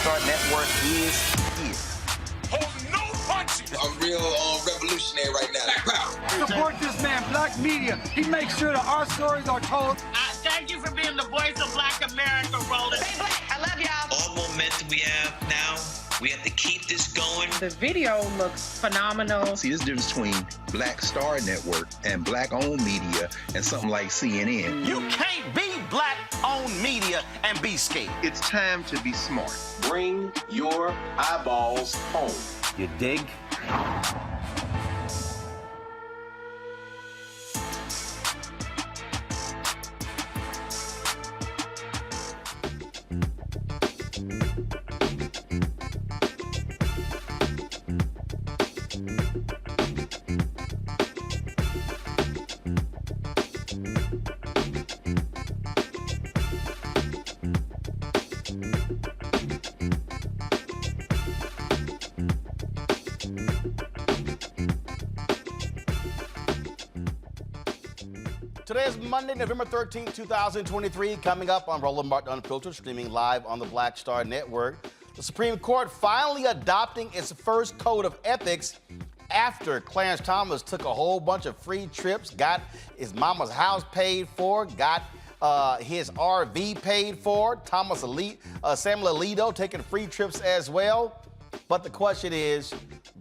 Star Network is here. Oh, no punches! I'm real revolutionary right now. Support this man, Black Media. He makes sure that our stories are told. Thank you for being the voice of Black America, Roland. Stay black. I love y'all. All momentum we have now, we have to keep this going. The video looks phenomenal. See, there's a difference between Black Star Network and Black-owned media and something like CNN. You can't be Black-owned media and be scared. It's time to be smart. Bring your eyeballs home. You dig? Today is Monday, November 13th, 2023. Coming up on Roland Unfiltered, streaming live on the Black Star Network. The Supreme Court finally adopting its first code of ethics after Clarence Thomas took a whole bunch of free trips, got his mama's house paid for, got his RV paid for. Samuel Alito taking free trips as well. But the question is,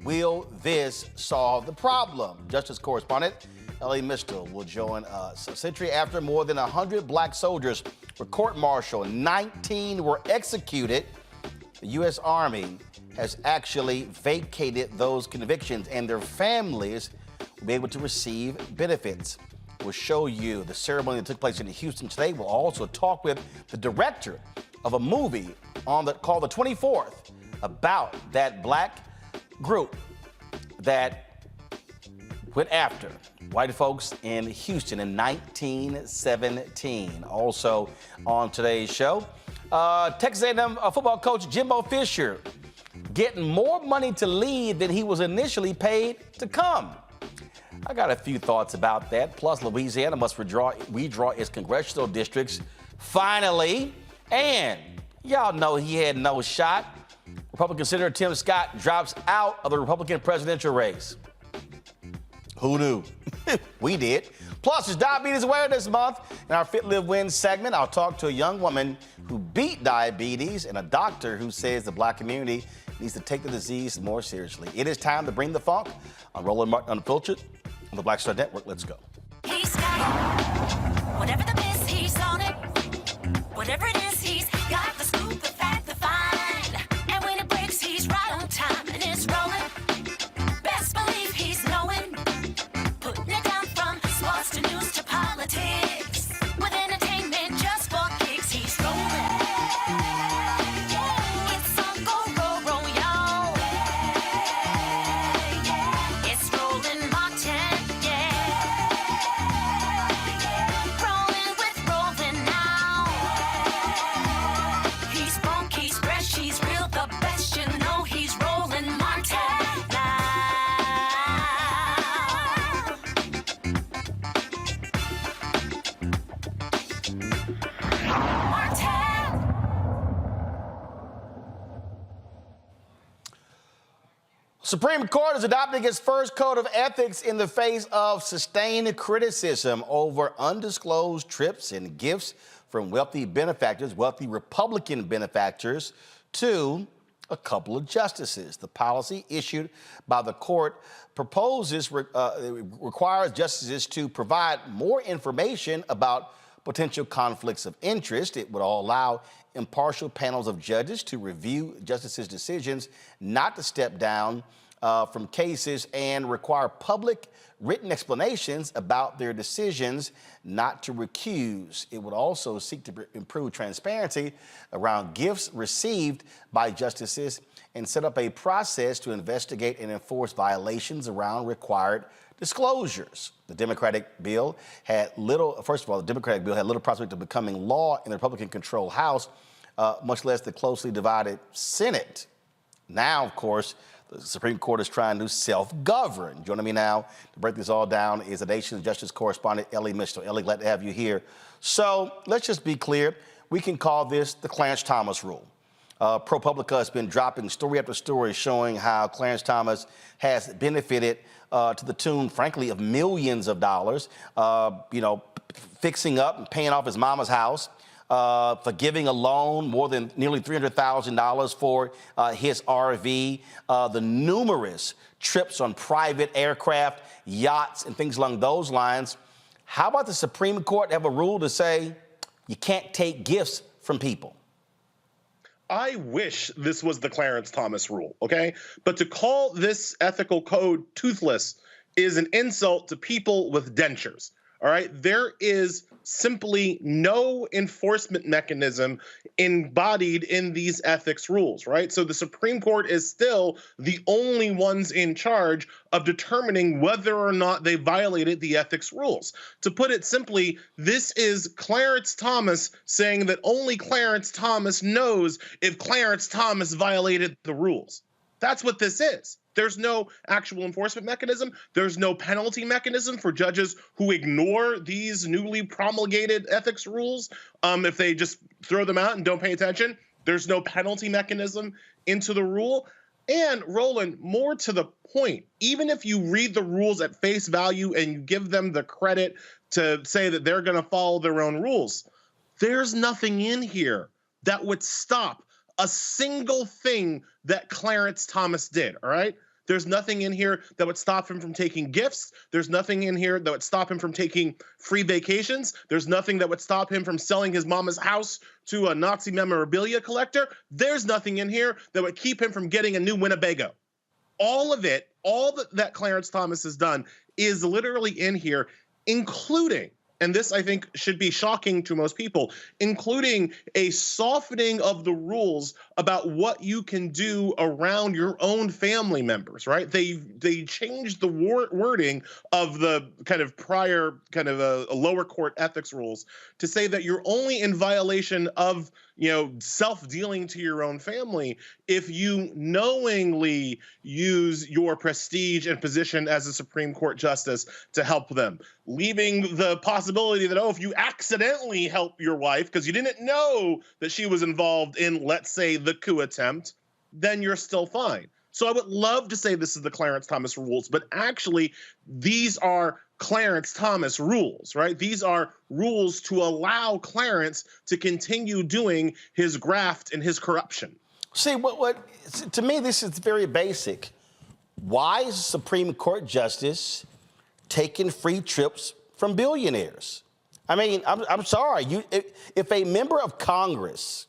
will this solve the problem? Justice Correspondent Elie Mystal will join us. A century after more than 100 black soldiers were court-martialed, 19 were executed, the U.S. Army has actually vacated those convictions, and their families will be able to receive benefits. We'll show you the ceremony that took place in Houston today. We'll also talk with the director of a movie called The 24th about that black group that went after white folks in Houston in 1917. Also on today's show, Texas A&M football coach Jimbo Fisher getting more money to lead than he was initially paid to come. I got a few thoughts about that. Plus, Louisiana must redraw its congressional districts finally. And y'all know he had no shot. Republican Senator Tim Scott drops out of the Republican presidential race. Who knew? We did. Plus, it's Diabetes Awareness Month. In our Fit, Live, Win segment, I'll talk to a young woman who beat diabetes and a doctor who says the black community needs to take the disease more seriously. It is time to bring the funk on Roland Unfiltered on the Black Star Network. Let's go. He's got it. Whatever the miss, he's on it. Whatever it is, he's got the scoop, the fact, the find. And when it breaks, he's right on time and it's rolling. Best believe he's knowing. Putting it down from sports to news to politics. With entertainment just for kicks, he's rolling. It's on go, roll, y'all. It's Roland Martin, Rolling with Roland now. He's funk, he's fresh, he's real, the best, you know he's Roland Martin now. Supreme Court is adopting its first code of ethics in the face of sustained criticism over undisclosed trips and gifts from wealthy benefactors, wealthy Republican benefactors, to a couple of justices. The policy issued by the court requires justices to provide more information about potential conflicts of interest. It would allow impartial panels of judges to review justices' decisions not to step down from cases and require public written explanations about their decisions not to recuse. It would also seek to improve transparency around gifts received by justices and set up a process to investigate and enforce violations around required disclosures. The Democratic bill had little prospect of becoming law in the Republican-controlled House, much less the closely divided Senate. Now, of course, the Supreme Court is trying to self-govern. Joining me now to break this all down is the nation's justice correspondent, Elie Mystal. Elie, glad to have you here. So let's just be clear. We can call this the Clarence Thomas rule. ProPublica has been dropping story after story showing how Clarence Thomas has benefited to the tune, frankly, of millions of dollars, fixing up and paying off his mama's house, forgiving a loan more than nearly $300,000 for his RV, the numerous trips on private aircraft, yachts, and things along those lines. How about the Supreme Court have a rule to say you can't take gifts from people? I wish this was the Clarence Thomas rule, okay? But to call this ethical code toothless is an insult to people with dentures, all right? There is simply no enforcement mechanism embodied in these ethics rules, right? So the Supreme Court is still the only ones in charge of determining whether or not they violated the ethics rules. To put it simply, this is Clarence Thomas saying that only Clarence Thomas knows if Clarence Thomas violated the rules. That's what this is. There's no actual enforcement mechanism. There's no penalty mechanism for judges who ignore these newly promulgated ethics rules. If they just throw them out and don't pay attention, there's no penalty mechanism into the rule. And Roland, more to the point, even if you read the rules at face value and you give them the credit to say that they're going to follow their own rules, there's nothing in here that would stop a single thing that Clarence Thomas did, all right? There's nothing in here that would stop him from taking gifts. There's nothing in here that would stop him from taking free vacations. There's nothing that would stop him from selling his mama's house to a Nazi memorabilia collector. There's nothing in here that would keep him from getting a new Winnebago. All of it, all that Clarence Thomas has done is literally in here, including, and this I think should be shocking to most people, including a softening of the rules about what you can do around your own family members, right? They changed the wording of the kind of prior kind of a lower court ethics rules to say that you're only in violation of, self-dealing to your own family if you knowingly use your prestige and position as a Supreme Court justice to help them, leaving the possibility that, if you accidentally help your wife because you didn't know that she was involved in, let's say, the coup attempt, then you're still fine. So I would love to say this is the Clarence Thomas rules, but actually these are Clarence Thomas rules, right? These are rules to allow Clarence to continue doing his graft and his corruption. See, to me, this is very basic. Why is a Supreme Court justice taking free trips from billionaires? I mean, I'm sorry. If a member of Congress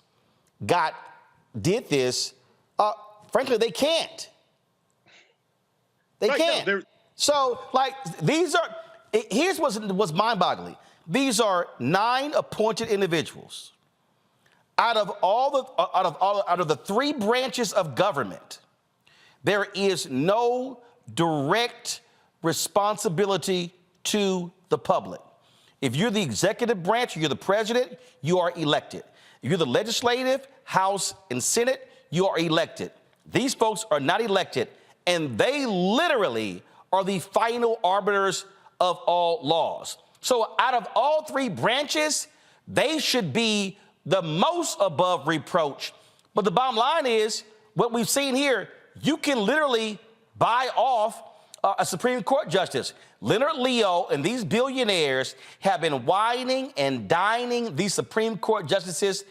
did this, frankly, they can't. They can't. No, so, here's what's mind-boggling. These are 9 appointed individuals. Out of the 3 branches of government, there is no direct responsibility to the public. If you're the executive branch, you're the president, you are elected. If you're the legislative, House, and Senate, you are elected. These folks are not elected, and they literally are the final arbiters of all laws. So out of all 3 branches, they should be the most above reproach. But the bottom line is, what we've seen here, you can literally buy off a Supreme Court justice. Leonard Leo and these billionaires have been wining and dining these Supreme Court justices,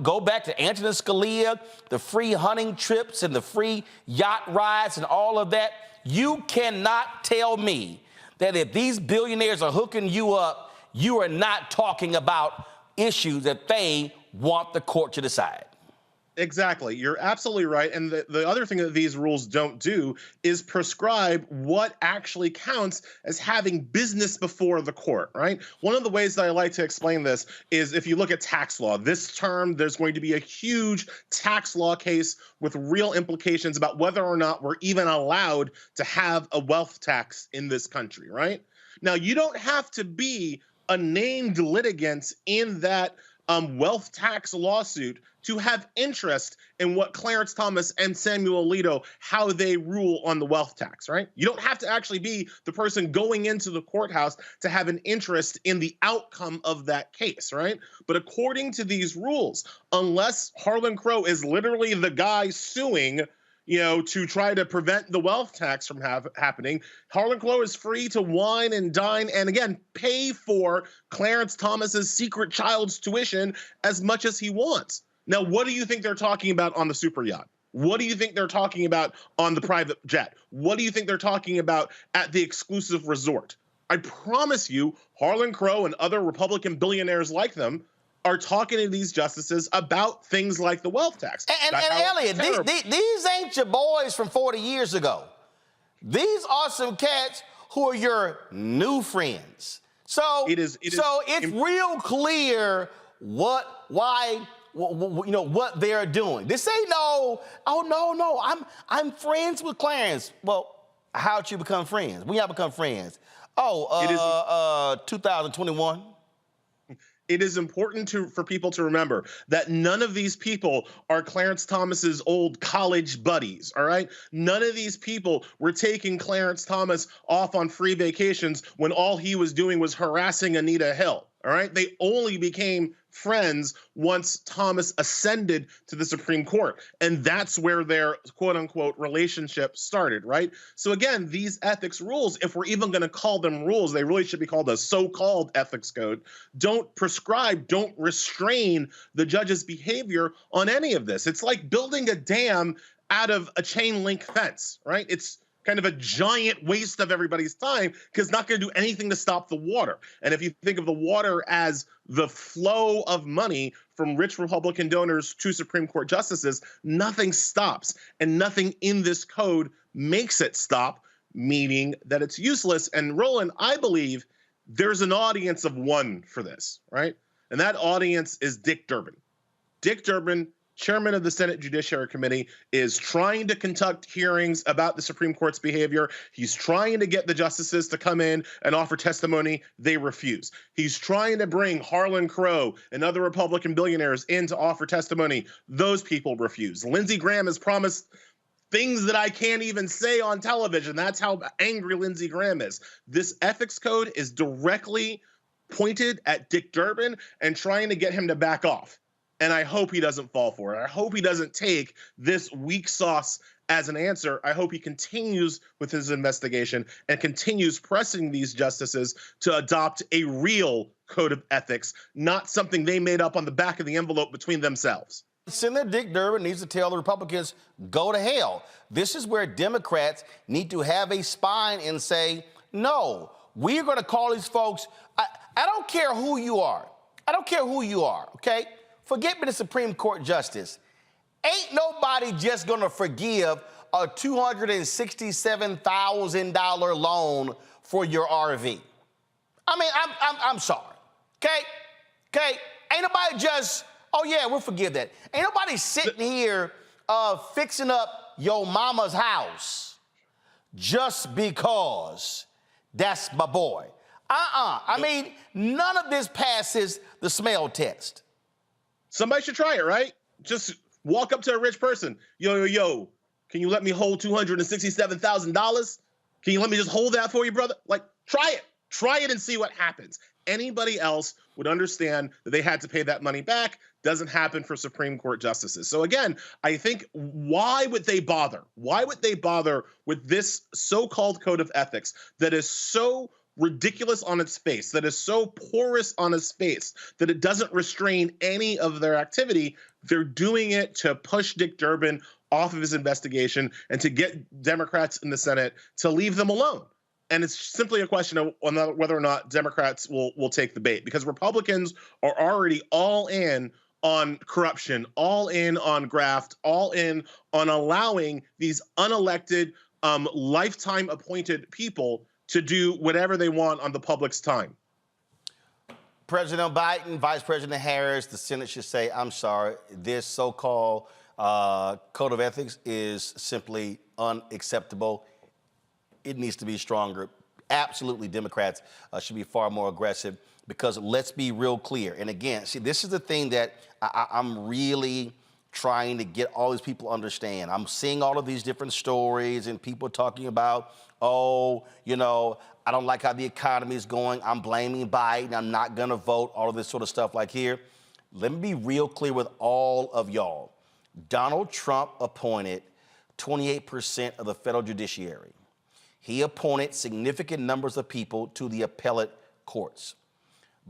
go back to Antonin Scalia, the free hunting trips and the free yacht rides and all of that. You cannot tell me that if these billionaires are hooking you up, you are not talking about issues that they want the court to decide. Exactly. You're absolutely right. And the other thing that these rules don't do is prescribe what actually counts as having business before the court, right? One of the ways that I like to explain this is if you look at tax law. This term, there's going to be a huge tax law case with real implications about whether or not we're even allowed to have a wealth tax in this country, right? Now, you don't have to be a named litigant in that wealth tax lawsuit to have interest in what Clarence Thomas and Samuel Alito, how they rule on the wealth tax, right? You don't have to actually be the person going into the courthouse to have an interest in the outcome of that case, right? But according to these rules, unless Harlan Crow is literally the guy suing, to try to prevent the wealth tax from happening, Harlan Crow is free to wine and dine and, again, pay for Clarence Thomas's secret child's tuition as much as he wants. Now, what do you think they're talking about on the super yacht? What do you think they're talking about on the private jet? What do you think they're talking about at the exclusive resort? I promise you, Harlan Crow and other Republican billionaires like them are talking to these justices about things like the wealth tax. And Elliot, these ain't your boys from 40 years ago. These are some cats who are your new friends. So it's real clear what they're doing. This ain't I'm friends with Clarence. Well, how'd you become friends? When y'all become friends? 2021. It is important for people to remember that none of these people are Clarence Thomas's old college buddies, all right? None of these people were taking Clarence Thomas off on free vacations when all he was doing was harassing Anita Hill, all right? They only became friends once Thomas ascended to the Supreme Court. And that's where their quote unquote relationship started, right? So again, these ethics rules, if we're even going to call them rules, they really should be called a so-called ethics code, don't prescribe, don't restrain the judge's behavior on any of this. It's like building a dam out of a chain link fence, right? It's kind of a giant waste of everybody's time because it's not going to do anything to stop the water. And if you think of the water as the flow of money from rich Republican donors to Supreme Court justices, nothing stops. And nothing in this code makes it stop, meaning that it's useless. And Roland, I believe there's an audience of one for this, right? And that audience is Dick Durbin. Dick Durbin, chairman of the Senate Judiciary Committee, is trying to conduct hearings about the Supreme Court's behavior. He's trying to get the justices to come in and offer testimony. They refuse. He's trying to bring Harlan Crow and other Republican billionaires in to offer testimony. Those people refuse. Lindsey Graham has promised things that I can't even say on television. That's how angry Lindsey Graham is. This ethics code is directly pointed at Dick Durbin and trying to get him to back off. And I hope he doesn't fall for it. I hope he doesn't take this weak sauce as an answer. I hope he continues with his investigation and continues pressing these justices to adopt a real code of ethics, not something they made up on the back of the envelope between themselves. Senator Dick Durbin needs to tell the Republicans, go to hell. This is where Democrats need to have a spine and say, no, we're going to call these folks. I don't care who you are. I don't care who you are, okay? Forget being a Supreme Court justice. Ain't nobody just gonna forgive a $267,000 loan for your RV. I mean, I'm sorry, okay? Ain't nobody just, oh yeah, we'll forgive that. Ain't nobody sitting here fixing up your mama's house just because that's my boy. I mean, none of this passes the smell test. Somebody should try it, right? Just walk up to a rich person. Yo, can you let me hold $267,000? Can you let me just hold that for you, brother? Like, try it. Try it and see what happens. Anybody else would understand that they had to pay that money back. Doesn't happen for Supreme Court justices. So again, I think, why would they bother? Why would they bother with this so-called code of ethics that is so ridiculous on its face, that is so porous on its face, that it doesn't restrain any of their activity? They're doing it to push Dick Durbin off of his investigation and to get Democrats in the Senate to leave them alone. And it's simply a question of whether or not Democrats will take the bait, because Republicans are already all in on corruption, all in on graft, all in on allowing these unelected, lifetime appointed people to do whatever they want on the public's time. President Biden, Vice President Harris, the Senate should say, I'm sorry, this so-called code of ethics is simply unacceptable. It needs to be stronger. Absolutely, Democrats should be far more aggressive because let's be real clear. And again, see, this is the thing that I'm really trying to get all these people to understand. I'm seeing all of these different stories and people talking about, oh, you know, I don't like how the economy is going. I'm blaming Biden. I'm not going to vote, all of this sort of stuff like here. Let me be real clear with all of y'all. Donald Trump appointed 28% of the federal judiciary. He appointed significant numbers of people to the appellate courts.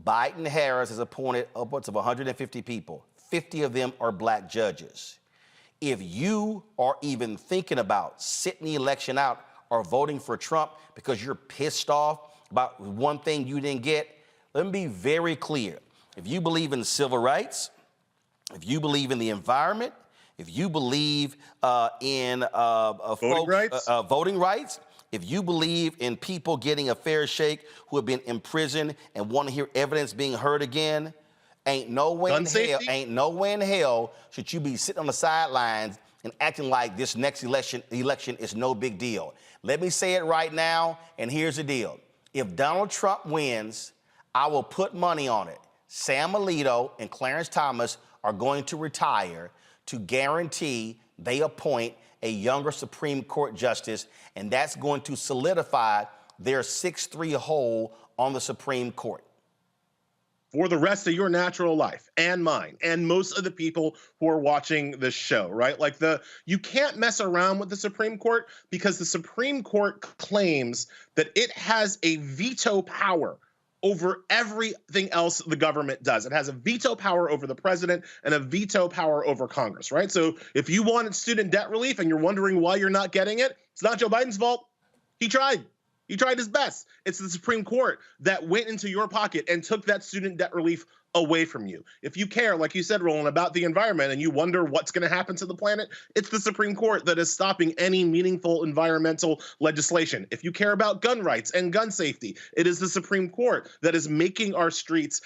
Biden-Harris has appointed upwards of 150 people. 50 of them are black judges. If you are even thinking about sitting the election out or voting for Trump because you're pissed off about one thing you didn't get, let me be very clear. If you believe in civil rights, if you believe in the environment, if you believe in voting rights, if you believe in people getting a fair shake who have been imprisoned and want to hear evidence being heard again, ain't no way in hell should you be sitting on the sidelines and acting like this next election is no big deal. Let me say it right now, and here's the deal. If Donald Trump wins, I will put money on it. Sam Alito and Clarence Thomas are going to retire to guarantee they appoint a younger Supreme Court justice, and that's going to solidify their 6-3 hold on the Supreme Court. For the rest of your natural life and mine and most of the people who are watching this show, right? Like you can't mess around with the Supreme Court because the Supreme Court claims that it has a veto power over everything else the government does. It has a veto power over the president and a veto power over Congress, right? So if you wanted student debt relief and you're wondering why you're not getting it, it's not Joe Biden's fault. He tried. He tried his best. It's the Supreme Court that went into your pocket and took that student debt relief away from you. If you care, like you said, Roland, about the environment and you wonder what's going to happen to the planet, it's the Supreme Court that is stopping any meaningful environmental legislation. If you care about gun rights and gun safety, it is the Supreme Court that is making our streets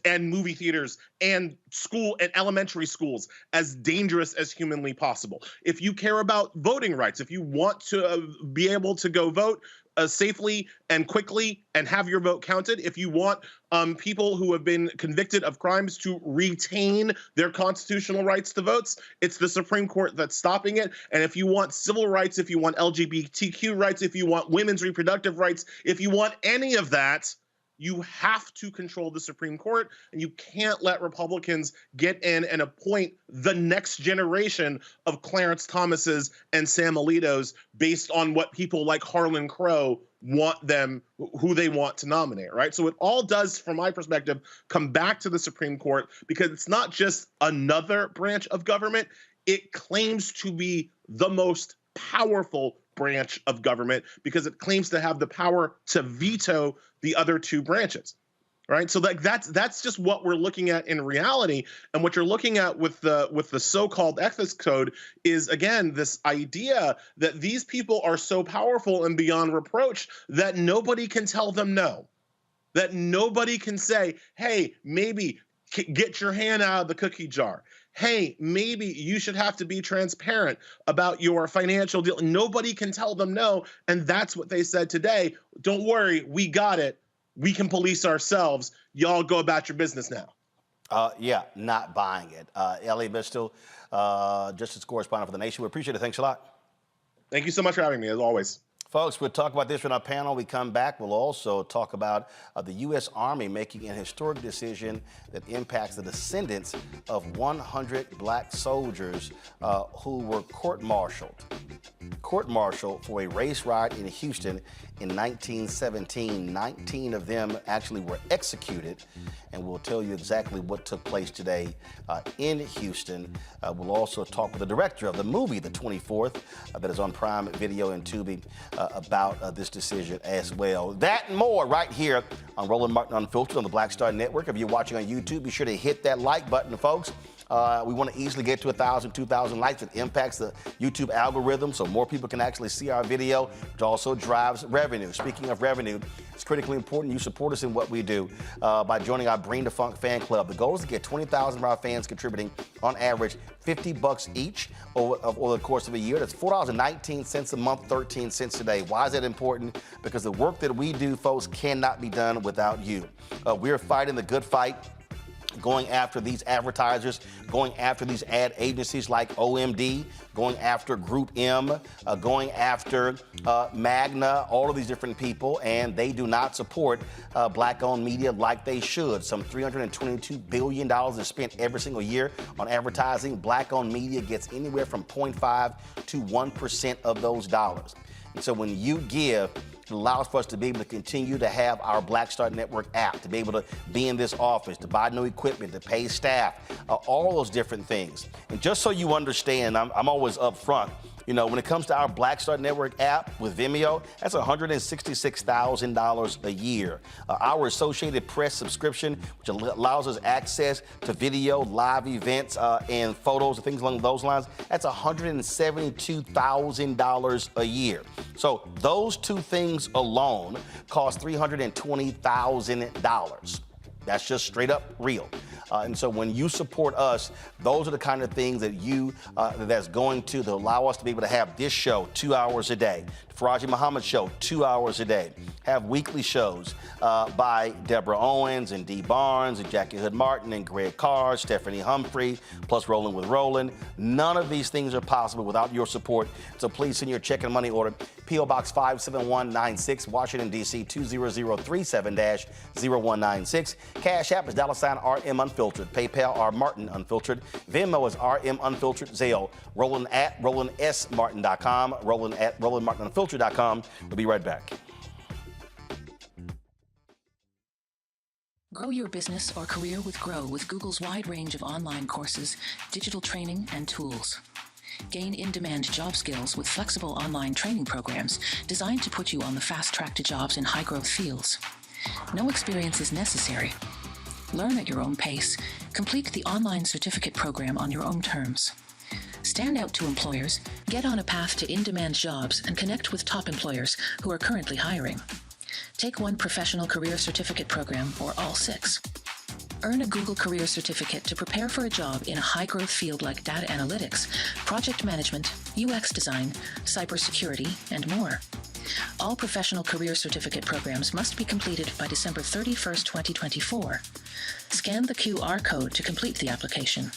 and movie theaters and school and elementary schools as dangerous as humanly possible. If you care about voting rights, if you want to be able to go vote safely and quickly and have your vote counted, if you want people who have been convicted of crimes to retain their constitutional rights to votes, it's the Supreme Court that's stopping it. And if you want civil rights, if you want LGBTQ rights, if you want women's reproductive rights, if you want any of that, you have to control the Supreme Court, and you can't let Republicans get in and appoint the next generation of Clarence Thomases and Sam Alitos based on what people like Harlan Crow want them, who they want to nominate, right? So it all does, from my perspective, come back to the Supreme Court because it's not just another branch of government. It claims to be the most powerful branch of government because it claims to have the power to veto the other two branches, right? So that's just what we're looking at in reality. And what you're looking at with the so-called ethics code is, again, this idea that these people are so powerful and beyond reproach that nobody can tell them no, that nobody can say, hey, maybe get your hand out of the cookie jar. Hey, maybe you should have to be transparent about your financial deal. Nobody can tell them no. And that's what they said today. Don't worry, we got it. We can police ourselves. Y'all go about your business now. Yeah, not buying it. Elie Mystal, Justice Correspondent for The Nation. We appreciate it. Thanks a lot. Thank you so much for having me, as always. Folks, we'll talk about this in our panel. We come back. We'll also talk about the U.S. Army making an historic decision that impacts the descendants of 100 black soldiers who were court-martialed for a race riot in Houston in 1917. 19 of them actually were executed, and we'll tell you exactly what took place today in Houston. We'll also talk with the director of the movie, The 24th, that is on Prime Video and Tubi, about this decision as well. That and more right here on Roland Martin Unfiltered on the Black Star Network. If you're watching on YouTube, be sure to hit that like button, folks. We want to easily get to 1,000, 2,000 likes. It impacts the YouTube algorithm so more people can actually see our video, which also drives revenue. Speaking of revenue, it's critically important you support us in what we do by joining our Bring the Funk fan club. The goal is to get 20,000 of our fans contributing on average $50 each over the course of a year. That's $4.19 a month, 13 cents today. Why is that important? Because the work that we do, folks, cannot be done without you. We're fighting the good fight, going after these advertisers, going after these ad agencies like OMD, going after Group M, going after Magna, all of these different people, and they do not support black-owned media like they should. Some $322 billion is spent every single year on advertising. Black-owned media gets anywhere from 0.5 to 1% of those dollars. And so when you give, it allows for us to be able to continue to have our Black Star Network app, to be able to be in this office, to buy new equipment, to pay staff, all those different things. And just so you understand, I'm always up front. You know, when it comes to our Black Star Network app with Vimeo, that's $166,000 a year. Our Associated Press subscription, which allows us access to video, live events, and photos and things along those lines, that's $172,000 a year. So those two things alone cost $320,000. That's just straight up real. And so when you support us, those are the kind of things that that's going to allow us to be able to have this show 2 hours a day, the Faraji Muhammad show 2 hours a day, have weekly shows by Deborah Owens and Dee Barnes and Jackie Hood Martin and Greg Carr, Stephanie Humphrey, plus Rolling with Roland. None of these things are possible without your support. So please send your check and money order. P.O. Box 57196, Washington, D.C. 20037-0196. Cash App is $RM Unfiltered. PayPal, R Martin Unfiltered. Venmo is RM Unfiltered. Zelle, Roland at RolandSMartin.com. Roland at RolandMartinUnfiltered.com. We'll be right back. Grow your business or career with Grow with Google's wide range of online courses, digital training, and tools. Gain in-demand job skills with flexible online training programs designed to put you on the fast track to jobs in high-growth fields. No experience is necessary. Learn at your own pace. Complete the online certificate program on your own terms. Stand out to employers, get on a path to in-demand jobs, and connect with top employers who are currently hiring. Take one professional career certificate program or all 6. Earn a Google Career Certificate to prepare for a job in a high-growth field like data analytics, project management, UX design, cybersecurity, and more. All professional career certificate programs must be completed by December 31st, 2024. Scan the QR code to complete the application.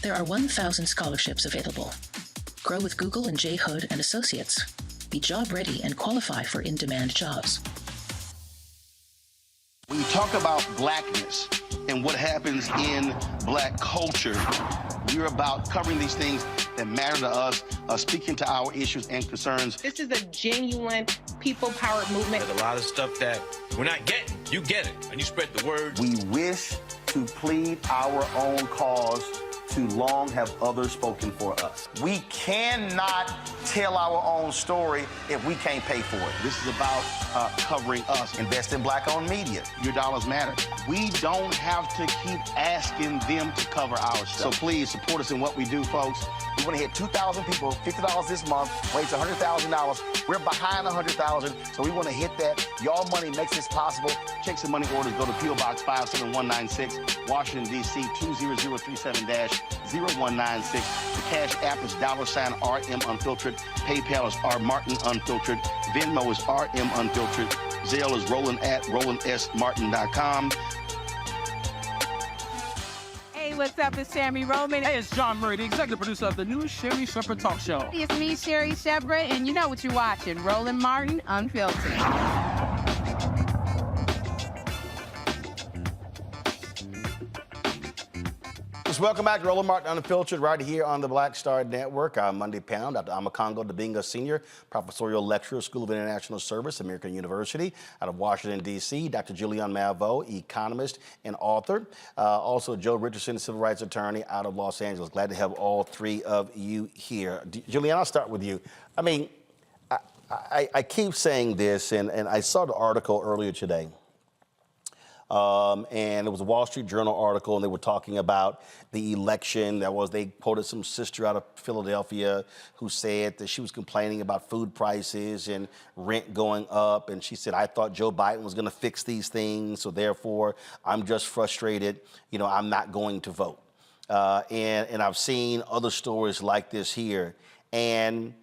There are 1,000 scholarships available. Grow with Google and J. Hood and Associates. Be job ready and qualify for in-demand jobs. When you talk about blackness and what happens in black culture, we're about covering these things that matter to us, speaking to our issues and concerns. This is a genuine people-powered movement. There's a lot of stuff that we're not getting. You get it, and you spread the word. We wish to plead our own cause. Too long have others spoken for us. We cannot tell our own story if we can't pay for it. This is about covering us. Invest in black-owned media. Your dollars matter. We don't have to keep asking them to cover our stuff. So please support us in what we do, folks. We want to hit 2,000 people, $50 this month, raise $100,000. We're behind 100,000, so we want to hit that. Your money makes this possible. Checks and money orders go to P.O. Box 57196, Washington, D.C. 20037-0196. The Cash App is $RM Unfiltered. PayPal is R Martin Unfiltered. Venmo is RM Unfiltered. Zelle is Roland at RolandSMartin.com. Hey, what's up? It's Sammy Roman. Hey, it's John Murray, the executive producer of the new Sherry Shepherd Talk Show. It's me, Sherry Shepherd, and you know what you're watching, Roland Martin Unfiltered. Welcome back to Roland Martin Unfiltered right here on the Black Star Network. Our Monday panel, Dr. Amakongo Dabinga Sr., Professorial Lecturer, School of International Service, American University, out of Washington, D.C., Dr. Julian Malveaux, economist and author, also Joe Richardson, civil rights attorney out of Los Angeles. Glad to have all three of you here. Julian, I'll start with you. I mean, I keep saying this, and I saw the article earlier today And it was a Wall Street Journal article, and they were talking about the election. They quoted some sister out of Philadelphia who said that she was complaining about food prices and rent going up. And she said, I thought Joe Biden was going to fix these things, so therefore I'm just frustrated. I'm not going to vote. And I've seen other stories like this here. And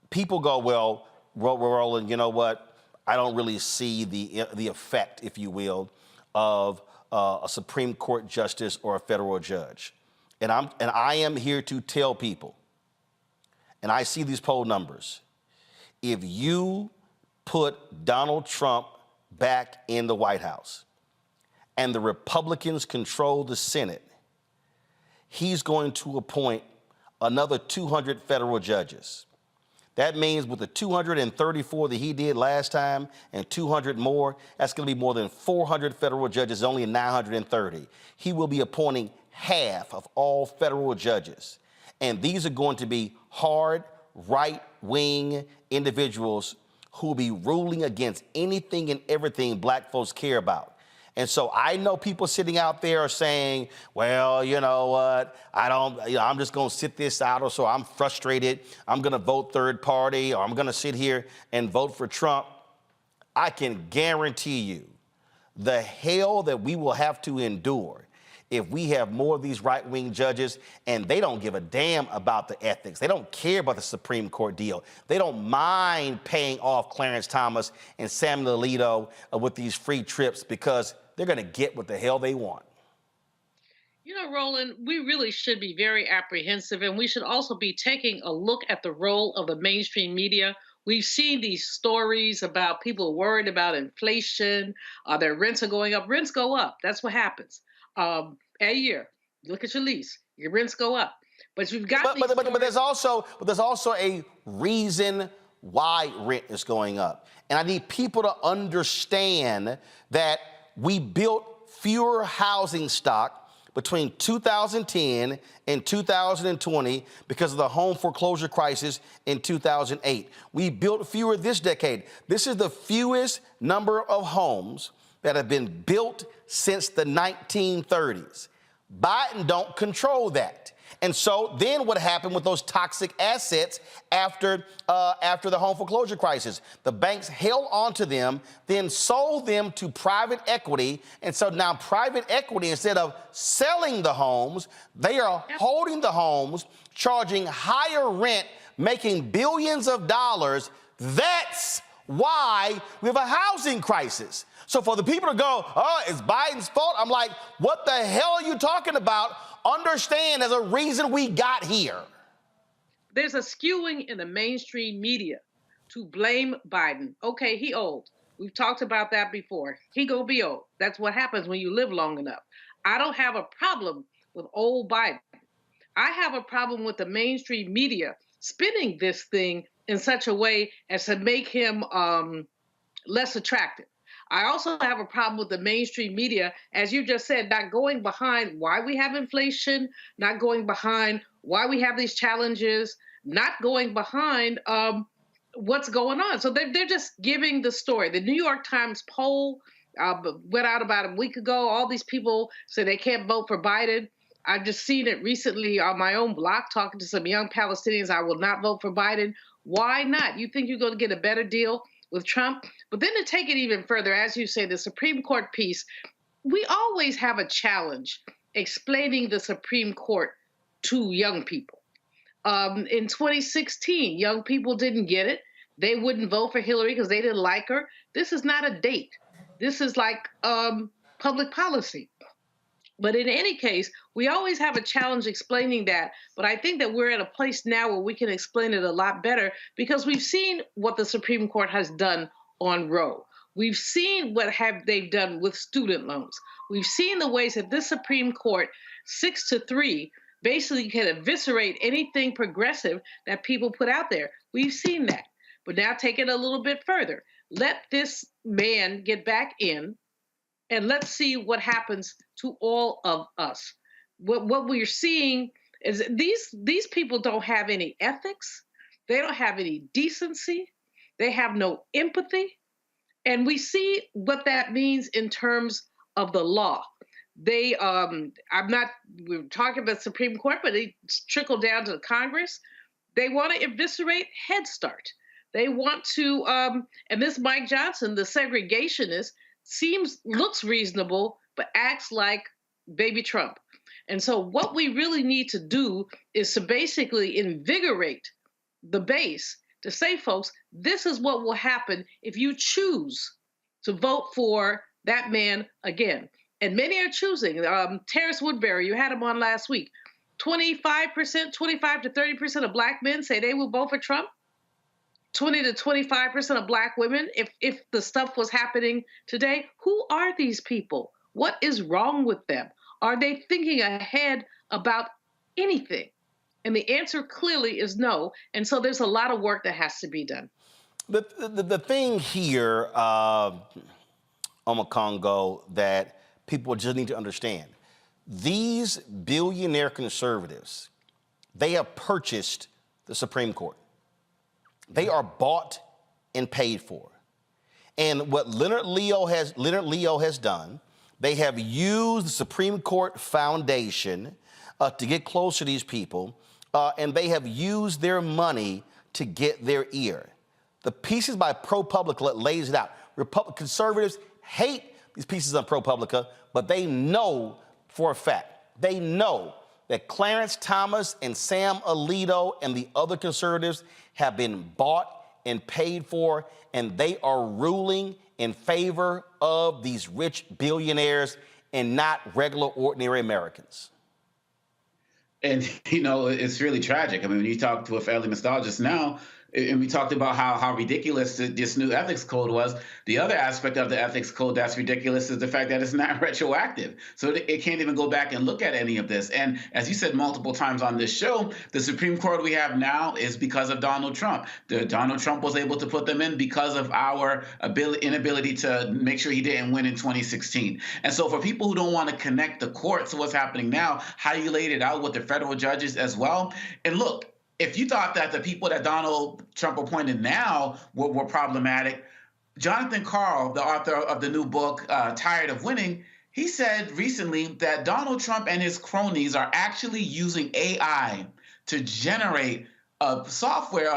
people go, well, Roland, you know what? I don't really see the effect, if you will, of a Supreme Court justice or a federal judge. And I am here to tell people, and I see these poll numbers, if you put Donald Trump back in the White House and the Republicans control the Senate, he's going to appoint another 200 federal judges. That means with the 234 that he did last time and 200 more, that's going to be more than 400 federal judges, only 930. He will be appointing half of all federal judges. And these are going to be hard, right-wing individuals who will be ruling against anything and everything black folks care about. And so I know people sitting out there are saying, well, you know what, I'm just going to sit this out, or so I'm frustrated. I'm going to vote third party, or I'm going to sit here and vote for Trump. I can guarantee you the hell that we will have to endure if we have more of these right-wing judges, and they don't give a damn about the ethics. They don't care about the Supreme Court deal. They don't mind paying off Clarence Thomas and Samuel Alito with these free trips because they're going to get what the hell they want. Roland, we really should be very apprehensive, and we should also be taking a look at the role of the mainstream media. We've seen these stories about people worried about inflation, their rents are going up. Rents go up. That's what happens. A year, look at your lease, your rents go up. But you've got but there's also a reason why rent is going up. And I need people to understand that we built fewer housing stock between 2010 and 2020 because of the home foreclosure crisis in 2008. We built fewer this decade. This is the fewest number of homes that have been built since the 1930s. Biden don't control that. And so then what happened with those toxic assets after the home foreclosure crisis? The banks held onto them, then sold them to private equity. And so now private equity, instead of selling the homes, they are holding the homes, charging higher rent, making billions of dollars. That's why we have a housing crisis. So for the people to go, oh, it's Biden's fault, I'm like, what the hell are you talking about? Understand there's a reason we got here. There's a skewing in the mainstream media to blame Biden. Okay, he old. We've talked about that before. He gonna be old. That's what happens when you live long enough. I don't have a problem with old Biden. I have a problem with the mainstream media spinning this thing in such a way as to make him less attractive. I also have a problem with the mainstream media, as you just said, not going behind why we have inflation, not going behind why we have these challenges, not going behind what's going on. So they're just giving the story. The New York Times poll went out about a week ago. All these people say they can't vote for Biden. I've just seen it recently on my own block, talking to some young Palestinians. I will not vote for Biden. Why not? You think you're going to get a better deal with Trump? But then to take it even further, as you say, the Supreme Court piece, we always have a challenge explaining the Supreme Court to young people. In 2016, young people didn't get it. They wouldn't vote for Hillary because they didn't like her. This is not a date. This is like public policy. But in any case, we always have a challenge explaining that. But I think that we're at a place now where we can explain it a lot better because we've seen what the Supreme Court has done on Roe. We've seen what they've done with student loans. We've seen the ways that this Supreme Court, 6-3, basically can eviscerate anything progressive that people put out there. We've seen that. But now take it a little bit further. Let this man get back in, and let's see what happens to all of us. What we're seeing is these people don't have any ethics. They don't have any decency. They have no empathy. And we see what that means in terms of the law. They, we're talking about the Supreme Court, but they trickle down to the Congress. They want to eviscerate Head Start. They want to, and this Mike Johnson, the segregationist, looks reasonable, but acts like baby Trump. And so what we really need to do is to basically invigorate the base to say, folks, this is what will happen if you choose to vote for that man again. And many are choosing. Terrence Woodbury, you had him on last week. 25%, 25 to 30% of Black men say they will vote for Trump. 20 to 25% of Black women, if the stuff was happening today. Who are these people? What is wrong with them? Are they thinking ahead about anything? And the answer clearly is no. And so there's a lot of work that has to be done. The thing here, Congo, that people just need to understand, these billionaire conservatives, they have purchased the Supreme Court. They are bought and paid for. And what Leonard Leo has done, they have used the Supreme Court Foundation to get close to these people, and they have used their money to get their ear. The pieces by ProPublica lays it out. Conservatives hate these pieces on ProPublica, but they know for a fact, they know that Clarence Thomas and Sam Alito and the other conservatives have been bought and paid for, and they are ruling in favor of these rich billionaires and not regular, ordinary Americans. And, you know, it's really tragic. I mean, when you talked to Elie Mystal just now, and we talked about how ridiculous this new ethics code was. The other aspect of the ethics code that's ridiculous is the fact that it's not retroactive. So it can't even go back and look at any of this. And as you said multiple times on this show, the Supreme Court we have now is because of Donald Trump. Donald Trump was able to put them in because of our inability to make sure he didn't win in 2016. And so for people who don't want to connect the court to what's happening now, how you laid it out with the federal judges as well. And look, if you thought that the people that Donald Trump appointed now were problematic, Jonathan Karl, the author of the new book, Tired of Winning, he said recently that Donald Trump and his cronies are actually using AI to generate a software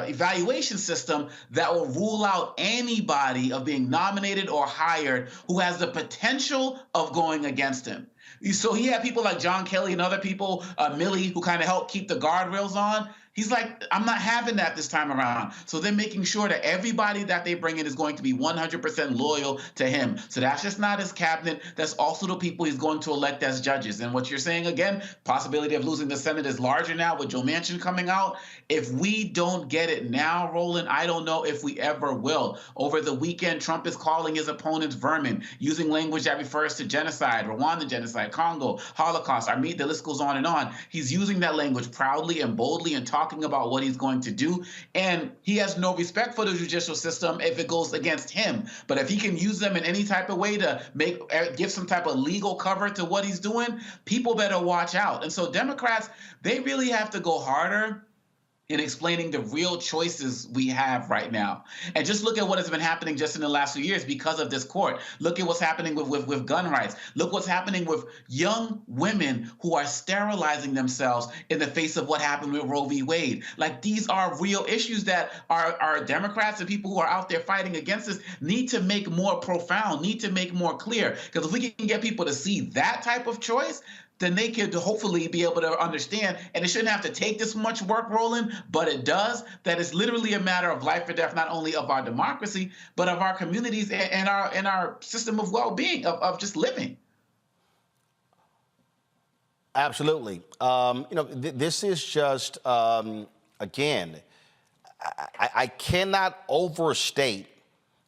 evaluation system that will rule out anybody of being nominated or hired who has the potential of going against him. So he had people like John Kelly and other people, Milley, who kind of helped keep the guardrails on. He's like, I'm not having that this time around. So they're making sure that everybody that they bring in is going to be 100% loyal to him. So that's just not his cabinet. That's also the people he's going to elect as judges. And what you're saying, again, possibility of losing the Senate is larger now with Joe Manchin coming out. If we don't get it now, Roland, I don't know if we ever will. Over the weekend, Trump is calling his opponents vermin, using language that refers to genocide, Rwanda genocide, Congo, Holocaust, the list goes on and on. He's using that language proudly and boldly and talking about what he's going to do. And he has no respect for the judicial system if it goes against him. But if he can use them in any type of way to give some type of legal cover to what he's doing, people better watch out. And so Democrats, they really have to go harder in explaining the real choices we have right now. And just look at what has been happening just in the last few years because of this court. Look at what's happening with gun rights. Look what's happening with young women who are sterilizing themselves in the face of what happened with Roe v. Wade. Like, these are real issues that our Democrats and people who are out there fighting against this need to make more profound, need to make more clear. Because if we can get people to see that type of choice, then they could hopefully be able to understand, and it shouldn't have to take this much work, Roland, but it does, that it's literally a matter of life or death, not only of our democracy, but of our communities and our system of well-being, of just living. Absolutely. This is just, again, I cannot overstate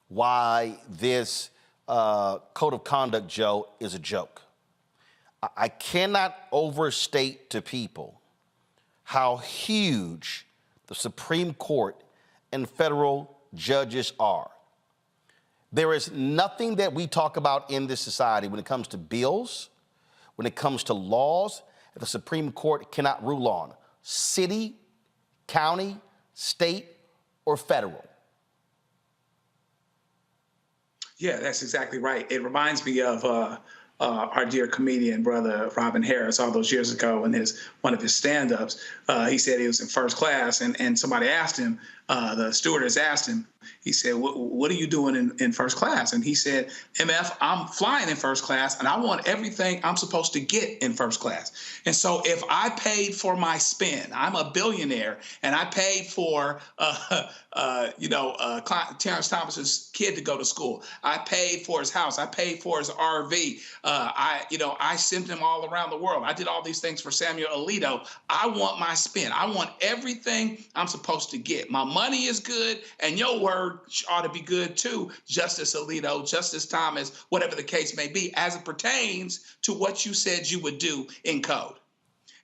why this code of conduct, Joe, is a joke. I cannot overstate to people how huge the Supreme Court and federal judges are. There is nothing that we talk about in this society when it comes to bills, when it comes to laws, that the Supreme Court cannot rule on. City, county, state, or federal. Yeah, that's exactly right. It reminds me of our dear comedian brother Robin Harris all those years ago in one of his stand-ups. He said he was in first class, and somebody asked him, the stewardess asked him, he said, what are you doing in first class? And he said, MF, I'm flying in first class, and I want everything I'm supposed to get in first class. And so if I paid for my spin, I'm a billionaire, and I paid for, Clarence Thomas's kid to go to school. I paid for his house. I paid for his RV. I sent him all around the world. I did all these things for Samuel Alito. I want my spin. I want everything I'm supposed to get. My money is good, and your word ought to be good too, Justice Alito, Justice Thomas, whatever the case may be, as it pertains to what you said you would do in code.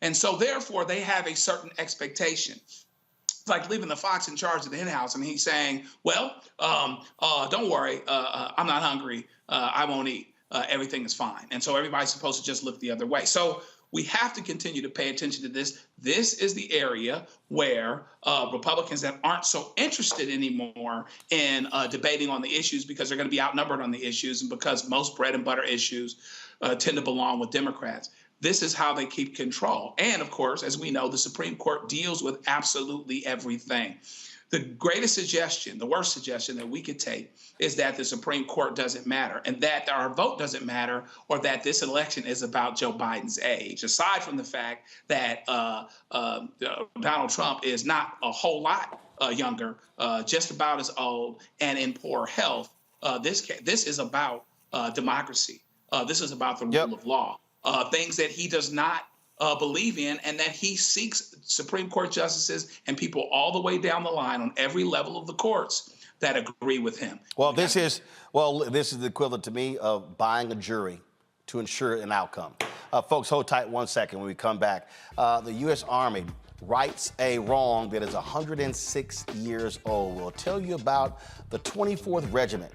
And so therefore, they have a certain expectation. It's like leaving the fox in charge of the henhouse, and he's saying, well, don't worry, I'm not hungry, I won't eat, everything is fine. And so everybody's supposed to just look the other way. So we have to continue to pay attention to this. This is the area where Republicans that aren't so interested anymore in debating on the issues, because they're going to be outnumbered on the issues, and because most bread and butter issues tend to belong with Democrats. This is how they keep control. And of course, as we know, the Supreme Court deals with absolutely everything. The greatest suggestion, the worst suggestion that we could take is that the Supreme Court doesn't matter, and that our vote doesn't matter, or that this election is about Joe Biden's age. Aside from the fact that Donald Trump is not a whole lot younger, just about as old, and in poor health, this is about democracy. This is about the rule of law, things that he does not believe in, and that he seeks Supreme Court justices and people all the way down the line on every level of the courts that agree with him. Well, this is the equivalent to me of buying a jury to ensure an outcome. Folks, hold tight 1 second. When we come back, the U.S. Army rights a wrong that is 106 years old. We'll tell you about the 24th Regiment,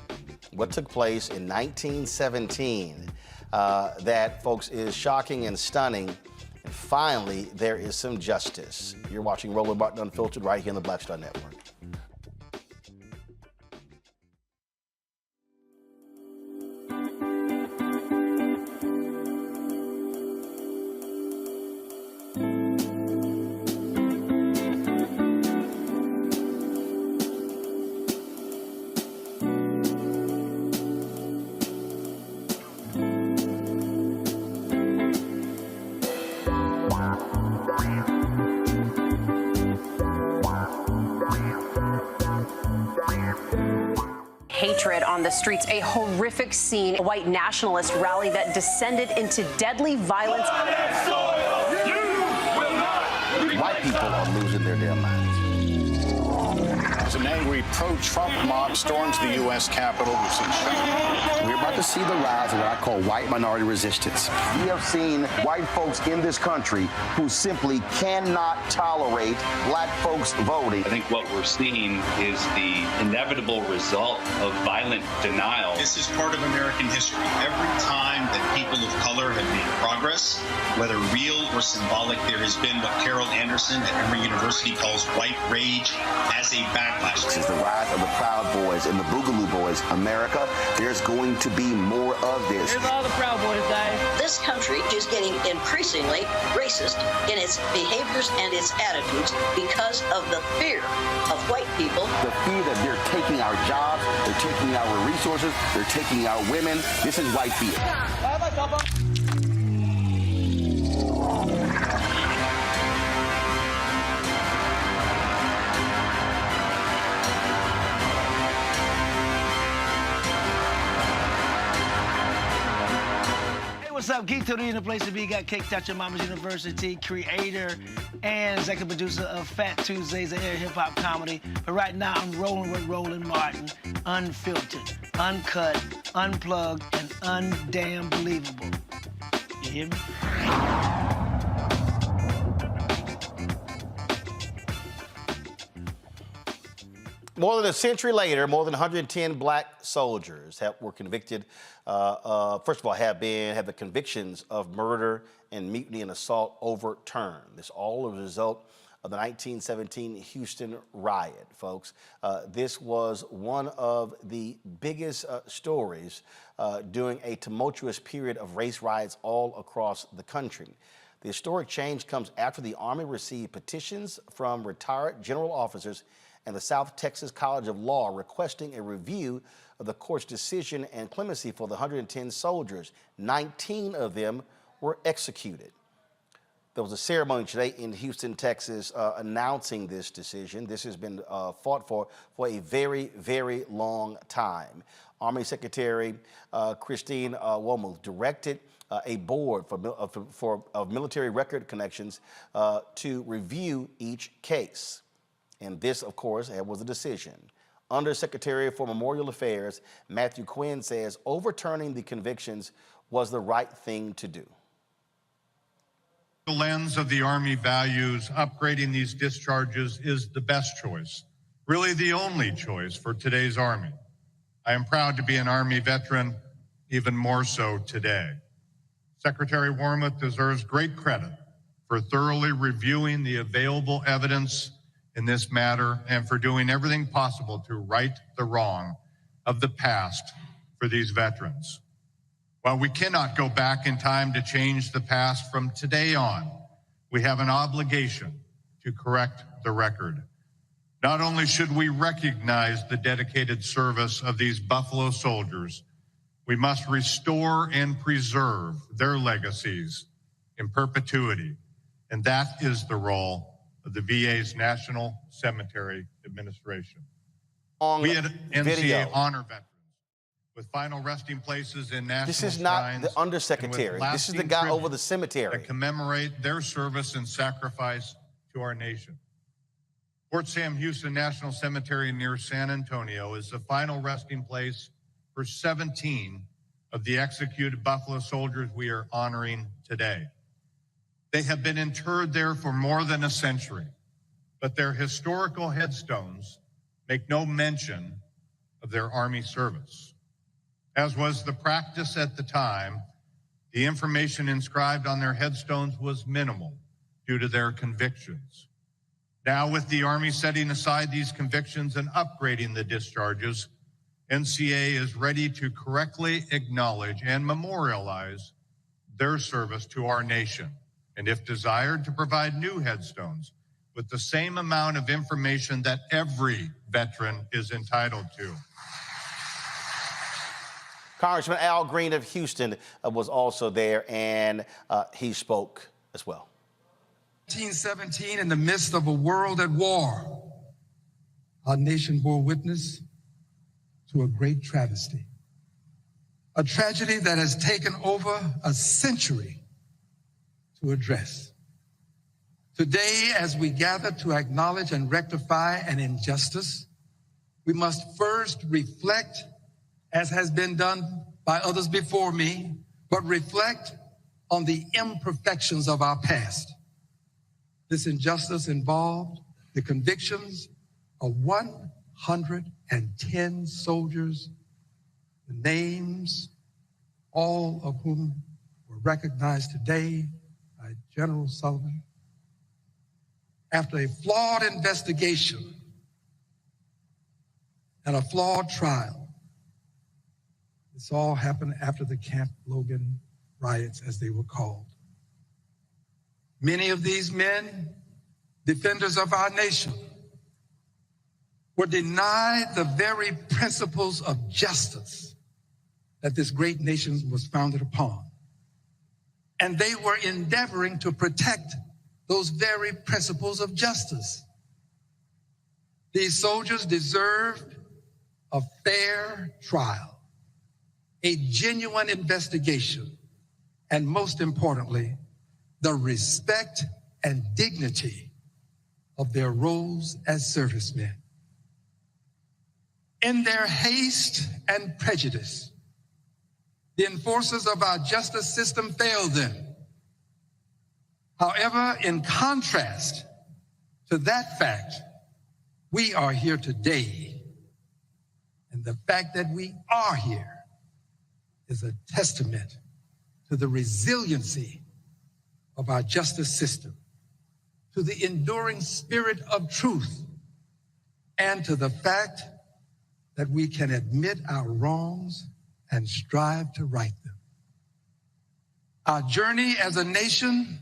what took place in 1917. That, folks, is shocking and stunning. And finally, there is some justice. You're watching Roland Martin Unfiltered right here on the Black Star Network. Hatred on the streets, a horrific scene, a white nationalist rally that descended into deadly violence. White people are losing their damn minds. As an angry pro-Trump mob storms the U.S. Capitol, we've seen shooting. We're about to see the rise of what I call white minority resistance. We have seen white folks in this country who simply cannot tolerate black folks voting. I think what we're seeing is the inevitable result of violent denial. This is part of American history. Every time that people of color have made progress, whether real or symbolic, there has been what Carol Anderson at Emory University calls white rage as a backlash. This is the rise of the Proud Boys and the Boogaloo Boys. America, there's going to be more of this. Here's all the Proud Boys, guys. This country is getting increasingly racist in its behaviors and its attitudes because of the fear of white people. The fear that they're taking our jobs, they're taking our resources, they're taking our women. This is white fear. What's up, Geek Tony in the place to be. Got Cake Touch Your Mama's University, creator and executive producer of Fat Tuesdays, a air hip-hop comedy. But right now, I'm rolling with Roland Martin, unfiltered, uncut, unplugged, and undamn believable. You hear me? More than a century later, more than 110 black soldiers were convicted, first of all, have the convictions of murder and mutiny and assault overturned. This all as a result of the 1917 Houston riot, folks. This was one of the biggest stories during a tumultuous period of race riots all across the country. The historic change comes after the Army received petitions from retired general officers and the South Texas College of Law requesting a review of the court's decision and clemency for the 110 soldiers. 19 of them were executed. There was a ceremony today in Houston, Texas, announcing this decision. This has been fought for a very, very long time. Army Secretary Kevin Willmott directed a board of military record connections to review each case. And this, of course, was a decision. Undersecretary for Memorial Affairs Matthew Quinn says overturning the convictions was the right thing to do. The lens of the Army values, upgrading these discharges is the best choice, really the only choice for today's Army. I am proud to be an Army veteran, even more so today. Secretary Willmott deserves great credit for thoroughly reviewing the available evidence in this matter and for doing everything possible to right the wrong of the past for these veterans. While we cannot go back in time to change the past, from today on, we have an obligation to correct the record. Not only should we recognize the dedicated service of these Buffalo soldiers, we must restore and preserve their legacies in perpetuity, and that is the role of the VA's National Cemetery Administration. We at NCA honor veterans with final resting places in national This is not shrines the undersecretary. This is the guy over the cemetery. that commemorate their service and sacrifice to our nation. Fort Sam Houston National Cemetery near San Antonio is the final resting place for 17 of the executed Buffalo soldiers we are honoring today. They have been interred there for more than a century, but their historical headstones make no mention of their Army service. As was the practice at the time, the information inscribed on their headstones was minimal due to their convictions. Now, with the Army setting aside these convictions and upgrading the discharges, NCA is ready to correctly acknowledge and memorialize their service to our nation, and if desired, to provide new headstones with the same amount of information that every veteran is entitled to. Congressman Al Green of Houston was also there, and he spoke as well. 1917, in the midst of a world at war, our nation bore witness to a great travesty, a tragedy that has taken over a century to address. Today, as we gather to acknowledge and rectify an injustice, we must first reflect, as has been done by others before me, but reflect on the imperfections of our past. This injustice involved the convictions of 110 soldiers, the names, all of whom were recognized today by General Sullivan. After a flawed investigation and a flawed trial, this all happened after the Camp Logan riots, as they were called. Many of these men, defenders of our nation, were denied the very principles of justice that this great nation was founded upon. And they were endeavoring to protect those very principles of justice. These soldiers deserved a fair trial, a genuine investigation, and most importantly, the respect and dignity of their roles as servicemen. In their haste and prejudice, the enforcers of our justice system failed them. However, in contrast to that fact, we are here today. And the fact that we are here is a testament to the resiliency of our justice system, to the enduring spirit of truth, and to the fact that we can admit our wrongs and strive to right them. Our journey as a nation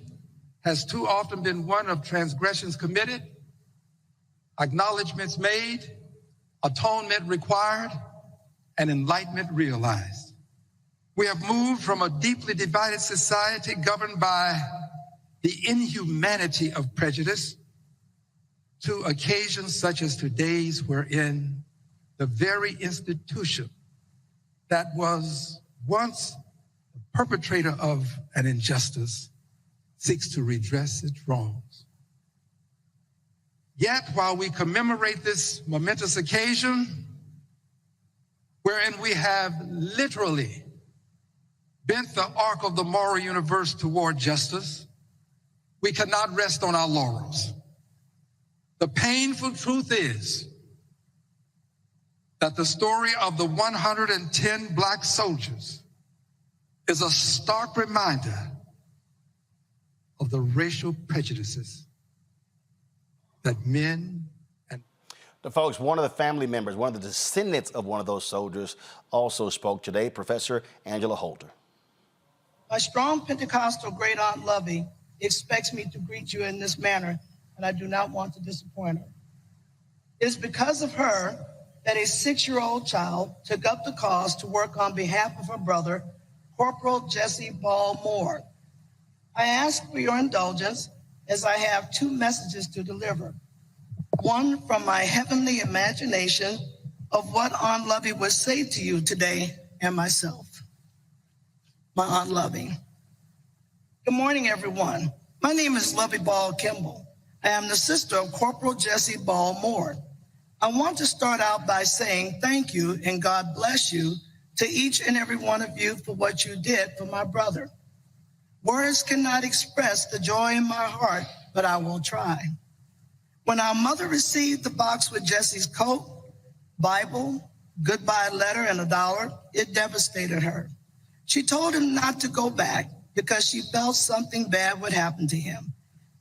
has too often been one of transgressions committed, acknowledgments made, atonement required, and enlightenment realized. We have moved from a deeply divided society governed by the inhumanity of prejudice to occasions such as today's, wherein the very institution that was once the perpetrator of an injustice seeks to redress its wrongs. Yet, while we commemorate this momentous occasion, wherein we have literally bent the arc of the moral universe toward justice, we cannot rest on our laurels. The painful truth is that the story of the 110 Black soldiers is a stark reminder of the racial prejudices that men and... Folks, one of the family members, one of the descendants of one of those soldiers also spoke today, Professor Angela Holder. My strong Pentecostal great aunt Lovey expects me to greet you in this manner, and I do not want to disappoint her. It is because of her that a 6-year-old child took up the cause to work on behalf of her brother, Corporal Jesse Ball Moore. I ask for your indulgence as I have 2 messages to deliver. One from my heavenly imagination of what Aunt Lovey would say to you today, and myself. My Aunt Lovey. Good morning, everyone. My name is Lovey Ball Kimball. I am the sister of Corporal Jesse Ball Moore. I want to start out by saying thank you and God bless you to each and every one of you for what you did for my brother. Words cannot express the joy in my heart, but I will try. When our mother received the box with Jesse's coat, Bible, goodbye letter, and $1, it devastated her. She told him not to go back because she felt something bad would happen to him,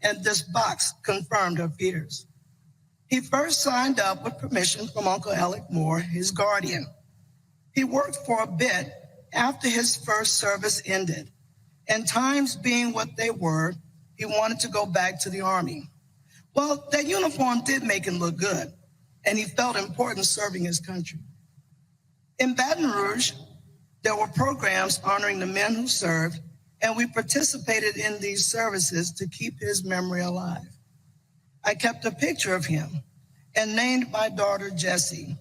and this box confirmed her fears. He first signed up with permission from Uncle Alec Moore, his guardian. He worked for a bit after his first service ended, and times being what they were, he wanted to go back to the Army. Well, that uniform did make him look good, and he felt important serving his country. In Baton Rouge, there were programs honoring the men who served, and we participated in these services to keep his memory alive. I kept a picture of him and named my daughter Jessie.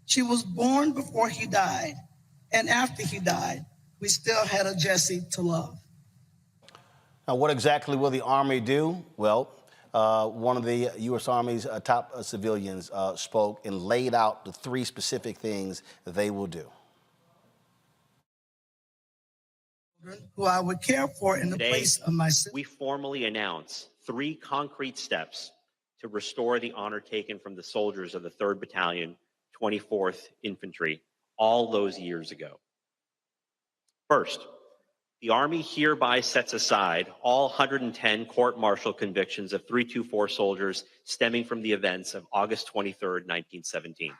She was born before he died, and after he died, we still had a Jessie to love. Now, what exactly will the Army do? Well, one of the U.S. Army's top civilians spoke and laid out the 3 specific things that they will do. Who I would care for in the place of my sister. We formally announce 3 concrete steps to restore the honor taken from the soldiers of the 3rd Battalion, 24th Infantry, all those years ago. First, the Army hereby sets aside all 110 court-martial convictions of 324 soldiers stemming from the events of August 23rd, 1917.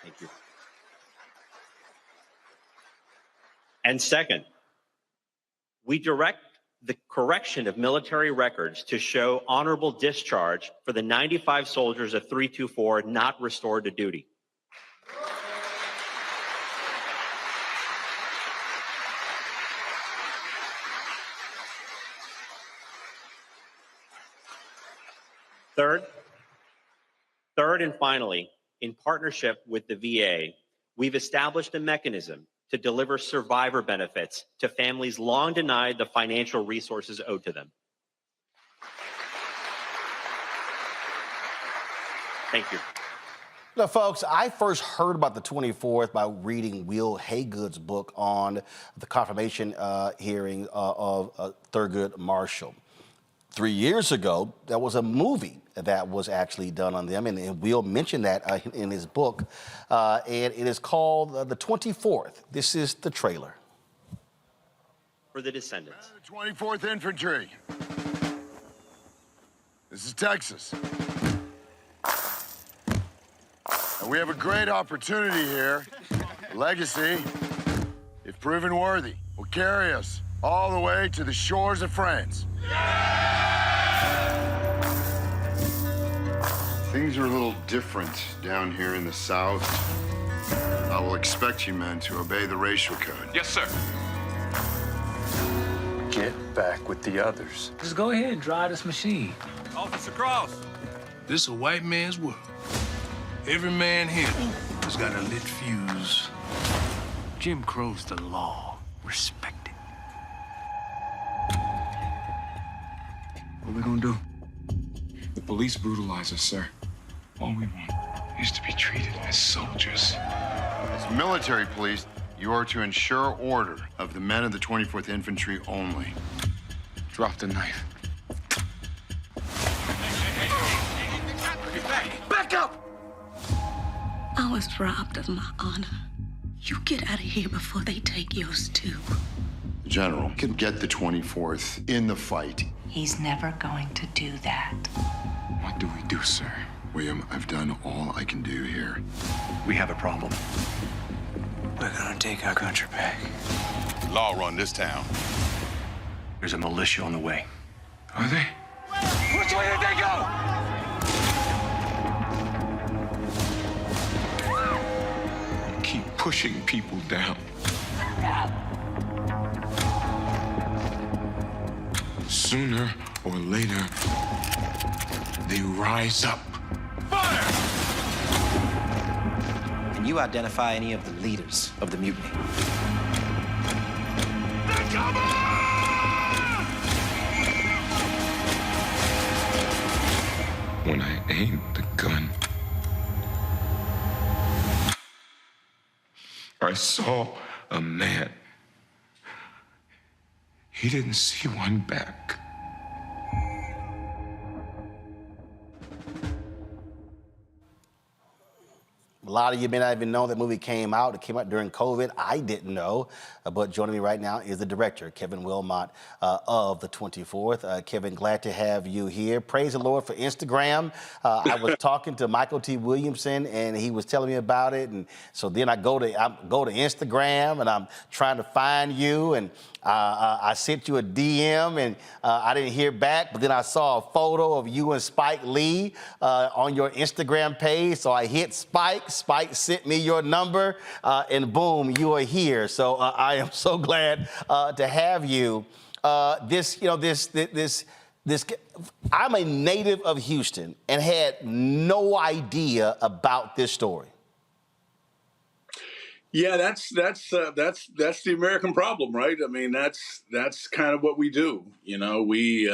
Thank you. And second, we direct the correction of military records to show honorable discharge for the 95 soldiers of 324 not restored to duty. Third and finally, in partnership with the VA, we've established a mechanism to deliver survivor benefits to families long denied the financial resources owed to them. Thank you. Now, folks, I first heard about the 24th by reading Will Haygood's book on the confirmation hearing of Thurgood Marshall. 3 years ago, there was a movie that was actually done on them, and Will mentioned that in his book, and it is called The 24th. This is the trailer. For the descendants. 24th Infantry. This is Texas. And we have a great opportunity here. Legacy, if proven worthy, will carry us all the way to the shores of France. Things are a little different down here in the South. I will expect you men to obey the racial code. Yes, sir. Get back with the others. Just go ahead and drive this machine. Officer Cross. This is a white man's world. Every man here has got a lit fuse. Jim Crow's the law. Respect it. What are we gonna do? The police brutalize us, sir. All we want is to be treated as soldiers. As military police, you are to ensure order of the men of the 24th Infantry only. Drop the knife. Back up! I was robbed of my honor. You get out of here before they take yours too. The general can get the 24th in the fight. He's never going to do that. What do we do, sir? William, I've done all I can do here. We have a problem. We're gonna take our country back. Law run this town. There's a militia on the way. Are they? Which way did they go? Keep pushing people down. Sooner or later, they rise up. Fire! Can you identify any of the leaders of the mutiny? When I aimed the gun, I saw a man. He didn't see one back. A lot of you may not even know that movie came out. It came out during COVID. I didn't know. But joining me right now is the director, Kevin Willmott, of The 24th. Kevin, glad to have you here. Praise the Lord for Instagram. I was talking to Michael T. Williamson, and he was telling me about it. And so then I go to Instagram, and I'm trying to find you. And I sent you a DM, and I didn't hear back. But then I saw a photo of you and Spike Lee on your Instagram page. So I hit Spike. Spike sent me your number, and boom, you are here. So I am so glad to have you. I'm a native of Houston and had no idea about this story. Yeah, that's the American problem, right? I mean, that's kind of what we do. You know, we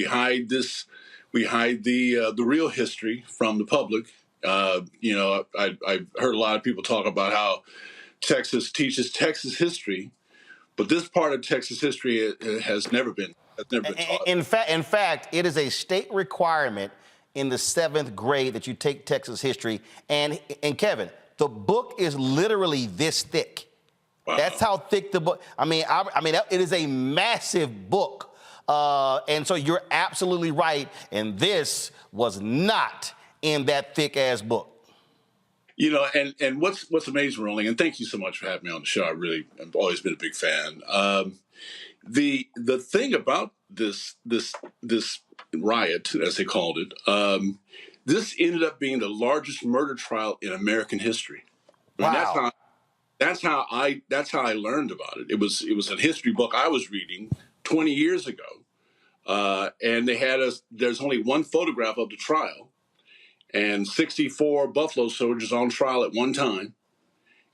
hide the real history from the public. You know, I've heard a lot of people talk about how Texas teaches Texas history, but this part of Texas history has never been taught. In fact, it is a state requirement in the 7th grade that you take Texas history. And Kevin, the book is literally this thick. Wow. That's how thick the book. I mean, it is a massive book. And so you're absolutely right. And this was not in that thick ass book. You know, and what's amazing, Roland, and thank you so much for having me on the show. I've always been a big fan. The thing about this riot, as they called it, this ended up being the largest murder trial in American history. I mean, wow. That's how I learned about it. It was a history book I was reading 20 years ago, and there's only one photograph of the trial. And 64 Buffalo soldiers on trial at one time,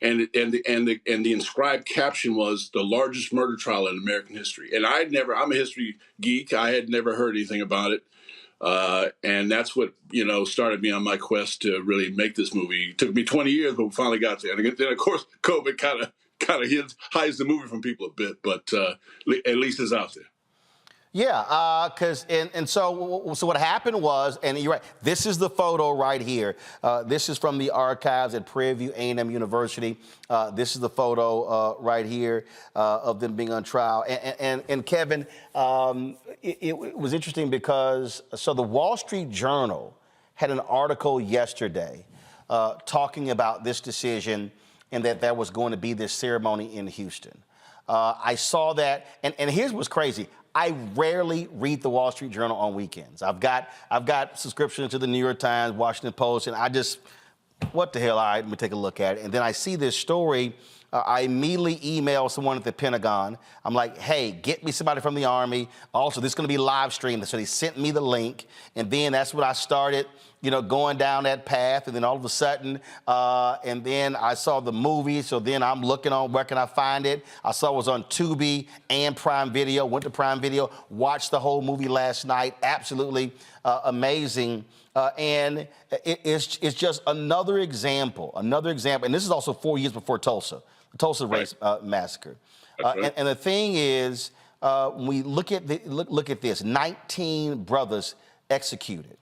and the inscribed caption was the largest murder trial in American history. And I'm a history geek. I had never heard anything about it. And that's what, started me on my quest to really make this movie. It took me 20 years, but we finally got there. And then, of course, COVID kind of hides the movie from people a bit, but at least it's out there. Yeah, so what happened was, and you're right, this is the photo right here. This is from the archives at Prairie View A&M University. This is the photo right here of them being on trial. And Kevin, it was interesting because, so the Wall Street Journal had an article yesterday talking about this decision and that there was going to be this ceremony in Houston. I saw that, and here's what's crazy. I rarely read the Wall Street Journal on weekends. I've got subscriptions to the New York Times, Washington Post, and I just, what the hell, all right, let me take a look at it. And then I see this story. I immediately email someone at the Pentagon. I'm like, hey, get me somebody from the Army. Also, this is going to be live streamed. So they sent me the link. And then that's when I started, going down that path. And then all of a sudden, and then I saw the movie. So then I'm looking on where can I find it. I saw it was on Tubi and Prime Video. Went to Prime Video, watched the whole movie last night. Absolutely amazing. And it's just another example. And this is also 4 years before Tulsa. Tulsa race massacre. And the thing is, when we look at this, 19 brothers executed,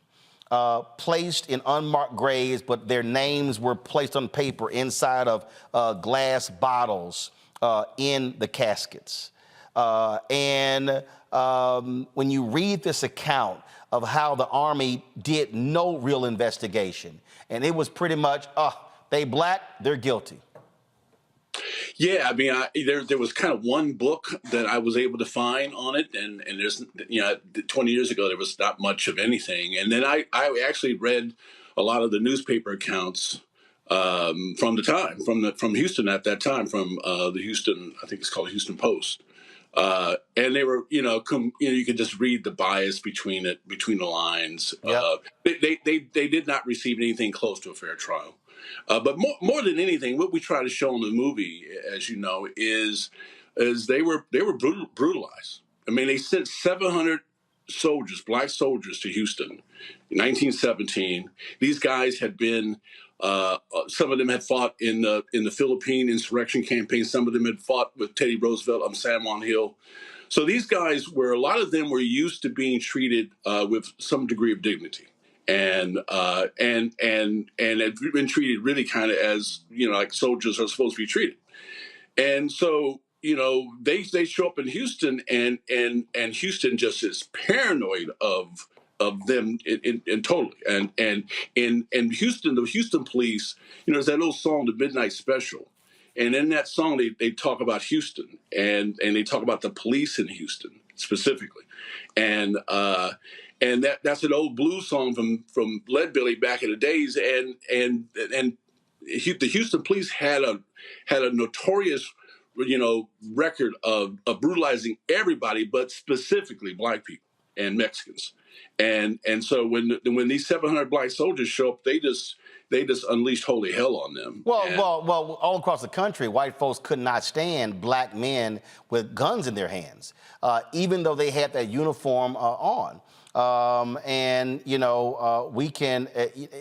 placed in unmarked graves, but their names were placed on paper inside of glass bottles in the caskets. And when you read this account of how the Army did no real investigation, and it was pretty much, they black, they're guilty. Yeah, I mean, there was kind of one book that I was able to find on it, and there's 20 years ago there was not much of anything, and then I actually read a lot of the newspaper accounts from the time from Houston at that time, from the Houston, I think it's called Houston Post, and they were you could just read the bias between the lines. Yep. They did not receive anything close to a fair trial. But more than anything, what we try to show in the movie, as you know, is they were brutalized. I mean, they sent 700 soldiers, black soldiers, to Houston in 1917. These guys had been, some of them had fought in the Philippine insurrection campaign. Some of them had fought with Teddy Roosevelt on San Juan Hill. So these guys a lot of them were used to being treated with some degree of dignity. And had been treated really kind of as, like soldiers are supposed to be treated. And so, they show up in Houston and Houston just is paranoid of them in totally. And in Houston, the Houston police, there's that little song, The Midnight Special. And in that song, they talk about Houston and they talk about the police in Houston specifically. And that's an old blues song from Leadbelly back in the days, and the Houston police had a notorious, record of brutalizing everybody, but specifically black people and Mexicans, and so when these 700 black soldiers show up, they just unleashed holy hell on them. Well, all across the country, white folks could not stand black men with guns in their hands, even though they had that uniform on. We can,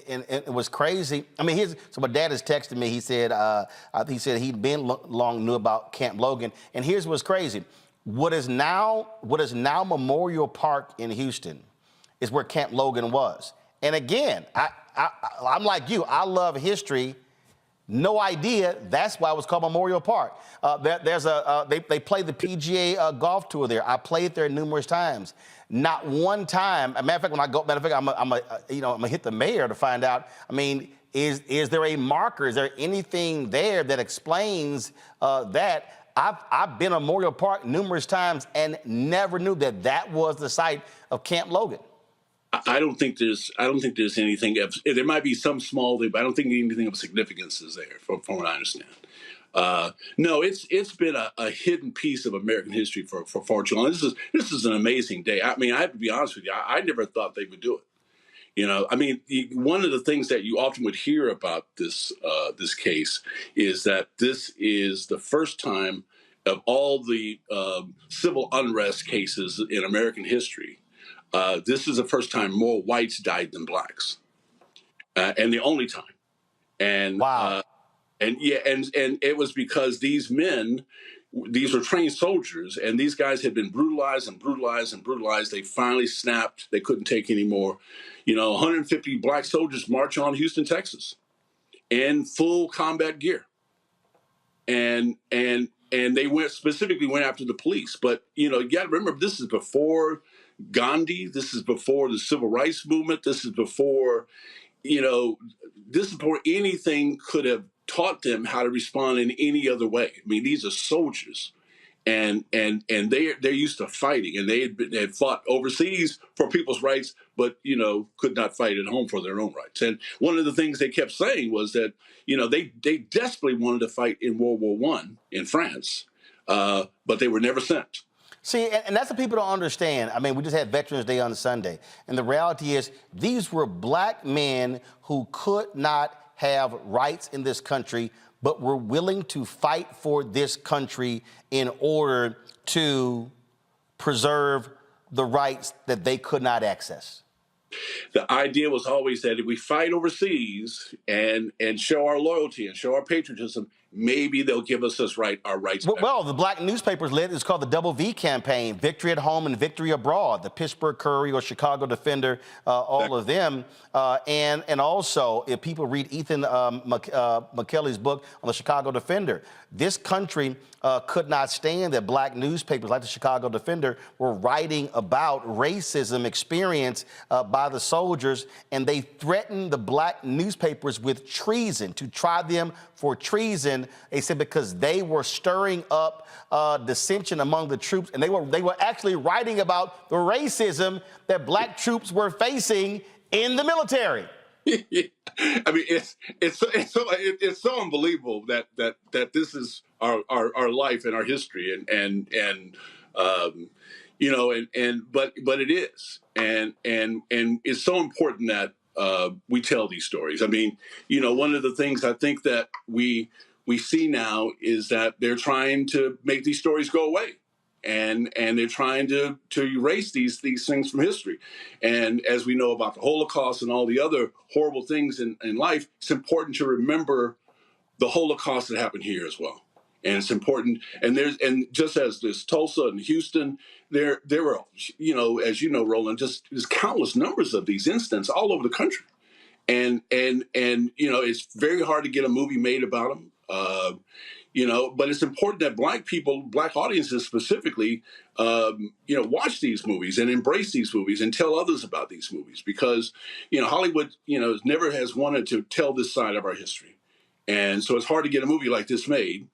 and it was crazy. I mean, so my dad has texted me. He said he'd been long knew about Camp Logan. And here's what's crazy. What is now Memorial Park in Houston is where Camp Logan was. And again, I'm like you. I love history. No idea that's why it was called Memorial Park. They play the PGA golf tour there. I played there numerous times. Not one time. Matter of fact, when I go, I'm gonna hit the mayor to find out. I mean, is there a marker? Is there anything there that explains that? I've been to Memorial Park numerous times and never knew that was the site of Camp Logan. I don't think there's anything. There might be some small thing, but I don't think anything of significance is there, from what I understand. No, it's been a hidden piece of American history for far too long. This is an amazing day. I mean, I have to be honest with you. I never thought they would do it. I mean, one of the things that you often would hear about this case is that this is the first time of all the civil unrest cases in American history This is the first time more whites died than blacks, and the only time. And wow. And it was because these men, these were trained soldiers, and these guys had been brutalized and brutalized and brutalized. They finally snapped. They couldn't take any more. 150 black soldiers march on Houston, Texas, in full combat gear, and they specifically went after the police. But you got to remember, this is before Gandhi. This is before the civil rights movement. This is before anything could have taught them how to respond in any other way. I mean, these are soldiers, and they're used to fighting, and they had fought overseas for people's rights, but could not fight at home for their own rights. And one of the things they kept saying was that they desperately wanted to fight in World War I in France, but they were never sent. See, and that's what people don't understand. I mean, we just had Veterans Day on Sunday, and the reality is these were black men who could not have rights in this country, but were willing to fight for this country in order to preserve the rights that they could not access. The idea was always that if we fight overseas and show our loyalty and show our patriotism, maybe they'll give us our rights back. Well, the black newspapers led, it's called the Double V campaign, victory at home and victory abroad, the Pittsburgh Courier, Chicago Defender, all of them. And also, if people read Ethan McKelly's book on the Chicago Defender, this country could not stand that black newspapers like the Chicago Defender were writing about racism experienced by the soldiers, and they threatened the black newspapers with treason, to try them for treason. They said because they were stirring up dissension among the troops, and they were actually writing about the racism that black troops were facing in the military. I mean, it's so unbelievable that this is our life and our history, but it is, and it's so important that we tell these stories. I mean, one of the things I think that we see now is that they're trying to make these stories go away. And they're trying to erase these things from history. And as we know about the Holocaust and all the other horrible things in life, it's important to remember the Holocaust that happened here as well. And it's important. And just as there's Tulsa and Houston, there were, as you know, Roland, there's countless numbers of these incidents all over the country. And it's very hard to get a movie made about them. But it's important that black audiences specifically, watch these movies and embrace these movies and tell others about these movies, because, Hollywood, never has wanted to tell this side of our history. And so it's hard to get a movie like this made.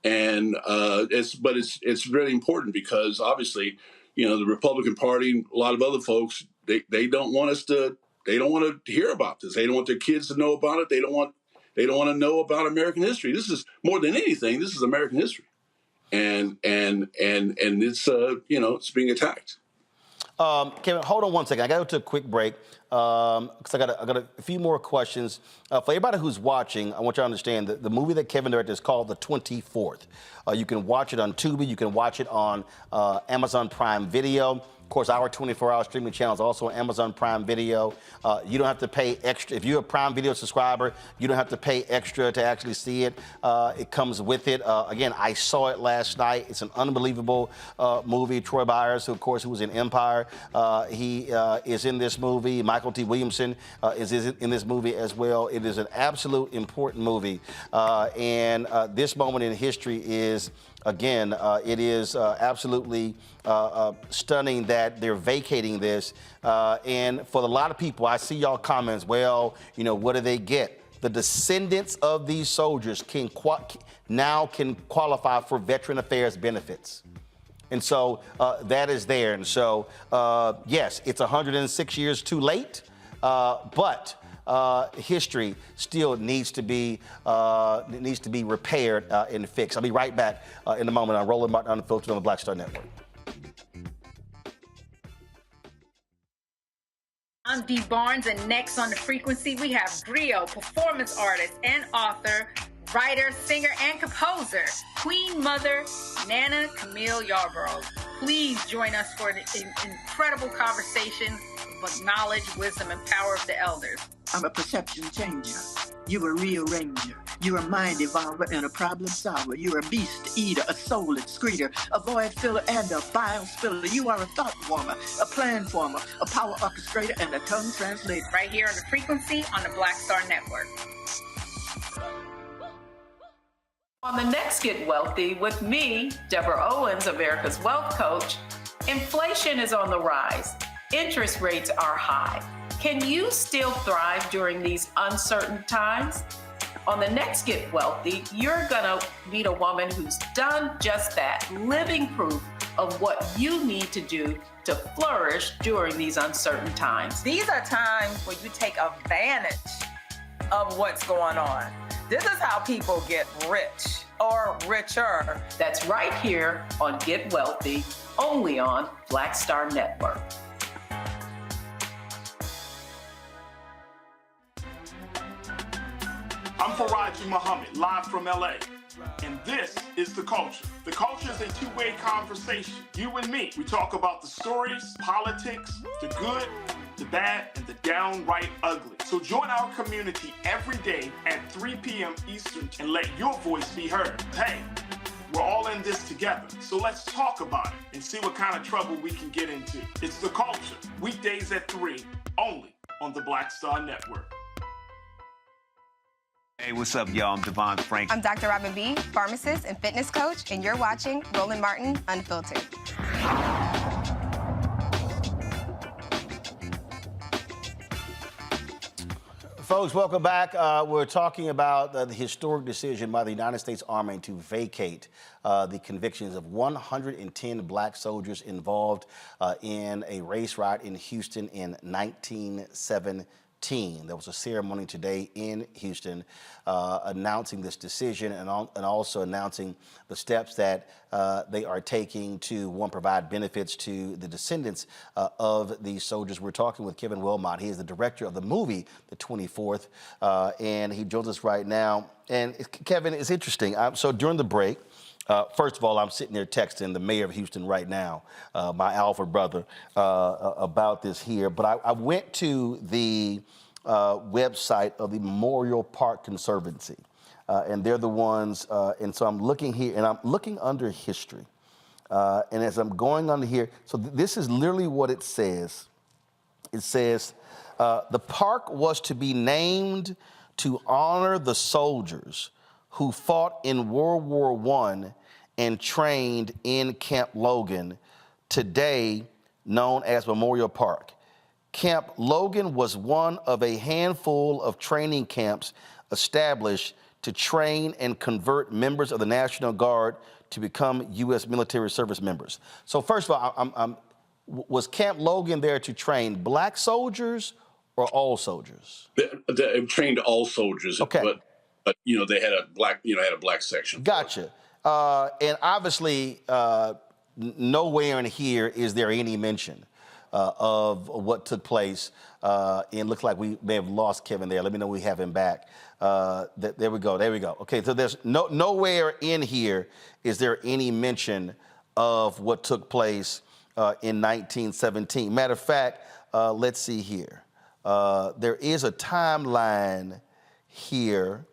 And it's really important because obviously, the Republican Party, a lot of other folks, they don't want to hear about this. They don't want their kids to know about it. They don't want to know about American history. This is more than anything. This is American history, and it's it's being attacked. Kevin, hold on one second. I got to go to a quick break because I got a few more questions. For everybody who's watching, I want you to understand that the movie that Kevin directed is called The 24th. You can watch it on Tubi. You can watch it on Amazon Prime Video. Of course, our 24-hour streaming channel is also on Amazon Prime Video. You don't have to pay extra. If you're a Prime Video subscriber, you don't have to pay extra to actually see it. It comes with it. Again, I saw it last night. It's an unbelievable movie. Troy Byers, who was in Empire, he is in this movie. Michael T. Williamson is in this movie as well. It is an absolute important movie. And this moment in history is, again, it is absolutely stunning that they're vacating this. And for a lot of people, I see y'all comments, well, what do they get? The descendants of these soldiers now can qualify for Veteran Affairs benefits. And so that is there. And so, yes, it's 106 years too late, but history still needs to be repaired and fixed. I'll be right back in a moment on Roland Martin Unfiltered on the Black Star Network. I'm Dee Barnes, and next on The Frequency, we have griot, performance artist, and author writer, singer, and composer, Queen Mother Nana Camille Yarborough. Please join us for an incredible conversation with knowledge, wisdom, and power of the elders. I'm a perception changer. You're a rearranger. You're a mind evolver and a problem solver. You're a beast eater, a soul excreter, a void filler, and a bile spiller. You are a thought former, a plan former, a power orchestrator, and a tongue translator. Right here on the frequency on the Black Star Network. On the next Get Wealthy with me, Deborah Owens, America's Wealth Coach, inflation is on the rise. Interest rates are high. Can you still thrive during these uncertain times? On the next Get Wealthy, you're gonna meet a woman who's done just that, living proof of what you need to do to flourish during these uncertain times. These are times where you take advantage of what's going on. This is how people get rich or richer. That's right here on Get Wealthy, only on Black Star Network. I'm Faraji Muhammad, live from LA. And this is The Culture. The Culture is a two-way conversation. You and me. We talk about the stories, politics, the good, the bad, and the downright ugly. So join our community every day at 3 p.m. Eastern and let your voice be heard. Hey, we're all in this together. So let's talk about it and see what kind of trouble we can get into. It's The Culture, weekdays at 3, only on the Black Star Network. Hey, what's up, y'all? I'm Devon Frank. I'm Dr. Robin B., pharmacist and fitness coach, and you're watching Roland Martin Unfiltered. Folks, welcome back. We're talking about the historic decision by the United States Army to vacate the convictions of 110 black soldiers involved in a race riot in Houston in 1917. There was a ceremony today in Houston announcing this decision and also announcing the steps that they are taking to, one, provide benefits to the descendants of these soldiers. We're talking with Kevin Willmott. He is the director of the movie, The 24th, and he joins us right now. And Kevin, it's interesting. So during the break, first of all, I'm sitting there texting the mayor of Houston right now, my alpha brother, about this here. But I went to the website of the Memorial Park Conservancy, and they're the ones, and so I'm looking here, and I'm looking under history. And as I'm going under here, so this is literally what it says. It says, the park was to be named to honor the soldiers who fought in World War I and trained in Camp Logan, today known as Memorial Park. Camp Logan was one of a handful of training camps established to train and convert members of the National Guard to become U.S. military service members. So first of all, was Camp Logan there to train black soldiers or all soldiers? They trained all soldiers. Okay. But you know, they had a black section. Gotcha. And obviously, nowhere in here is there any mention of what took place. And it looks like we may have lost Kevin there. Let me know we have him back. There we go. There we go. Okay, so there's nowhere in here is there any mention of what took place in 1917. Matter of fact, let's see here. There is a timeline here.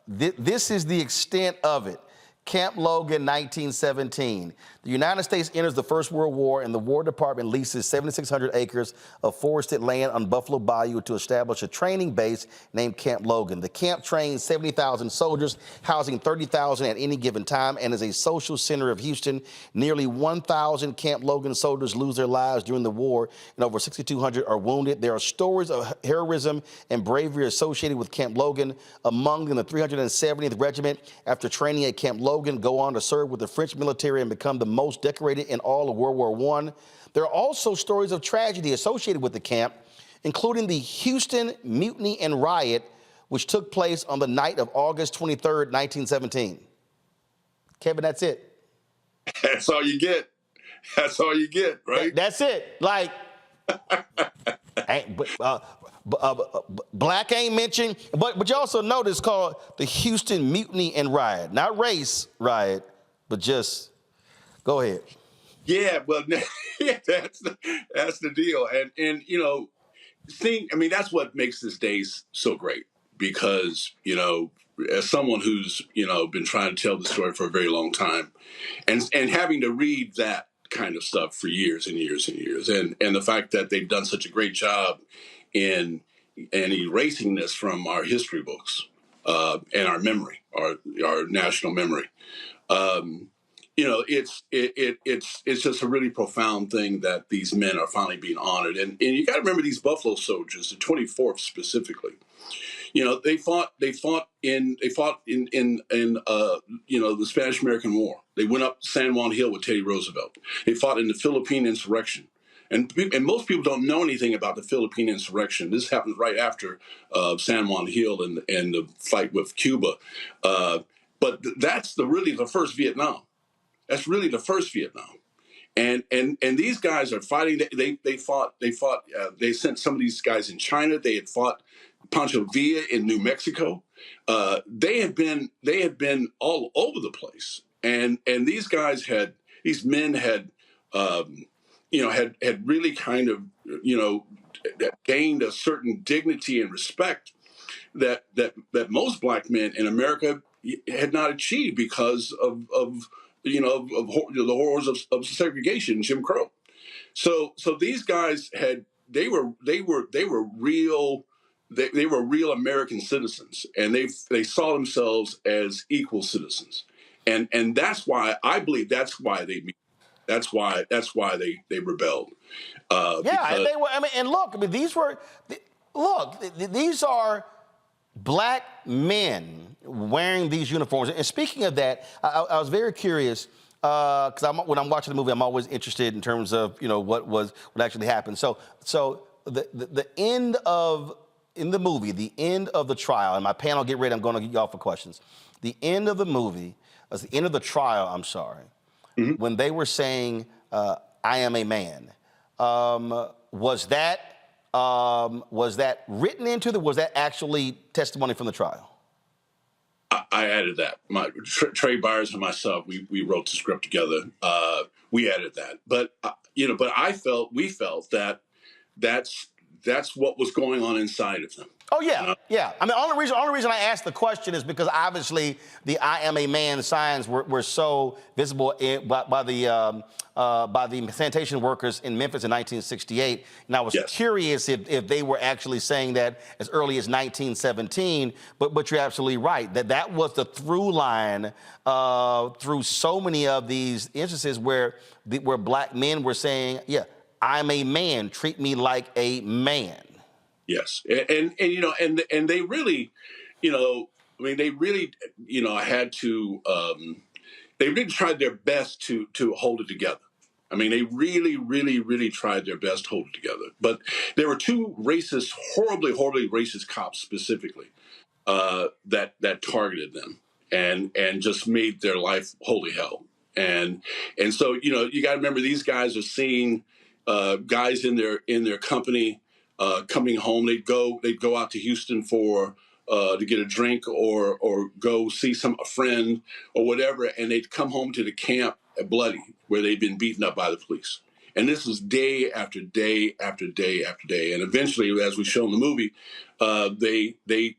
This is the extent of it. Camp Logan, 1917. The United States enters the First World War, and the War Department leases 7,600 acres of forested land on Buffalo Bayou to establish a training base named Camp Logan. The camp trains 70,000 soldiers, housing 30,000 at any given time, and is a social center of Houston. Nearly 1,000 Camp Logan soldiers lose their lives during the war, and over 6,200 are wounded. There are stories of heroism and bravery associated with Camp Logan. Among them, the 370th Regiment, after training at Camp Logan, go on to serve with the French military and become the most decorated in all of World War I. There are also stories of tragedy associated with the camp, including the Houston Mutiny and Riot, which took place on the night of August 23rd, 1917. Kevin, that's it. That's all you get. That's all you get, right? That's it. Like, Black ain't mentioned, but you also know this called the Houston Mutiny and Riot. Not race riot, but just go ahead. Yeah, well, that's the deal. And you know, that's what makes this day so great, because, you know, as someone who's, you know, been trying to tell the story for a very long time, and having to read that kind of stuff for years and years and years, and the fact that they've done such a great job in erasing this from our history books and our memory, our national memory. You know, it's just a really profound thing that these men are finally being honored. And you got to remember these Buffalo Soldiers, the 24th specifically. You know, they fought in you know, the Spanish American War. They went up San Juan Hill with Teddy Roosevelt. They fought in the Philippine insurrection. And most people don't know anything about the Philippine insurrection. This happened right after San Juan Hill and the fight with Cuba. But that's really the first Vietnam. That's really the first Vietnam, and these guys are fighting. They sent some of these guys in China. They had fought Pancho Villa in New Mexico. They had been all over the place, and these men had really kind of, you know, gained a certain dignity and respect that most black men in America had not achieved because of the horrors of segregation, Jim Crow. So these guys they were real American citizens, and they saw themselves as equal citizens, and that's why I believe that's why they rebelled. And they were. I mean, and look, these are black men wearing these uniforms. And speaking of that, I was very curious, because when I'm watching the movie, I'm always interested in terms of, you know, what actually happened. So the end of, in the movie, the end of the trial, and my panel, get ready, I'm going to get y'all for questions. The end of the movie, the end of the trial, I'm sorry, when they were saying, I am a man, was that written into was that actually testimony from the trial? I added that. Trey Byers and myself, we wrote the script together. We added that, but we felt that that's what was going on inside of them. Oh yeah, yeah. I mean, only reason I asked the question is because obviously the "I am a man" signs were so visible by the sanitation workers in Memphis in 1968, and I was curious if they were actually saying that as early as 1917. But you're absolutely right that was the through line through so many of these instances where black men were saying, "Yeah, I'm a man. Treat me like a man." Yes, and you know, and they really, you know, I mean, they really, you know, had to, they really tried their best to hold it together. I mean, they really, really, really tried their best to hold it together. But there were two racist, horribly, horribly racist cops specifically that targeted them and just made their life holy hell. And so, you know, you got to remember, these guys are seeing guys in their company. Coming home, they'd go out to Houston to get a drink or go see a friend or whatever, and they'd come home to the camp bloody, where they'd been beaten up by the police. And this was day after day after day after day. And eventually, as we show in the movie, they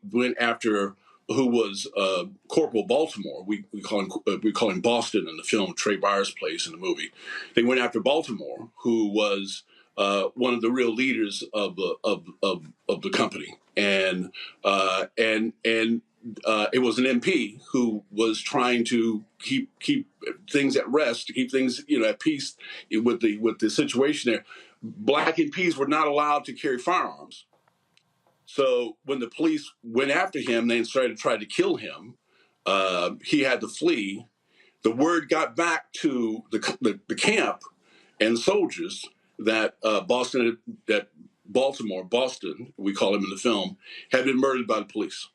went after who was Corporal Baltimore. We call him Boston in the film. Trey Byers plays in the movie. They went after Baltimore, who was one of the real leaders of the company, and it was an MP who was trying to keep things at rest, to keep things, you know, at peace with the situation there. Black MPs were not allowed to carry firearms, so when the police went after him, they started to try to kill him. He had to flee. The word got back to the camp and soldiers that Boston, we call him in the film, had been murdered by the police.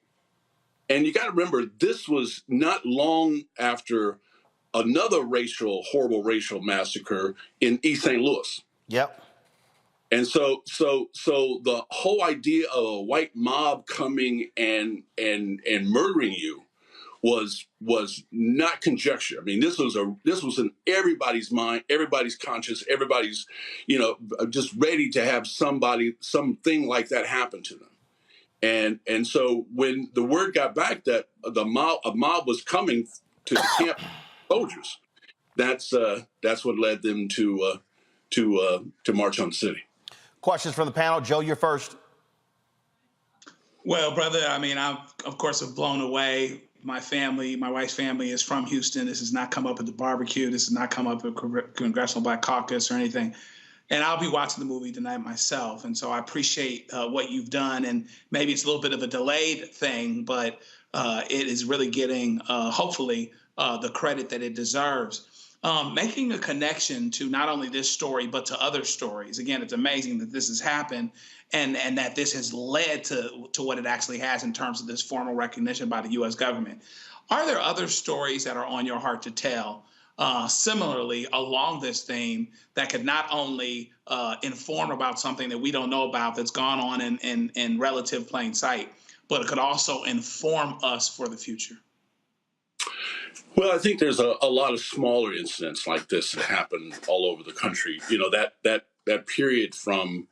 And you got to remember, this was not long after another horrible racial massacre in East St. Louis. Yep. And so the whole idea of a white mob coming and murdering you was not conjecture. I mean, this was in everybody's mind, everybody's conscious, everybody's, just ready to have something like that happen to them. And so when the word got back that a mob was coming to the camp soldiers, that's what led them to march on the city. Questions from the panel. Joe, you're first. Well, brother, I mean, I, of course, have blown away. My wife's family is from Houston. This has not come up at the barbecue. This has not come up at Congressional Black Caucus or anything. And I'll be watching the movie tonight myself. And so I appreciate what you've done. And maybe it's a little bit of a delayed thing, but it is really getting, hopefully, the credit that it deserves. Making a connection to not only this story, but to other stories. Again, it's amazing that this has happened and that this has led to what it actually has in terms of this formal recognition by the U.S. government. Are there other stories that are on your heart to tell similarly along this theme that could not only inform about something that we don't know about that's gone on in relative plain sight, but it could also inform us for the future? Well, I think there's a lot of smaller incidents like this that happen all over the country. That period from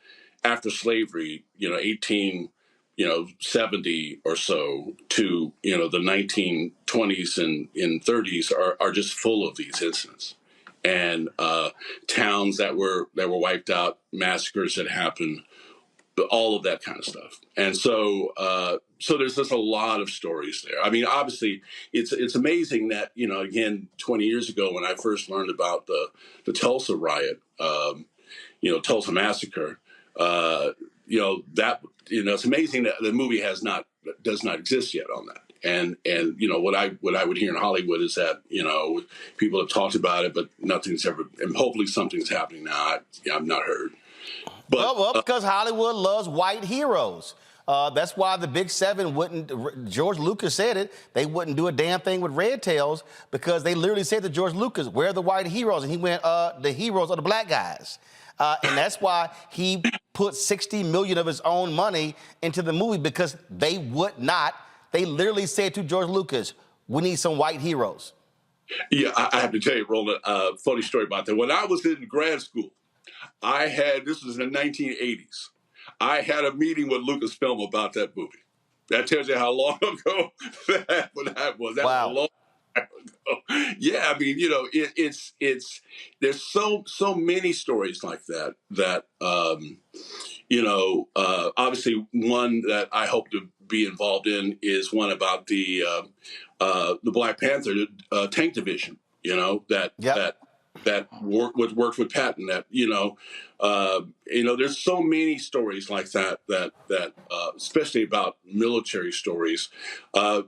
after slavery, 1870 or so to, the 1920s and 30s are just full of these incidents. And towns that were wiped out, massacres that happened, all of that kind of stuff. And so there's just a lot of stories there. I mean, obviously, it's amazing that, again, 20 years ago when I first learned about the Tulsa riot, Tulsa massacre, it's amazing that the movie does not exist yet on that. And what I would hear in Hollywood is that, people have talked about it, but nothing's ever, and hopefully something's happening now. I've not heard. But, well, because Hollywood loves white heroes. That's why the Big Seven wouldn't, George Lucas said it, they wouldn't do a damn thing with Red Tails because they literally said to George Lucas, where are the white heroes? And he went, the heroes are the black guys. And that's why he put $60 million of his own money into the movie because they would not. They literally said to George Lucas, we need some white heroes. Yeah, I have to tell you, Roland, funny story about that. When I was in grad school, this was in the 1980s, I had a meeting with Lucasfilm about that movie. That tells you how long ago that was. That was a long time ago. Yeah, I mean, there's so many stories like that, obviously one that I hope to be involved in is one about the Black Panther tank division, that worked with Patton, that, there's so many stories like that, especially about military stories.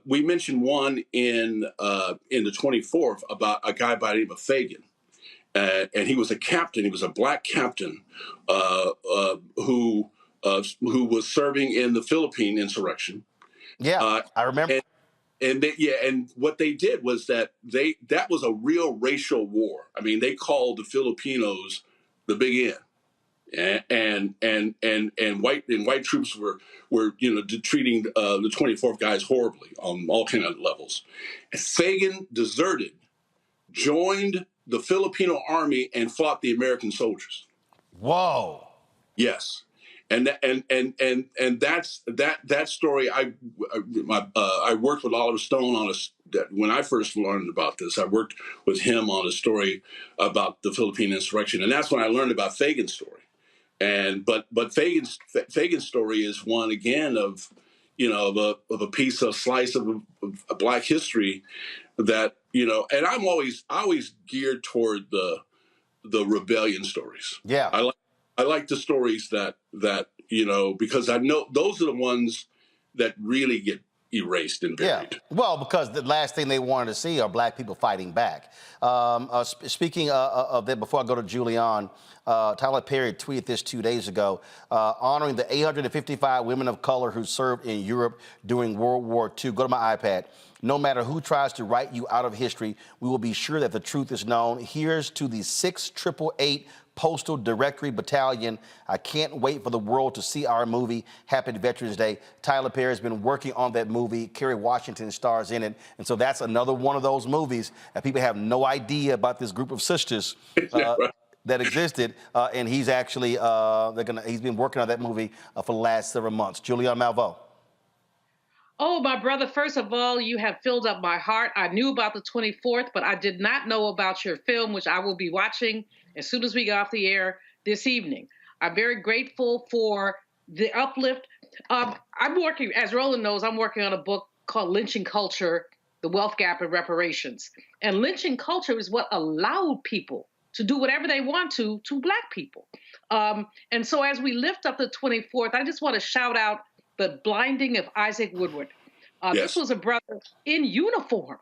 We mentioned one in the 24th about a guy by the name of Fagan. And he was a captain. He was a black captain who was serving in the Philippine insurrection. Yeah, I remember. And what they did was that was a real racial war. I mean, they called the Filipinos the Big N, and white troops were treating the 24th guys horribly on all kind of levels. And Fagan deserted, joined the Filipino army, and fought the American soldiers. Whoa! Yes. And that's that story. I worked with Oliver Stone on when I first learned about this. I worked with him on a story about the Philippine insurrection, and that's when I learned about Fagan's story. But Fagan's story is one again of a piece of slice of a black history that And I'm always geared toward the rebellion stories. Yeah. I like the stories that because I know those are the ones that really get erased and buried. Yeah, well, because the last thing they wanted to see are black people fighting back. Speaking of that, before I go to Julian, Tyler Perry tweeted this 2 days ago, honoring the 855 women of color who served in Europe during World War II. Go to my iPad. No matter who tries to write you out of history, we will be sure that the truth is known. Here's to the 688 Postal Directory Battalion. I can't wait for the world to see our movie. Happy Veterans Day. Tyler Perry has been working on that movie. Kerry Washington stars in it. And so that's another one of those movies that people have no idea about this group of sisters that existed. And he's actually, he's been working on that movie for the last several months. Julianne Malveaux. Oh, my brother, first of all, you have filled up my heart. I knew about the 24th, but I did not know about your film, which I will be watching as soon as we get off the air this evening. I'm very grateful for the uplift. I'm working, as Roland knows, I'm working on a book called Lynching Culture, The Wealth Gap and Reparations. And lynching culture is what allowed people to do whatever they want to Black people. And so as we lift up the 24th, I just want to shout out the blinding of Isaac Woodward. This was a brother in uniform,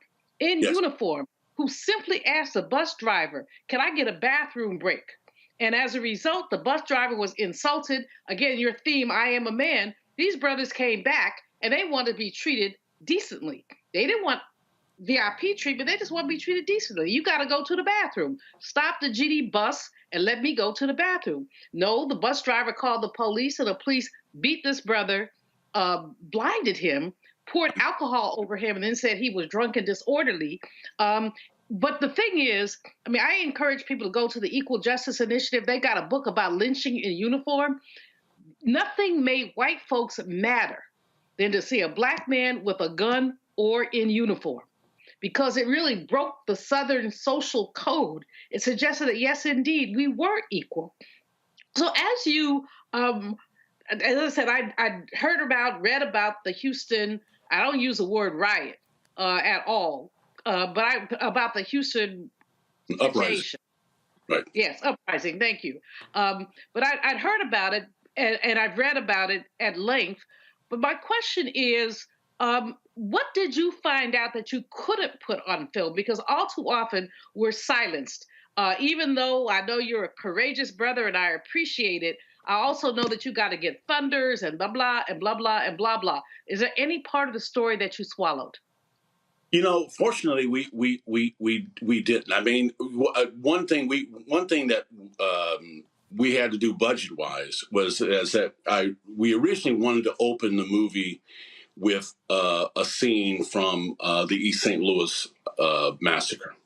who simply asked the bus driver, can I get a bathroom break? And as a result, the bus driver was insulted. Again, your theme, I am a man. These brothers came back and they wanted to be treated decently. They didn't want VIP treatment. They just want to be treated decently. You got to go to the bathroom. Stop the GD bus and let me go to the bathroom. No, the bus driver called the police and the police beat this brother, blinded him, poured alcohol over him, and then said he was drunk and disorderly. But the thing is, I mean, I encourage people to go to the Equal Justice Initiative. They got a book about lynching in uniform. Nothing made white folks madder than to see a Black man with a gun or in uniform, because it really broke the Southern social code. It suggested that, yes, indeed, we were equal. So as you, as I said, I read about the Houston, I don't use the word riot at all, but about the Houston uprising. Right. Yes, uprising, thank you. But I'd heard about it and I've read about it at length. But my question is, what did you find out that you couldn't put on film? Because all too often we're silenced. Even though I know you're a courageous brother and I appreciate it, I also know that you got to get funders and blah, blah, and blah, blah, and blah, blah. Is there any part of the story that you swallowed? You know, fortunately, we didn't. I mean, one thing that we had to do budget wise was that we originally wanted to open the movie with a scene from the East St. Louis massacre.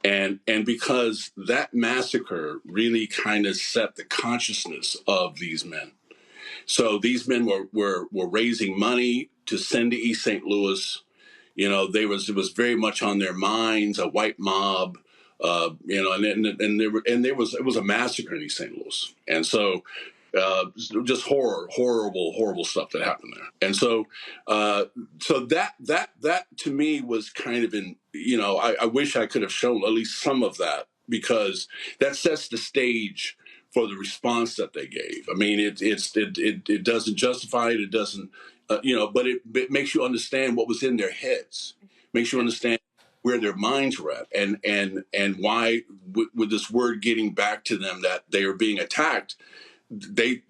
And because that massacre really kind of set the consciousness of these men. So these men were raising money to send to East St. Louis. You know, it was very much on their minds, a white mob, you know, it was a massacre in East St. Louis. And so just horrible stuff that happened there. And so that to me was kind of I wish I could have shown at least some of that, because that sets the stage for the response that they gave. I mean, it doesn't justify it. It doesn't, but it makes you understand what was in their heads, makes you understand where their minds were at, and why with this word getting back to them that they are being attacked, they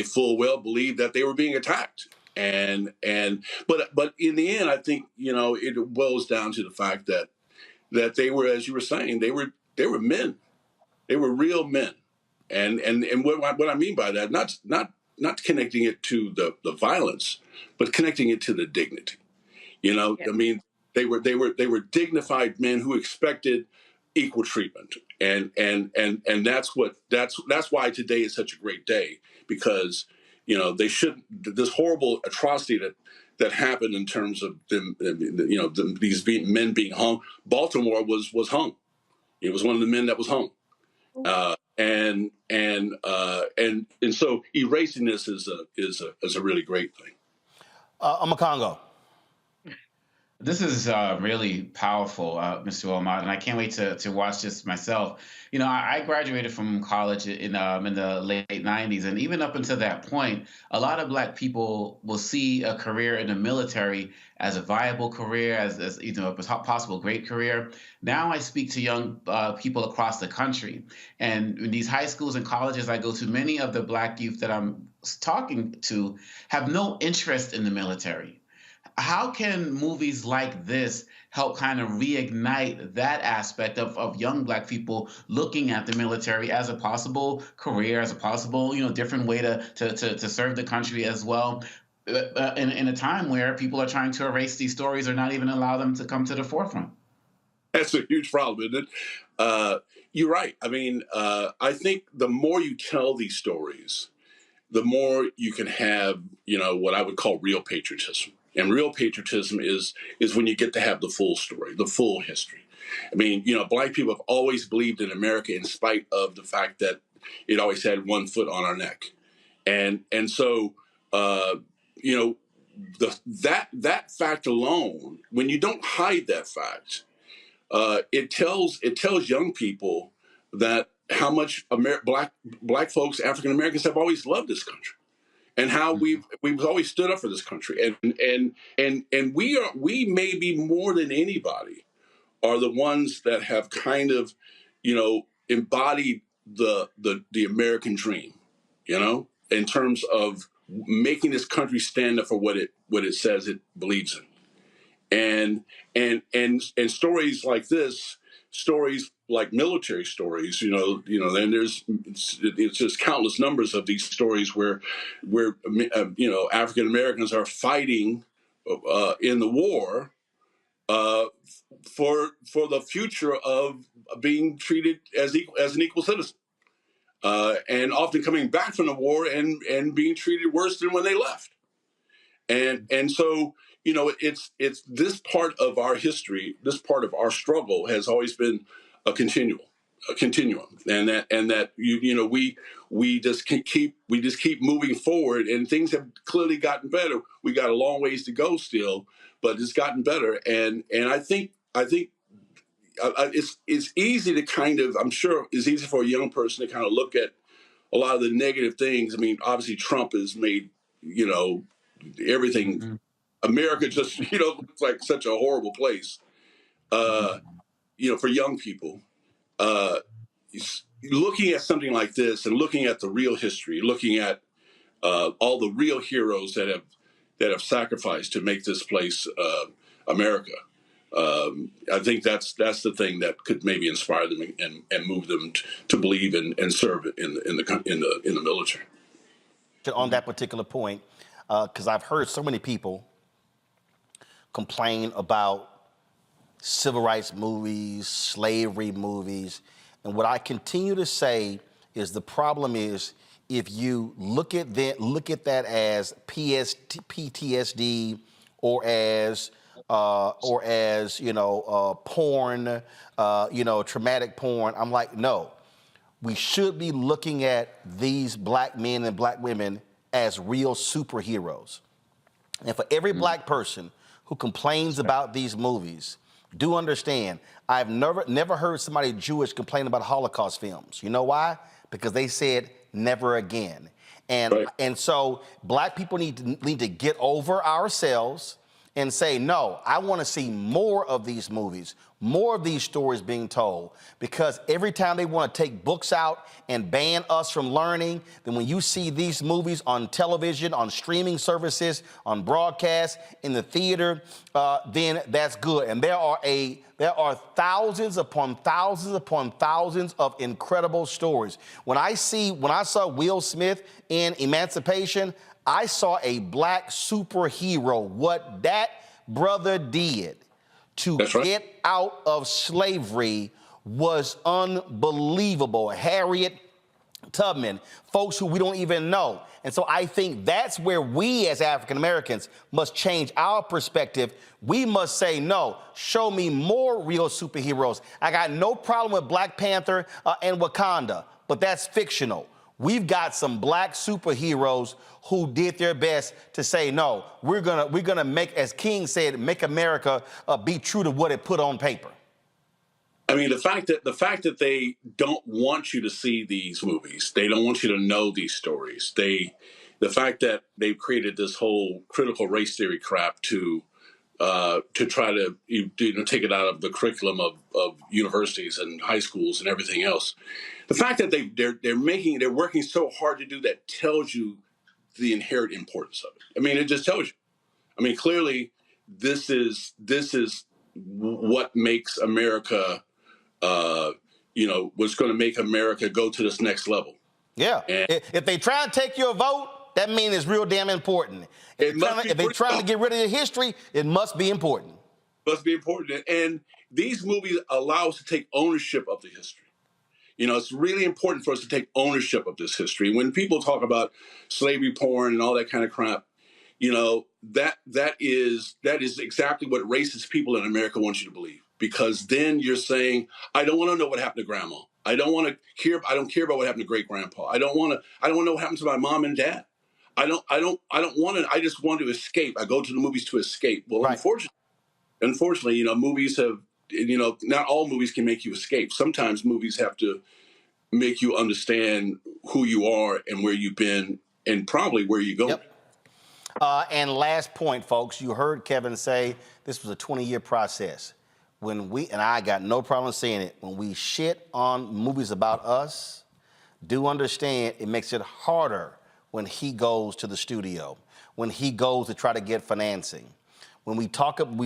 full well believed that they were being attacked. But in the end, I think, it boils down to the fact that they were, as you were saying, they were men. They were real men. And what I mean by that, not connecting it to the violence, but connecting it to the dignity. Yeah. I mean, they were dignified men who expected equal treatment. And that's why today is such a great day, because this horrible atrocity that happened in terms of them, these men being hung. Baltimore was hung. It was one of the men that was hung. And so erasing this is a really great thing. Congo. This is really powerful, Mr. Willmott, and I can't wait to watch this myself. I graduated from college in the late 90s, and even up until that point, a lot of Black people will see a career in the military as a viable career, as a possible great career. Now I speak to young people across the country, and in these high schools and colleges I go to, many of the Black youth that I'm talking to have no interest in the military. How can movies like this help kind of reignite that aspect of young Black people looking at the military as a possible career, as a possible, different way to serve the country as well? In a time where people are trying to erase these stories or not even allow them to come to the forefront. That's a huge problem, isn't it? You're right. I mean, I think the more you tell these stories, the more you can have, what I would call real patriotism. And real patriotism is when you get to have the full story, the full history. I mean, Black people have always believed in America in spite of the fact that it always had one foot on our neck. And so, that fact alone, when you don't hide that fact, it tells young people that how much black folks, African Americans, have always loved this country, and how we've always stood up for this country, and we maybe more than anybody are the ones that have kind of, embodied the American dream, in terms of making this country stand up for what it says it believes in. And stories like this, stories like military stories, and it's just countless numbers of these stories where African Americans are fighting in the war for the future of being treated as an equal citizen, and often coming back from the war and being treated worse than when they left. And so, it's this part of our history, this part of our struggle has always been a continuum, and that we just keep moving forward, and things have clearly gotten better. We got a long ways to go still, but it's gotten better, and I think it's easy to kind of, I'm sure it's easy for a young person to kind of look at a lot of the negative things. I mean, obviously Trump has made everything. Mm-hmm. America just, looks like such a horrible place, for young people. Looking at something like this and looking at the real history, looking at all the real heroes that have sacrificed to make this place America. I think that's the thing that could maybe inspire them and move them to believe and serve in the military. On that particular point, because I've heard so many people complain about civil rights movies, slavery movies, and what I continue to say is the problem is if you look at that as PTSD or as porn, traumatic porn. I'm like, no, we should be looking at these Black men and Black women as real superheroes. And for every Black person who complains about these movies, do understand, I've never heard somebody Jewish complain about Holocaust films. You know why? Because they said never again. And so Black people need to get over ourselves and say, no, I want to see more of these movies, more of these stories being told, because every time they want to take books out and ban us from learning, then when you see these movies on television, on streaming services, on broadcast, in the theater, then that's good. And there are thousands upon thousands upon thousands of incredible stories. When I saw Will Smith in Emancipation, I saw a Black superhero. What that brother did to get out of slavery was unbelievable. Harriet Tubman, folks who we don't even know. And so I think that's where we as African Americans must change our perspective. We must say, no, show me more real superheroes. I got no problem with Black Panther and Wakanda, but that's fictional. We've got some Black superheroes who did their best to say, no, we're gonna make, as King said, make America be true to what it put on paper. I mean, the fact that they don't want you to see these movies, they don't want you to know these stories. The fact that they've created this whole critical race theory crap to try to take it out of the curriculum of universities and high schools and everything else. The fact that they're working so hard to do that tells you the inherent importance of it. I mean, it just tells you. I mean, clearly, this is what makes America, what's going to make America go to this next level. Yeah. And if they try to take your vote, that means it's real damn important. If they're trying to get rid of your history, it must be important. Must be important. And these movies allow us to take ownership of the history. It's really important for us to take ownership of this history. When people talk about slavery porn and all that kind of crap, that is exactly what racist people in America want you to believe. Because then you're saying, I don't want to know what happened to grandma. I don't care about what happened to great grandpa. I don't want to know what happened to my mom and dad. I just want to escape. I go to the movies to escape. Well, right. Unfortunately, movies have, not all movies can make you escape. Sometimes movies have to make you understand who you are and where you've been and probably where you're going. Yep. And last point, folks, you heard Kevin say this was a 20-year process. And I got no problem saying it, when we shit on movies about us, do understand it makes it harder when he goes to the studio, when he goes to try to get financing. When we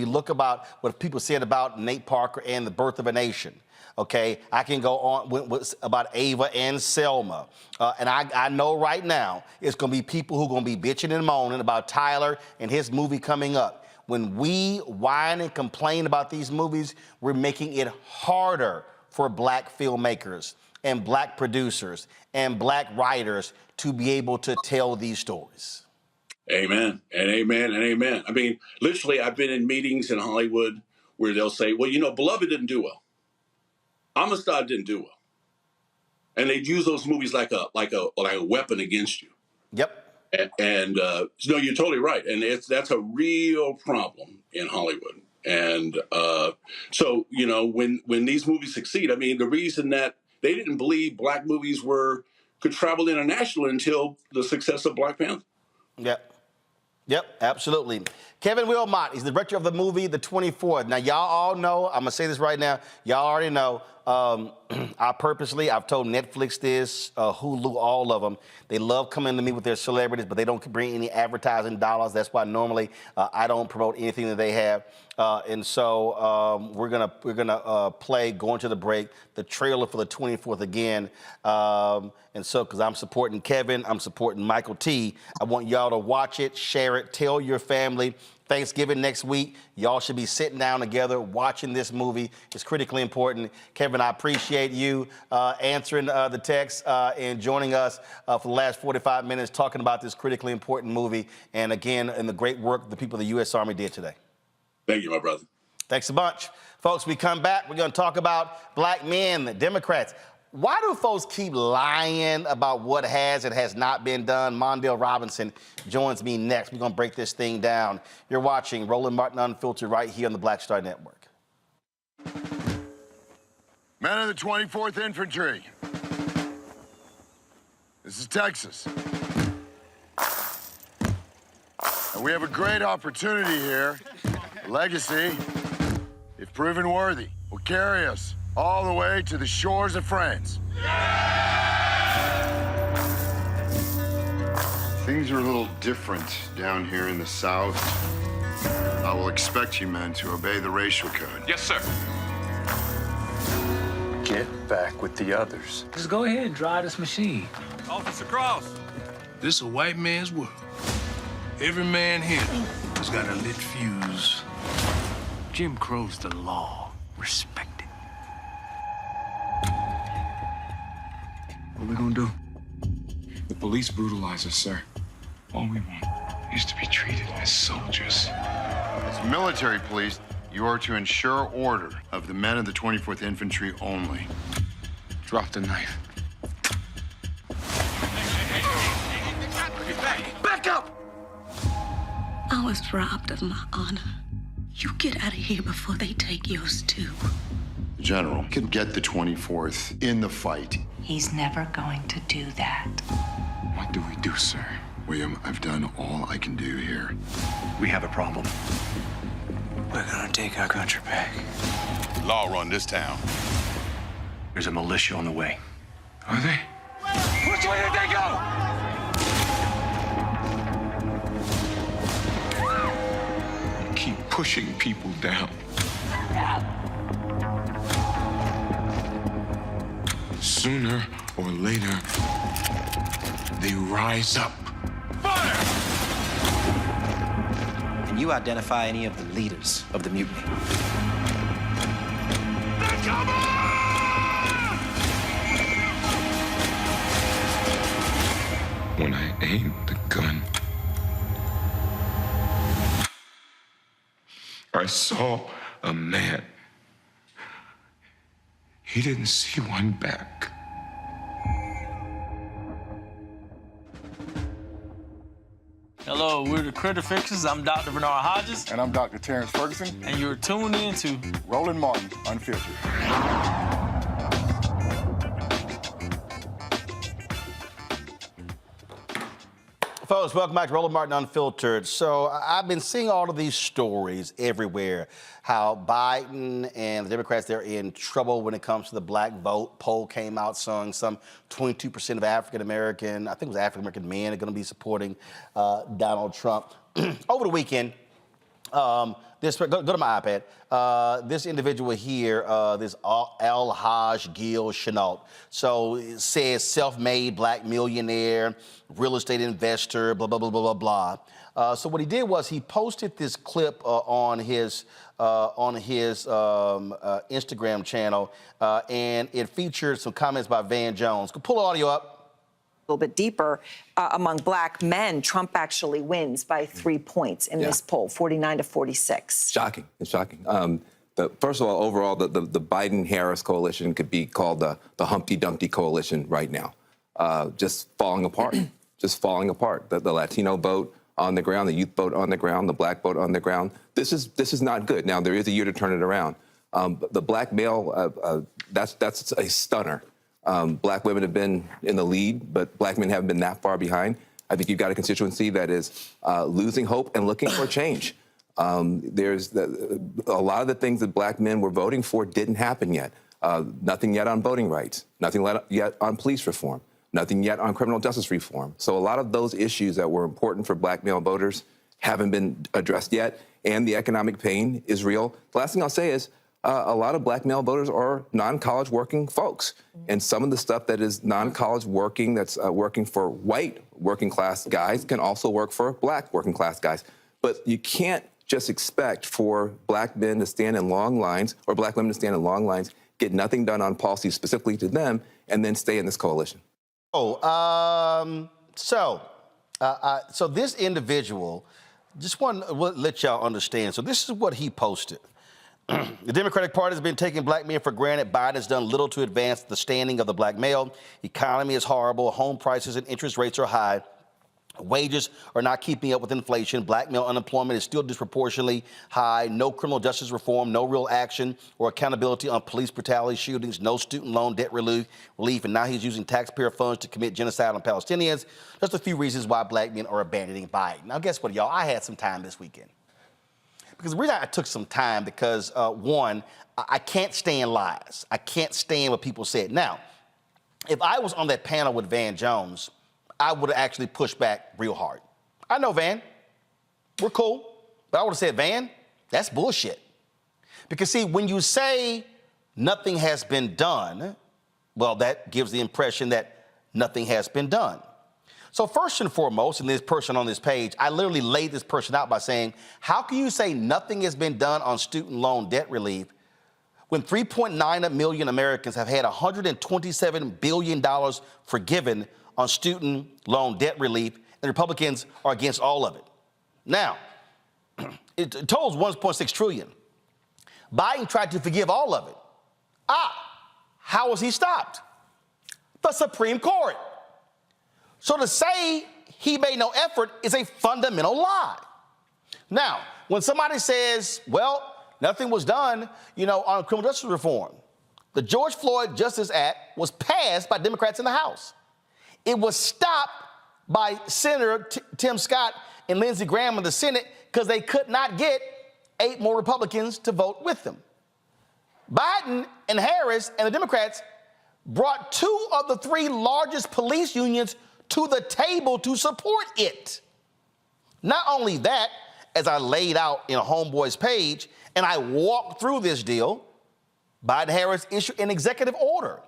look about what people said about Nate Parker and The Birth of a Nation. Okay, I can go on about Ava and Selma. And I know right now it's going to be people who are going to be bitching and moaning about Tyler and his movie coming up. When we whine and complain about these movies, we're making it harder for black filmmakers and black producers and black writers to be able to tell these stories. Amen, and amen, and amen. I mean, literally, I've been in meetings in Hollywood where they'll say, well, Beloved didn't do well. Amistad didn't do well. And they'd use those movies like a weapon against you. Yep. And no, you're totally right. And that's a real problem in Hollywood. And so, when these movies succeed, I mean, the reason that they didn't believe black movies could travel internationally until the success of Black Panther. Yep, absolutely. Kevin Willmott, he's the director of the movie The 24th. Now, y'all all know, I'm going to say this right now, y'all already know, I've told Netflix this, Hulu, all of them. They love coming to me with their celebrities, but they don't bring any advertising dollars. That's why normally I don't promote anything that they have. And so we're gonna play, going to the break, the trailer for The 24th again. And so, because I'm supporting Kevin, I'm supporting Michael T. I want y'all to watch it, share it, tell your family. Thanksgiving next week, y'all should be sitting down together watching this movie. It's critically important. Kevin, I appreciate you answering the text and joining us for the last 45 minutes talking about this critically important movie. And again, and the great work the people of the U.S. Army did today. Thank you, my brother. Thanks a bunch. Folks, we come back, we're going to talk about black men, Democrats. Why do folks keep lying about what has and has not been done? Mondale Robinson joins me next. We're going to break this thing down. You're watching Roland Martin Unfiltered right here on the Black Star Network. Men of the 24th Infantry. This is Texas. And we have a great opportunity here. Legacy, if proven worthy, will carry us all the way to the shores of France. Things are a little different down here in the South. I will expect you men to obey the racial code. Yes, sir. Get back with the others. Just go ahead and drive this machine. Officer Cross. This is a white man's world. Every man here has got a lit fuse. Jim Crow's the law. Respect it. What we gonna do? The police brutalize us, sir. All we want is to be treated as soldiers. As military police, you are to ensure order of the men of the 24th Infantry only. Drop the knife. Back up! I was robbed of my honor. You get out of here before they take yours too. The general can get the 24th in the fight. He's never going to do that. What do we do, sir? William, I've done all I can do here. We have a problem. We're gonna take our country back. Law run this town. There's a militia on the way. Are they? Which way did they go? Keep pushing people down. Sooner or later, they rise up. Can you identify any of the leaders of the mutiny? When I aimed the gun, I saw a man. He didn't see one back. Hello, we're the Critter Fixers. I'm Dr. Bernard Hodges. And I'm Dr. Terrence Ferguson. And you're tuned in to Roland Martin Unfiltered. Folks, welcome back to Roland Martin Unfiltered. So I've been seeing all of these stories everywhere, how Biden and the Democrats, they're in trouble when it comes to the black vote. Poll came out showing some 22% of African-American, I think it was African-American men, are going to be supporting Donald Trump. Over the weekend, go to my iPad. This individual here, this Al-Haj Gil Chenault. So it says self-made black millionaire, real estate investor, blah, blah, blah, blah, blah, blah. So what he did was he posted this clip on his Instagram channel, and it featured some comments by Van Jones. Pull the audio up. A little bit deeper, among black men, Trump actually wins by 3 points in this poll, 49 to 46. Shocking. It's shocking. First of all, overall, the Biden-Harris coalition could be called the Humpty Dumpty coalition right now. Just falling apart. Just falling apart. The Latino vote on the ground, the youth vote on the ground, the black vote on the ground. This is not good. Now, there is a year to turn it around. The black male, that's a stunner. Black women have been in the lead, but black men haven't been that far behind. I think you've got a constituency that is losing hope and looking for change. There's a lot of the things that black men were voting for didn't happen yet. Nothing yet on voting rights, nothing yet on police reform, nothing yet on criminal justice reform. So a lot of those issues that were important for black male voters haven't been addressed yet, and the economic pain is real. The last thing I'll say is, a lot of black male voters are non-college working folks. And some of the stuff that is non-college working, that's working for white working class guys, can also work for black working class guys. But you can't just expect for black men to stand in long lines, or black women to stand in long lines, get nothing done on policy specifically to them, and then stay in this coalition. So this individual, just want to let y'all understand. So this is what he posted. The Democratic Party has been taking black men for granted. Biden has done little to advance the standing of the black male. Economy is horrible. Home prices and interest rates are high. Wages are not keeping up with inflation. Black male unemployment is still disproportionately high. No criminal justice reform, no real action or accountability on police brutality shootings, no student loan debt relief, and now he's using taxpayer funds to commit genocide on Palestinians. Just a few reasons why black men are abandoning Biden. Now, guess what, y'all? I had some time this weekend. Because the reason I took some time, because one, I can't stand lies. I can't stand what people said. Now, if I was on that panel with Van Jones, I would have actually pushed back real hard. I know, Van, we're cool, but I would have said, Van, that's bullshit. Because see, when you say nothing has been done, well, that gives the impression that nothing has been done. So first and foremost, and this person on this page, I literally laid this person out by saying, how can you say nothing has been done on student loan debt relief when 3.9 million Americans have had $127 billion forgiven on student loan debt relief, and Republicans are against all of it? Now, it totals $1.6 trillion. Biden tried to forgive all of it. How was he stopped? The Supreme Court. So to say he made no effort is a fundamental lie. Now, when somebody says, well, nothing was done, on criminal justice reform, the George Floyd Justice Act was passed by Democrats in the House. It was stopped by Senator Tim Scott and Lindsey Graham in the Senate because they could not get 8 more Republicans to vote with them. Biden and Harris and the Democrats brought 2 of the 3 largest police unions to the table to support it. Not only that, as I laid out in a Homeboy's page, and I walked through this deal, Biden-Harris issued an executive order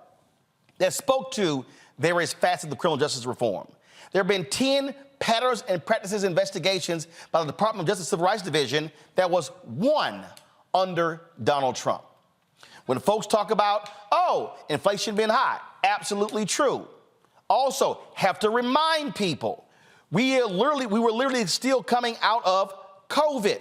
that spoke to various facets of criminal justice reform. There have been 10 patterns and practices investigations by the Department of Justice Civil Rights Division that was one under Donald Trump. When folks talk about, oh, inflation been high, absolutely true. Also, have to remind people, we were literally still coming out of COVID.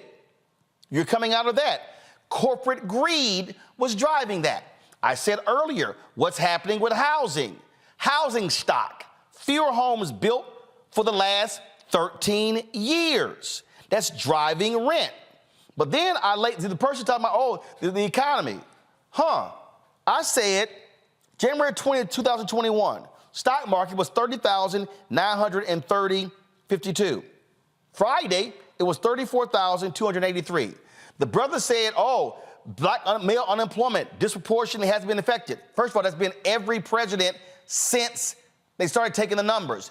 You're coming out of that. Corporate greed was driving that. I said earlier, what's happening with housing? Housing stock, fewer homes built for the last 13 years. That's driving rent. But then the person talking about, oh, the economy. I said January 20th, 2021, stock market was 30,930.52. Friday, it was 34,283. The brother said, oh, black male unemployment disproportionately has been affected. First of all, that's been every president since they started taking the numbers.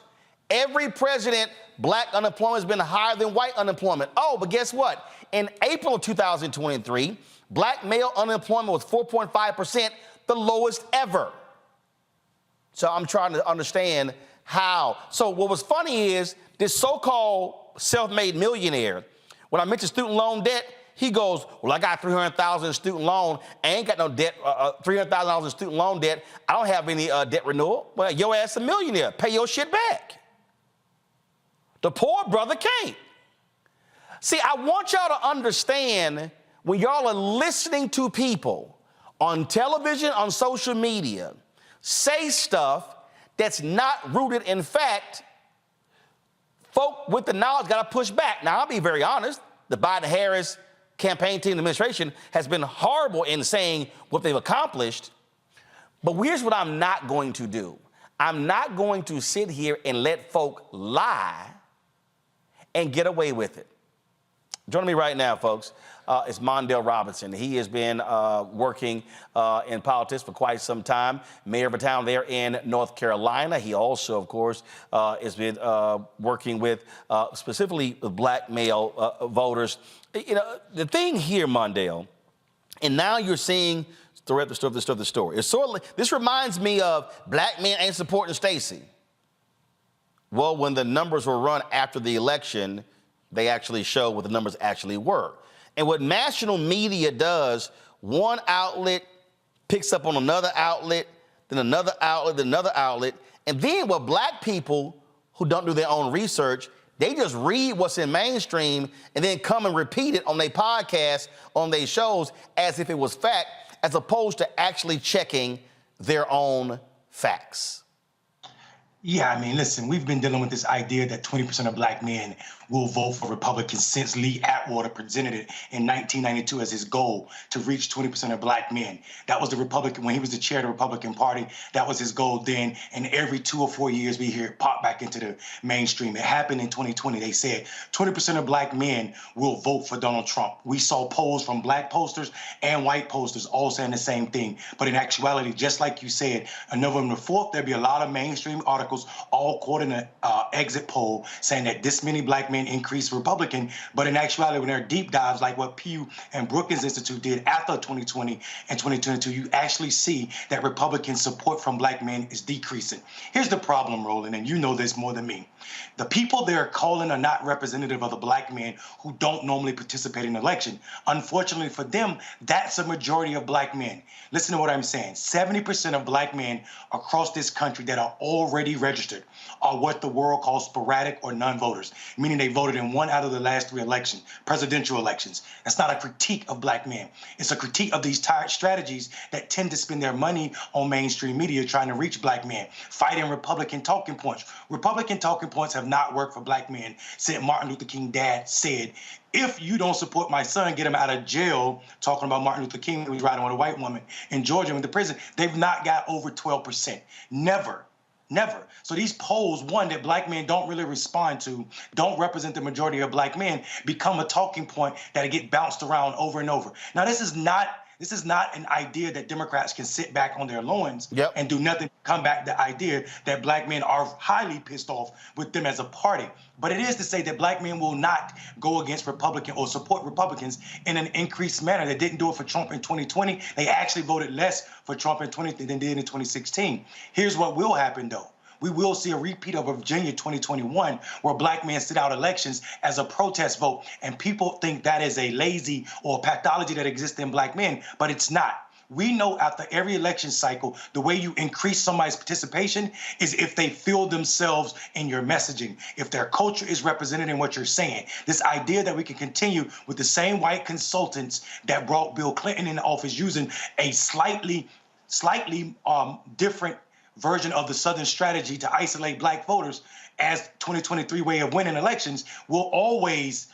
Every president, black unemployment has been higher than white unemployment. Oh, but guess what? In April of 2023, black male unemployment was 4.5%, the lowest ever. So I'm trying to understand how. So what was funny is this so-called self-made millionaire, when I mentioned student loan debt, he goes, well, I got $300,000 in student loan. I ain't got no debt, $300,000 in student loan debt. I don't have any debt renewal. Well, your ass a millionaire. Pay your shit back. The poor brother can't. See, I want y'all to understand when y'all are listening to people on television, on social media, say stuff that's not rooted in fact, folk with the knowledge got to push back. Now, I'll be very honest. The Biden-Harris campaign team administration has been horrible in saying what they've accomplished. But here's what I'm not going to do. I'm not going to sit here and let folk lie and get away with it. Joining me right now, folks, is Mondale Robinson. He has been working in politics for quite some time, mayor of a town there in North Carolina. He also, of course, has been working with specifically with black male voters. You know, the thing here, Mondale, and now you're seeing the story. It's sort of, this reminds me of black men ain't supporting Stacey. Well, when the numbers were run after the election, they actually show what the numbers actually were. And what national media does, one outlet picks up on another outlet, then another outlet, then another outlet. And then what black people who don't do their own research, they just read what's in mainstream and then come and repeat it on their podcasts, on their shows, as if it was fact, as opposed to actually checking their own facts. Yeah, I mean, listen, we've been dealing with this idea that 20% of black men will vote for Republicans since Lee Atwater presented it in 1992 as his goal to reach 20% of black men. That was the Republican, when he was the chair of the Republican Party, that was his goal then. And every 2 or 4 years, we hear it pop back into the mainstream. It happened in 2020. They said 20% of black men will vote for Donald Trump. We saw polls from black posters and white posters all saying the same thing. But in actuality, just like you said, on November 4th, there'll be a lot of mainstream articles all quoting an exit poll saying that this many black men increased Republican. But in actuality, when there are deep dives like what Pew and Brookings Institute did after 2020 and 2022, you actually see that Republican support from black men is decreasing. Here's the problem, Roland, and you know this more than me. The people they're calling are not representative of the black men who don't normally participate in the election. Unfortunately for them, that's a majority of black men. Listen to what I'm saying. 70% of black men across this country that are already registered are what the world calls sporadic or non-voters, meaning they voted in 1 out of the last 3 elections, presidential elections. That's not a critique of black men. It's a critique of these tired strategies that tend to spend their money on mainstream media trying to reach black men, fighting Republican talking points. Republican talking points have not worked for black men since Martin Luther King dad said, if you don't support my son, get him out of jail, talking about Martin Luther King who was riding with a white woman in Georgia in the prison. They've not got over 12%. Never. Never. So these polls, one, that black men don't really respond to, don't represent the majority of black men, become a talking point that get bounced around over and over. Now, this is not This is not an idea that Democrats can sit back on their loins Yep. and do nothing, come back the idea that black men are highly pissed off with them as a party. But it is to say that black men will not go against Republican or support Republicans in an increased manner. They didn't do it for Trump in 2020. They actually voted less for Trump in 2020 than did in 2016. Here's what will happen, though. We will see a repeat of Virginia 2021, where black men sit out elections as a protest vote. And people think that is a lazy or pathology that exists in black men, but it's not. We know after every election cycle, the way you increase somebody's participation is if they feel themselves in your messaging, if their culture is represented in what you're saying. This idea that we can continue with the same white consultants that brought Bill Clinton in office using a slightly different version of the Southern strategy to isolate black voters as 2023 way of winning elections will always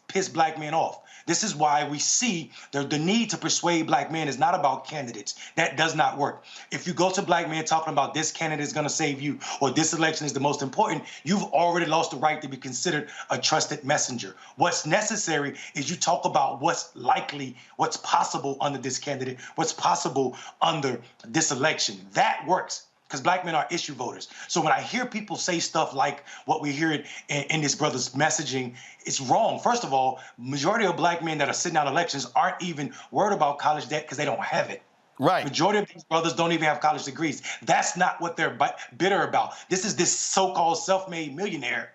piss black men off. This is why we see the need to persuade black men is not about candidates. That does not work. If you go to black men talking about this candidate is going to save you or this election is the most important, you've already lost the right to be considered a trusted messenger. What's necessary is you talk about what's likely, what's possible under this candidate, what's possible under this election. That works. Because black men are issue voters. So when I hear people say stuff like what we hear in this brother's messaging, it's wrong. First of all, majority of black men that are sitting out elections aren't even worried about college debt because they don't have it. Right. Majority of these brothers don't even have college degrees. That's not what they're bitter about. This is this so-called self-made millionaire.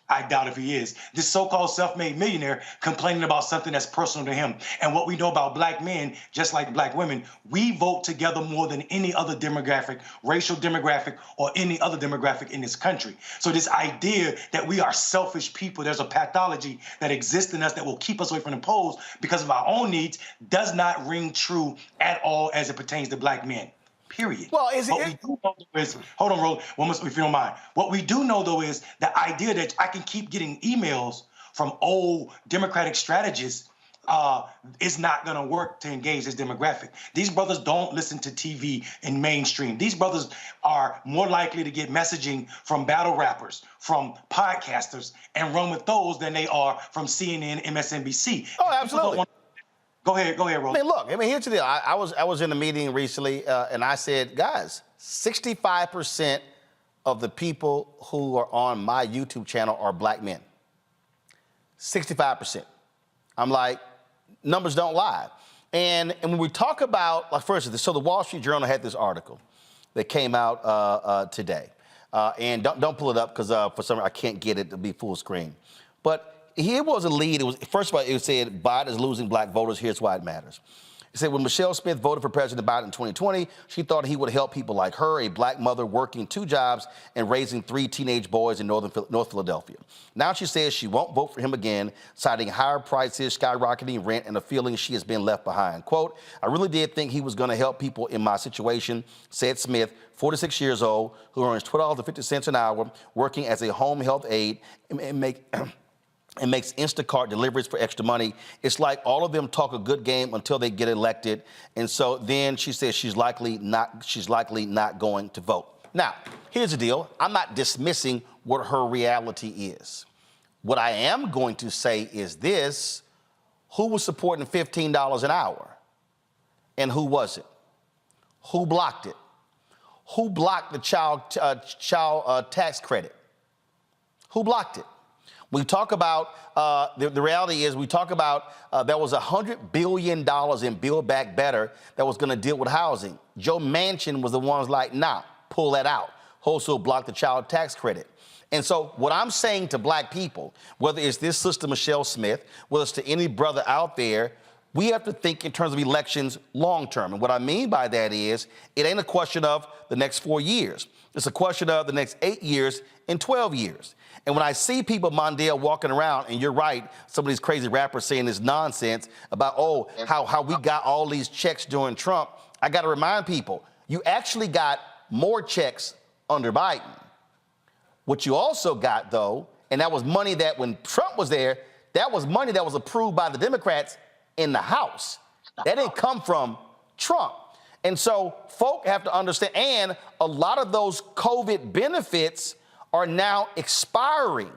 I doubt if he is. This so-called self-made millionaire complaining about something that's personal to him. And what we know about black men, just like black women, we vote together more than any other demographic, racial demographic, or any other demographic in this country. So this idea that we are selfish people, there's a pathology that exists in us that will keep us away from the polls because of our own needs, does not ring true at all as it pertains to black men. Period. Well, is what we do know is, hold on, Roland, if you don't mind. What we do know, though, is the idea that I can keep getting emails from old Democratic strategists is not going to work to engage this demographic. These brothers don't listen to TV and mainstream. These brothers are more likely to get messaging from battle rappers, from podcasters, and run with those than they are from CNN, MSNBC. Oh, absolutely. Go ahead, Roland. I mean, look, here's the deal. I was in a meeting recently, and I said, guys, 65% of the people who are on my YouTube channel are black men. 65%. I'm like, numbers don't lie. And when we talk about, like, for instance, so the Wall Street Journal had this article that came out today. And don't pull it up because for some reason I can't get it to be full screen. But here was a lead. It was, first of all, it said Biden is losing black voters. Here's why it matters. It said when Michelle Smith voted for President Biden in 2020, she thought he would help people like her, a black mother working 2 jobs and raising 3 teenage boys in North Philadelphia. Now she says she won't vote for him again, citing higher prices, skyrocketing rent, and a feeling she has been left behind. Quote, I really did think he was going to help people in my situation, said Smith, 46 years old, who earns $12.50 an hour, working as a home health aide and makes Instacart deliveries for extra money. It's like all of them talk a good game until they get elected. And so then she says she's likely not going to vote. Now, here's the deal. I'm not dismissing what her reality is. What I am going to say is this: who was supporting $15 an hour? And who wasn't? Who blocked it? Who blocked the child tax credit? Who blocked it? We talk about, the reality is we talk about there was $100 billion in Build Back Better that was going to deal with housing. Joe Manchin was the ones like, nah, pull that out. Also block the child tax credit. And so what I'm saying to black people, whether it's this sister Michelle Smith, whether it's to any brother out there, we have to think in terms of elections long term. And what I mean by that is it ain't a question of the next 4 years. It's a question of the next 8 years and 12 years. And when I see people, Mondale, walking around, and you're right, some of these crazy rappers saying this nonsense about, oh, how we got all these checks during Trump, I got to remind people, you actually got more checks under Biden. What you also got, though, and that was money that when Trump was there, that was money that was approved by the Democrats in the House. That didn't come from Trump. And so folk have to understand, and a lot of those COVID benefits are now expiring,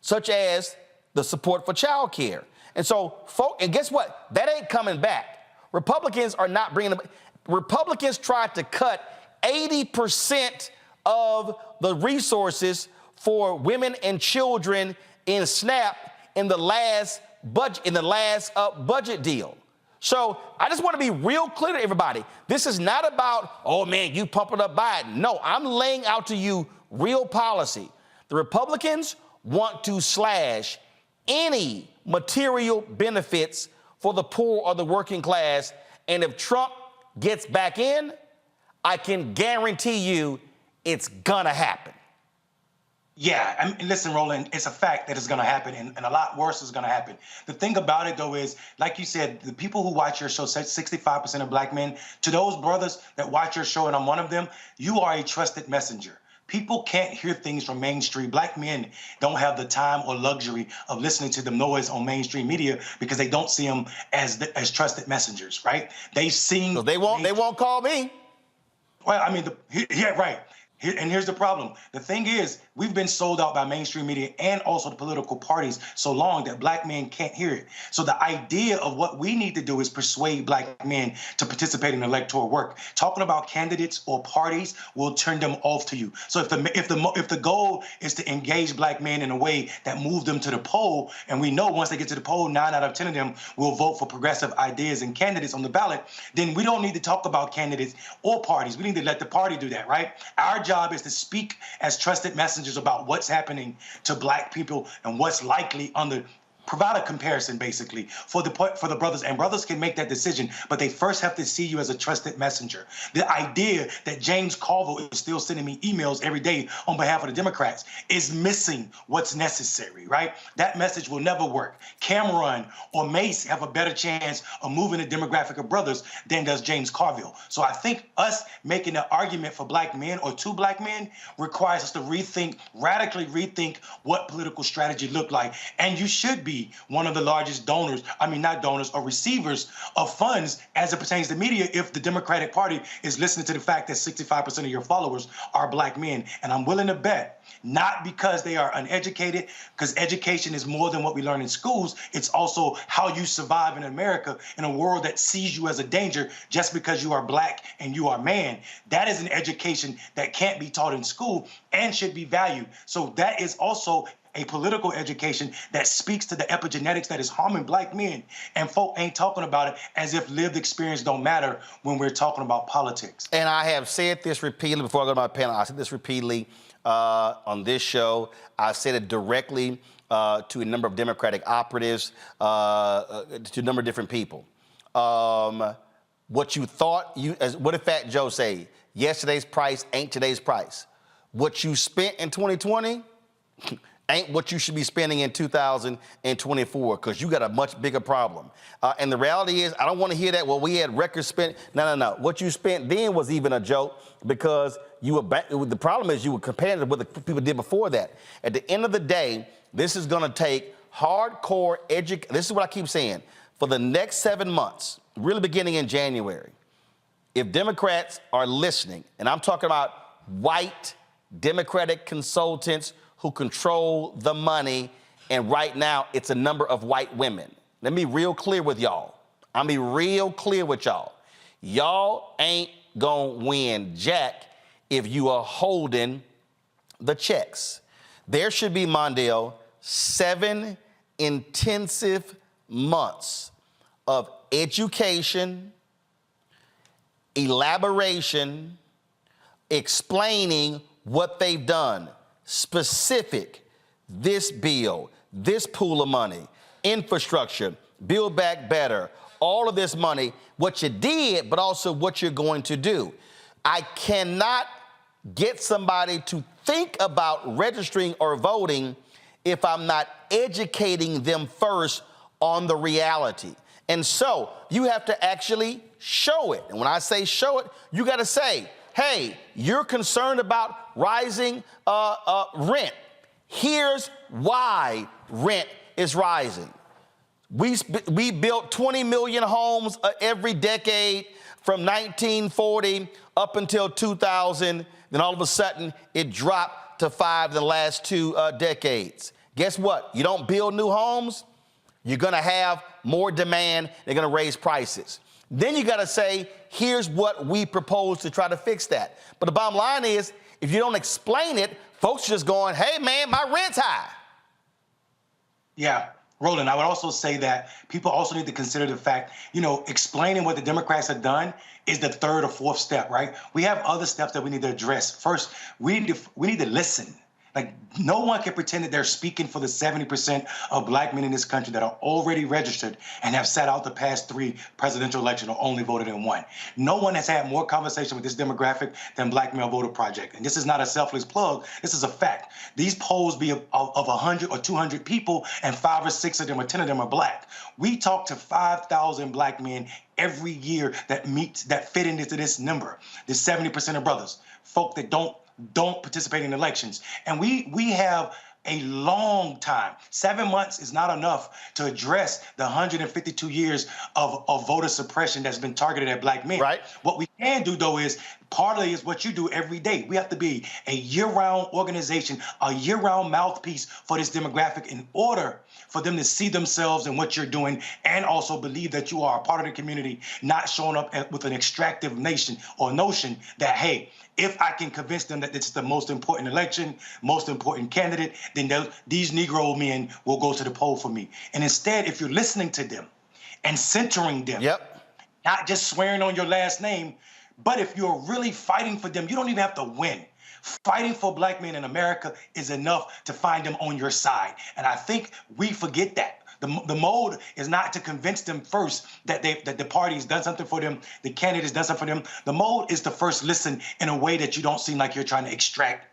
such as the support for child care. And so, and guess what? That ain't coming back. Republicans are not bringing them. Republicans tried to cut 80% of the resources for women and children in SNAP in the last budget deal. So I just want to be real clear to everybody. This is not about, oh man, you pumping up Biden. No, I'm laying out to you real policy. The Republicans want to slash any material benefits for the poor or the working class. And if Trump gets back in, I can guarantee you it's gonna happen. Yeah, I mean, listen, Roland, it's a fact that it's going to happen, and a lot worse is going to happen. The thing about it, though, is, like you said, the people who watch your show, 65% of black men, to those brothers that watch your show, and I'm one of them, you are a trusted messenger. People can't hear things from mainstream. Black men don't have the time or luxury of listening to the noise on mainstream media because they don't see them as trusted messengers, right? They've seen... So they won't call me. Well, I mean, yeah, right. And here's the problem. The thing is, we've been sold out by mainstream media and also the political parties so long that black men can't hear it. So the idea of what we need to do is persuade black men to participate in electoral work. Talking about candidates or parties will turn them off to you. So if the goal is to engage black men in a way that moves them to the poll, and we know once they get to the poll, 9 out of 10 of them will vote for progressive ideas and candidates on the ballot, then we don't need to talk about candidates or parties. We need to let the party do that, right? Our job is to speak as trusted messengers about what's happening to black people and what's likely provide a comparison, basically, for the brothers. And brothers can make that decision, but they first have to see you as a trusted messenger. The idea that James Carville is still sending me emails every day on behalf of the Democrats is missing what's necessary, right? That message will never work. Cameron or Mace have a better chance of moving the demographic of brothers than does James Carville. So I think us making an argument for black men or to black men requires us to radically rethink what political strategy look like. And you should be one of the largest or receivers of funds as it pertains to media if the Democratic Party is listening to the fact that 65% of your followers are black men. And I'm willing to bet, not because they are uneducated, because education is more than what we learn in schools. It's also how you survive in America in a world that sees you as a danger just because you are black and you are man. That is an education that can't be taught in school and should be valued. So that is also a political education that speaks to the epigenetics that is harming black men. And folk ain't talking about it as if lived experience don't matter when we're talking about politics. And I have said this repeatedly before I go to my panel. I said this repeatedly on this show. I've said it directly to a number of Democratic operatives, to a number of different people. What you thought, what did Fat Joe say? Yesterday's price ain't today's price. What you spent in 2020 ain't what you should be spending in 2024, because you got a much bigger problem. And the reality is, I don't want to hear that, well, we had record spent. No. What you spent then was even a joke, because the problem is you were comparing to what the people did before that. At the end of the day, this is going to take hardcore education. This is what I keep saying. For the next 7 months, really beginning in January, if Democrats are listening, and I'm talking about white Democratic consultants who control the money, and right now it's a number of white women. Let me be real clear with y'all. I'll be real clear with y'all. Y'all ain't gonna win jack if you are holding the checks. There should be, Mondale, 7 intensive months of education, elaboration, explaining what they've done. Specific, this bill, this pool of money, infrastructure, Build Back Better, all of this money, what you did, but also what you're going to do. I cannot get somebody to think about registering or voting if I'm not educating them first on the reality. And so you have to actually show it. And when I say show it, you got to say, hey, you're concerned about rising rent. Here's why rent is rising. We built 20 million homes every decade from 1940 up until 2000. Then all of a sudden, it dropped to 5 in the last 2 decades. Guess what? You don't build new homes, You're going to have more demand. They're going to raise prices. Then you got to say, here's what we propose to try to fix that. But the bottom line is, if you don't explain it, folks are just going, hey, man, my rent's high. Yeah. Roland, I would also say that people also need to consider the fact, explaining what the Democrats have done is the third or fourth step, right? We have other steps that we need to address. First, we need to listen. Like, no one can pretend that they're speaking for the 70% of black men in this country that are already registered and have sat out the past 3 presidential elections or only voted in 1. No one has had more conversation with this demographic than Black Male Voter Project. And this is not a selfless plug. This is a fact. These polls be of 100 or 200 people, and 5 or 6 of them or 10 of them are black. We talk to 5,000 black men every year that fit into this number, the 70% of brothers, folk that don't participate in elections. And we have a long time. 7 months is not enough to address the 152 years of voter suppression that's been targeted at black men. Right. What we can do, though, is partly is what you do every day. We have to be a year-round organization, a year-round mouthpiece for this demographic in order for them to see themselves in what you're doing and also believe that you are a part of the community, not showing up with an extractive notion that, hey, if I can convince them that it's the most important election, most important candidate, then these Negro men will go to the poll for me. And instead, if you're listening to them and centering them, not just swearing on your last name, but if you're really fighting for them, you don't even have to win. Fighting for black men in America is enough to find them on your side. And I think we forget that. The mode is not to convince them first that the party has done something for them, the candidate has done something for them. The mode is to first listen in a way that you don't seem like you're trying to extract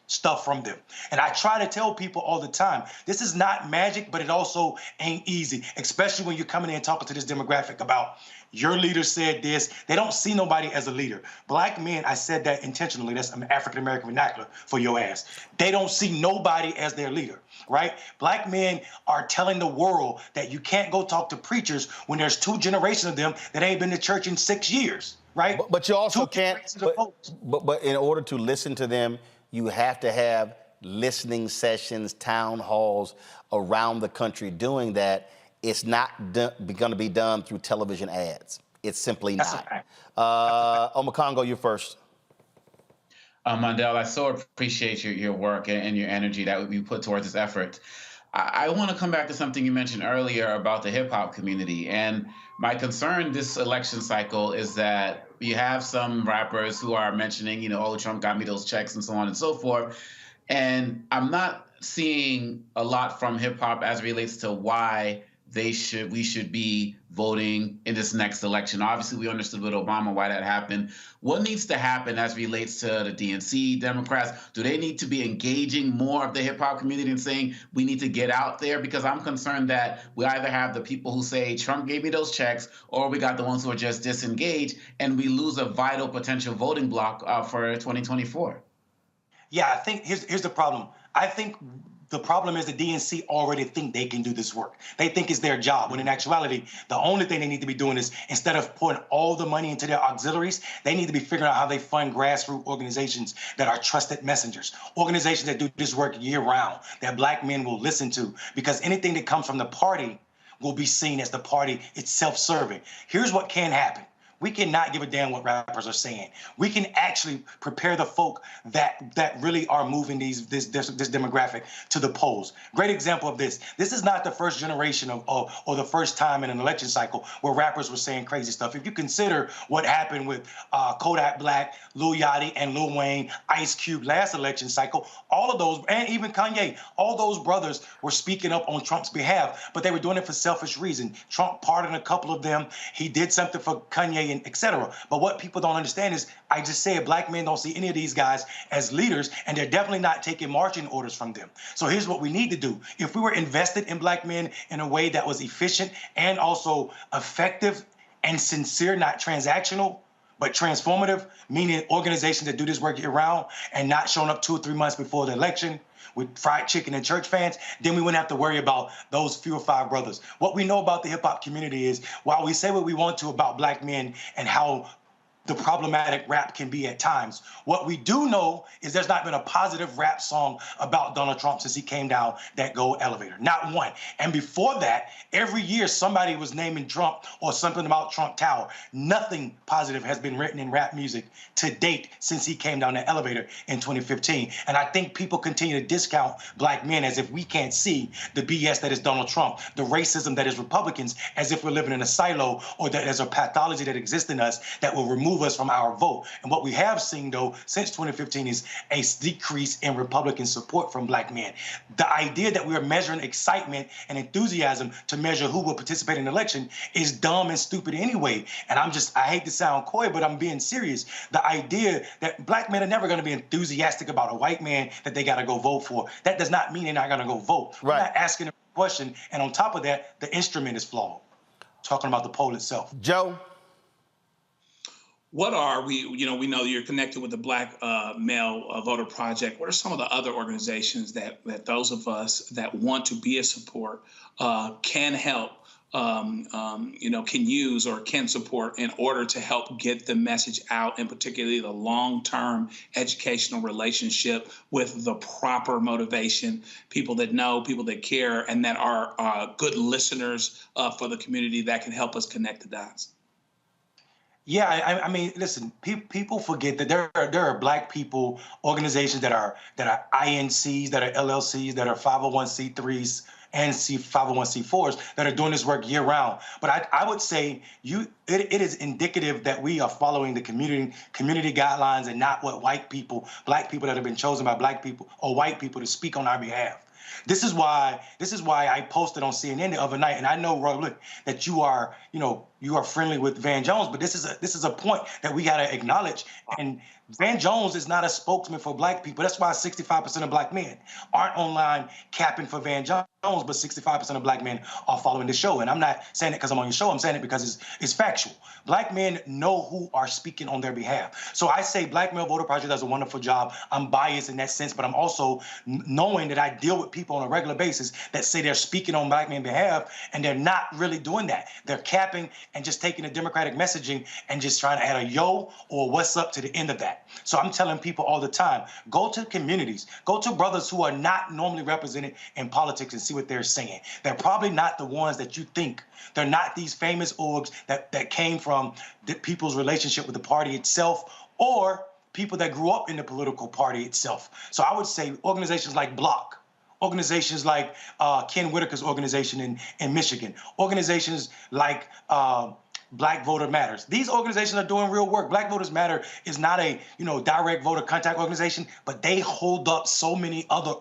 stuff from them. And I try to tell people all the time, this is not magic, but it also ain't easy, especially when you're coming in and talking to this demographic about your leader said this. They don't see nobody as a leader. Black men, I said that intentionally, that's an African-American vernacular for your ass. They don't see nobody as their leader, right? Black men are telling the world that you can't go talk to preachers when there's 2 generations of them that ain't been to church in 6 years, right? But you also can't, but in order to listen to them, you have to have listening sessions, town halls around the country doing that. It's not going to be done through television ads. It's simply not. Omakongo, you first. Mondale, I so appreciate your work and your energy that you put towards this effort. I want to come back to something you mentioned earlier about the hip-hop community. And my concern this election cycle is that you have some rappers who are mentioning, oh, Trump got me those checks and so on and so forth. And I'm not seeing a lot from hip-hop as it relates to why we should be voting in this next election. Obviously, we understood with Obama why that happened. What needs to happen as relates to the DNC, Democrats? Do they need to be engaging more of the hip-hop community and saying we need to get out there? Because I'm concerned that we either have the people who say Trump gave me those checks, or we got the ones who are just disengaged, and we lose a vital potential voting block for 2024. Yeah, I think here's the problem. I think the problem is the DNC already think they can do this work. They think it's their job, when in actuality, the only thing they need to be doing is, instead of pouring all the money into their auxiliaries, they need to be figuring out how they fund grassroots organizations that are trusted messengers, organizations that do this work year-round, that black men will listen to, because anything that comes from the party will be seen as the party it's self-serving. Here's what can happen. We cannot give a damn what rappers are saying. We can actually prepare the folk that really are moving this demographic to the polls. Great example of this. This is not the first generation or the first time in an election cycle where rappers were saying crazy stuff. If you consider what happened with Kodak Black, Lil Yachty, and Lil Wayne, Ice Cube last election cycle, all of those, and even Kanye, all those brothers were speaking up on Trump's behalf, but they were doing it for selfish reasons. Trump pardoned a couple of them. He did something for Kanye, and etc. But what people don't understand is, I just said, black men don't see any of these guys as leaders, and they're definitely not taking marching orders from them. So here's what we need to do. If we were invested in black men in a way that was efficient and also effective and sincere, not transactional, but transformative, meaning organizations that do this work year-round and not showing up 2 or 3 months before the election with fried chicken and church fans, then we wouldn't have to worry about those few or 5 brothers. What we know about the hip-hop community is, while we say what we want to about black men and how the problematic rap can be at times. What we do know is there's not been a positive rap song about Donald Trump since he came down that gold elevator. Not one. And before that, every year somebody was naming Trump or something about Trump Tower. Nothing positive has been written in rap music to date since he came down the elevator in 2015. And I think people continue to discount black men as if we can't see the BS that is Donald Trump, the racism that is Republicans, as if we're living in a silo or that there's a pathology that exists in us that will remove us from our vote. And what we have seen, though, since 2015 is a decrease in Republican support from black men. The idea that we are measuring excitement and enthusiasm to measure who will participate in the election is dumb and stupid anyway. And I hate to sound coy, but I'm being serious. The idea that black men are never going to be enthusiastic about a white man that they got to go vote for, that does not mean they're not going to go vote. Right. We're not asking a question. And on top of that, the instrument is flawed. Talking about the poll itself. Joe? What are we, we know you're connected with the Black Male Voter Project. What are some of the other organizations that those of us that want to be a support can help, can use or can support in order to help get the message out, and particularly the long-term educational relationship with the proper motivation, people that know, people that care, and that are good listeners for the community that can help us connect the dots? Yeah, I mean, listen, people forget that there are black people organizations that are INCs, that are LLCs, that are 501c3s and 501c4s that are doing this work year round. But I would say it is indicative that we are following the community guidelines and not what black people that have been chosen by black people or white people to speak on our behalf. This is why I posted on CNN the other night, and I know, Roland, that you are friendly with Van Jones, but this is a point that we got to acknowledge. And Van Jones is not a spokesman for black people. That's why 65% of black men aren't online capping for Van Jones, but 65% of black men are following the show. And I'm not saying it because I'm on your show. I'm saying it because it's factual. Black men know who are speaking on their behalf. So I say Black Male Voter Project does a wonderful job. I'm biased in that sense, but I'm also knowing that I deal with people on a regular basis that say they're speaking on black men's behalf, and they're not really doing that. They're capping and just taking the Democratic messaging and just trying to add a yo or what's up to the end of that. So I'm telling people all the time, go to communities, go to brothers who are not normally represented in politics and see what they're saying. They're probably not the ones that you think. They're not these famous orgs that came from the people's relationship with the party itself or people that grew up in the political party itself. So I would say organizations like Block, organizations like Ken Whitaker's organization in Michigan, organizations like Black Voter Matters. These organizations are doing real work. Black Voters Matter is not a direct voter contact organization, but they hold up so many other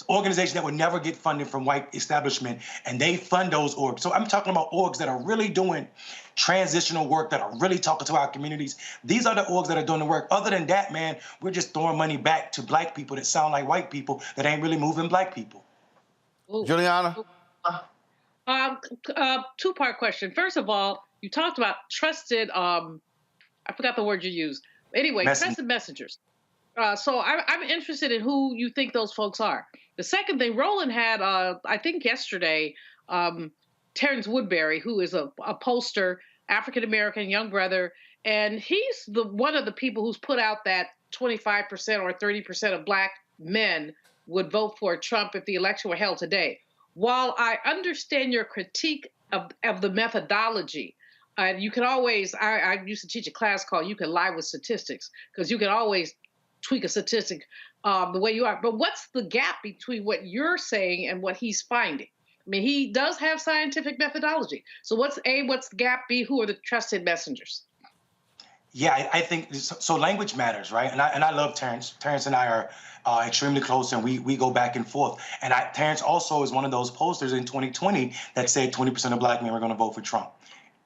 organizations that would never get funding from white establishment, and they fund those orgs. So I'm talking about orgs that are really doing transitional work, that are really talking to our communities. These are the orgs that are doing the work. Other than that, man, we're just throwing money back to black people that sound like white people that ain't really moving black people. Juliana? Two-part question. First of all, you talked about trusted, I forgot the word you used. Anyway, trusted messengers. So I'm interested in who you think those folks are. The second thing, Roland had, I think yesterday, Terrence Woodbury, who is a pollster, African-American young brother, and he's one of the people who's put out that 25% or 30% of black men would vote for Trump if the election were held today. While I understand your critique of the methodology, you can always, I used to teach a class called You Can Lie with Statistics, because you can always tweak a statistic the way you are. But what's the gap between what you're saying and what he's finding? I mean, he does have scientific methodology. So what's the gap? B, who are the trusted messengers? Yeah, I think so. Language matters, right? And I love Terrence. Terrence and I are extremely close, and we go back and forth. And Terrence also is one of those posters in 2020 that said 20% of black men were going to vote for Trump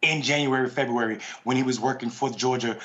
in January, February, when he was working for the Georgia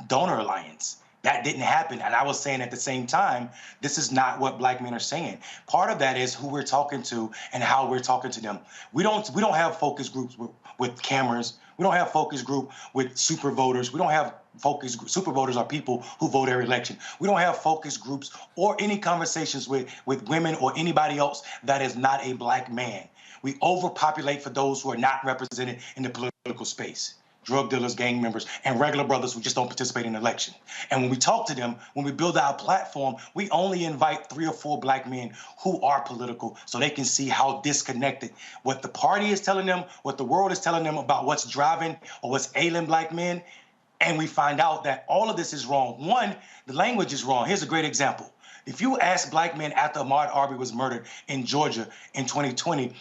Donor Alliance. That didn't happen. And I was saying at the same time, this is not what black men are saying. Part of that is who we're talking to and how we're talking to them. We don't have focus groups with cameras. We don't have focus group with super voters. We don't have focus group. Super voters are people who vote every election. We don't have focus groups or any conversations with women or anybody else that is not a black man. We overpopulate for those who are not represented in the political space. drug dealers, gang members, and regular brothers who just don't participate in the election. And when we talk to them, when we build our platform, we only invite 3 or 4 black men who are political so they can see how disconnected what the party is telling them, what the world is telling them about what's driving or what's ailing black men. And we find out that all of this is wrong. One, the language is wrong. Here's a great example. If you ask black men after Ahmaud Arbery was murdered in Georgia in 2020,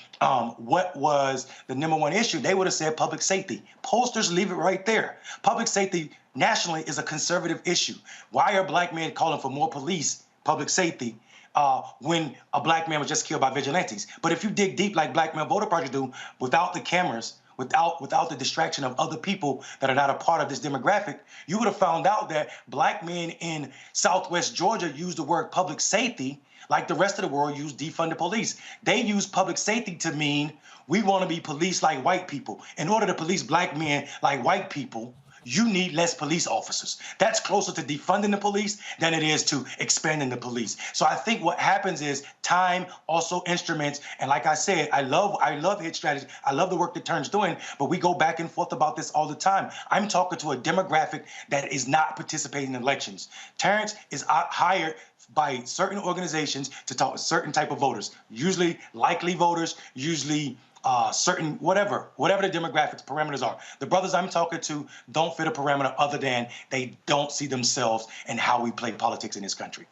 what was the #1 issue, they would have said public safety. Posters leave it right there. Public safety nationally is a conservative issue. Why are black men calling for more police, public safety, when a black man was just killed by vigilantes? But if you dig deep like Black Men Voter Project do, without the cameras, without the distraction of other people that are not a part of this demographic, you would have found out that black men in Southwest Georgia use the word public safety like the rest of the world use defund the police. They use public safety to mean we want to be policed like white people. In order to police black men like white people, you need less police officers. That's closer to defunding the police than it is to expanding the police. So I think what happens is time, also instruments, and like I said, I love hit strategy. I love the work that Terrence doing, but we go back and forth about this all the time. I'm talking to a demographic that is not participating in elections. Terrence is hired by certain organizations to talk to certain type of voters, usually likely voters, usually certain whatever the demographics parameters are. The brothers I'm talking to don't fit a parameter other than they don't see themselves in how we play politics in this country.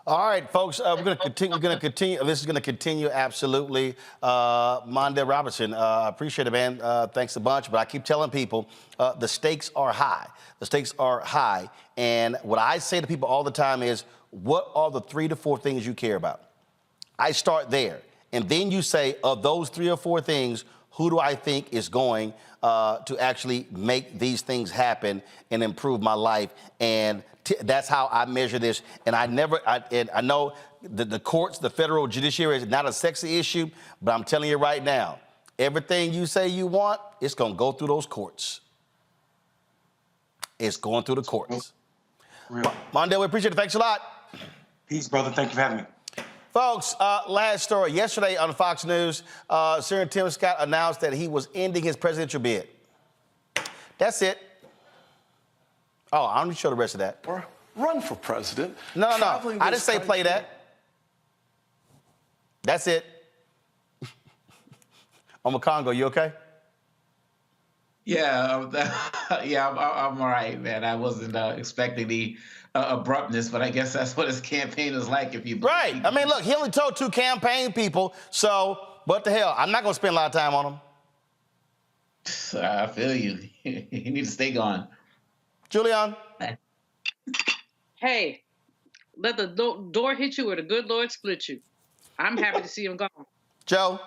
All right, folks, we're going to continue. This is going to continue, absolutely. Mondale Robertson, I appreciate it, man. Thanks a bunch. But I keep telling people the stakes are high. The stakes are high. And what I say to people all the time is, what are the 3 to 4 things you care about? I start there. And then you say, of those 3 or 4 things, who do I think is going to actually make these things happen and improve my life? And that's how I measure this. And I know the courts, the federal judiciary is not a sexy issue, but I'm telling you right now, everything you say you want, it's going to go through those courts. It's going through the courts. Mondale, we appreciate it. Thanks a lot. Peace, brother. Thank you for having me. Folks, last story. Yesterday on Fox News, Senator Tim Scott announced that he was ending his presidential bid. That's it. Oh, I don't need to show the rest of that. Or run for president. No. I didn't say play that. That's it. Congo, you okay? Yeah, I'm all right, man. I wasn't expecting the abruptness, but I guess that's what his campaign is like. If you right. I mean, look, he only told 2 campaign people, so what the hell? I'm not going to spend a lot of time on him. I feel you. You need to stay gone. Julian? Hey, let the door hit you or the good Lord split you. I'm happy to see him gone. Joe?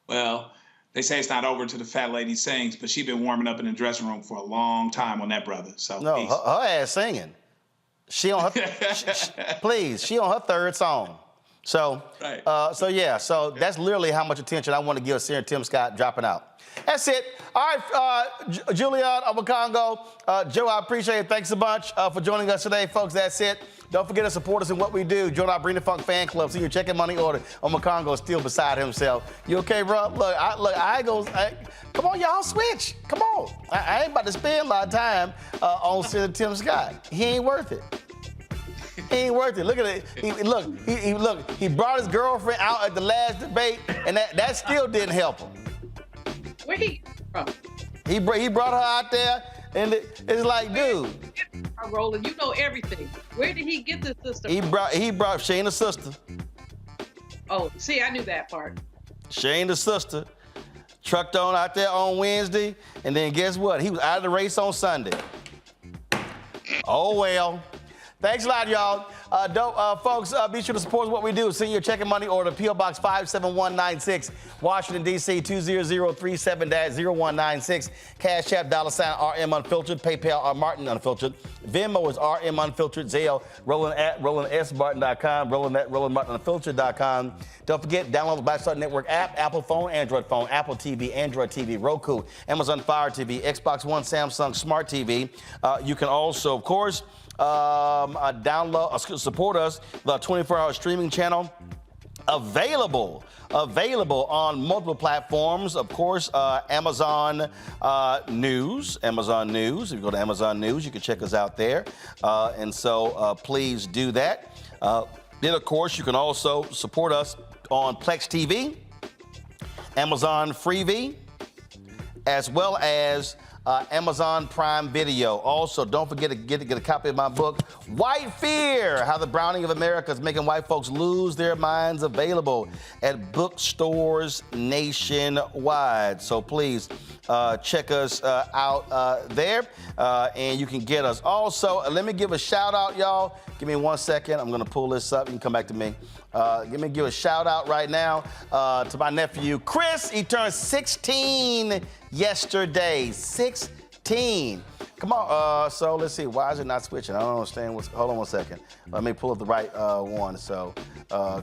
Well, they say it's not over till the fat lady sings, but she's been warming up in the dressing room for a long time on that brother. So no, her ass singing. She on her, she on her 3rd song. So, right. So that's literally how much attention I want to give Senator Tim Scott dropping out. That's it. All right, Julian Congo, Joe, I appreciate it. Thanks a bunch for joining us today, folks. That's it. Don't forget to support us in what we do. Join our Bring the Funk fan club. See your checking money order. Congo is still beside himself. You okay, bro? Come on, y'all, switch. Come on. I ain't about to spend a lot of time on Senator Tim Scott. He ain't worth it. He ain't worth it. Look at it. He brought his girlfriend out at the last debate, and that still didn't help him. Where he from? He brought her out there, and it's like, dude. Roland, you know everything. Where did he get this sister from? He brought Shayna's sister. Oh, see, I knew that part. Shayna's sister trucked on out there on Wednesday, and then guess what? He was out of the race on Sunday. Oh, well. Thanks a lot, y'all. Folks, be sure to support what we do. Send your checking money order, P.O. Box 57196, Washington, D.C. 20037-0196. Cash App, $RM Unfiltered. PayPal, R Martin Unfiltered. Venmo is RM Unfiltered. Zelle, Roland at RolandSMartin.com. Roland at RolandMartinUnfiltered.com. Don't forget, download the Black Star Network app, Apple phone, Android phone, Apple TV, Android TV, Roku, Amazon Fire TV, Xbox One, Samsung Smart TV. You can also, of course, support us, the 24-hour streaming channel available on multiple platforms. Of course, Amazon News. If you go to Amazon News, you can check us out there. And so please do that. Then, of course, you can also support us on Plex TV, Amazon Freevee, as well as Amazon Prime Video. Also, don't forget to get a copy of my book, White Fear, How the Browning of America is Making White Folks Lose Their Minds, available at bookstores nationwide. So please check us out there, and you can get us. Also, let me give a shout out, y'all. Give me 1 second. I'm gonna pull this up. You can come back to me. Give a shout out right now to my nephew, Chris. He turned 16 yesterday. 16. Come on. So let's see. Why is it not switching? I don't understand. Hold on 1 second. Let me pull up the right one. So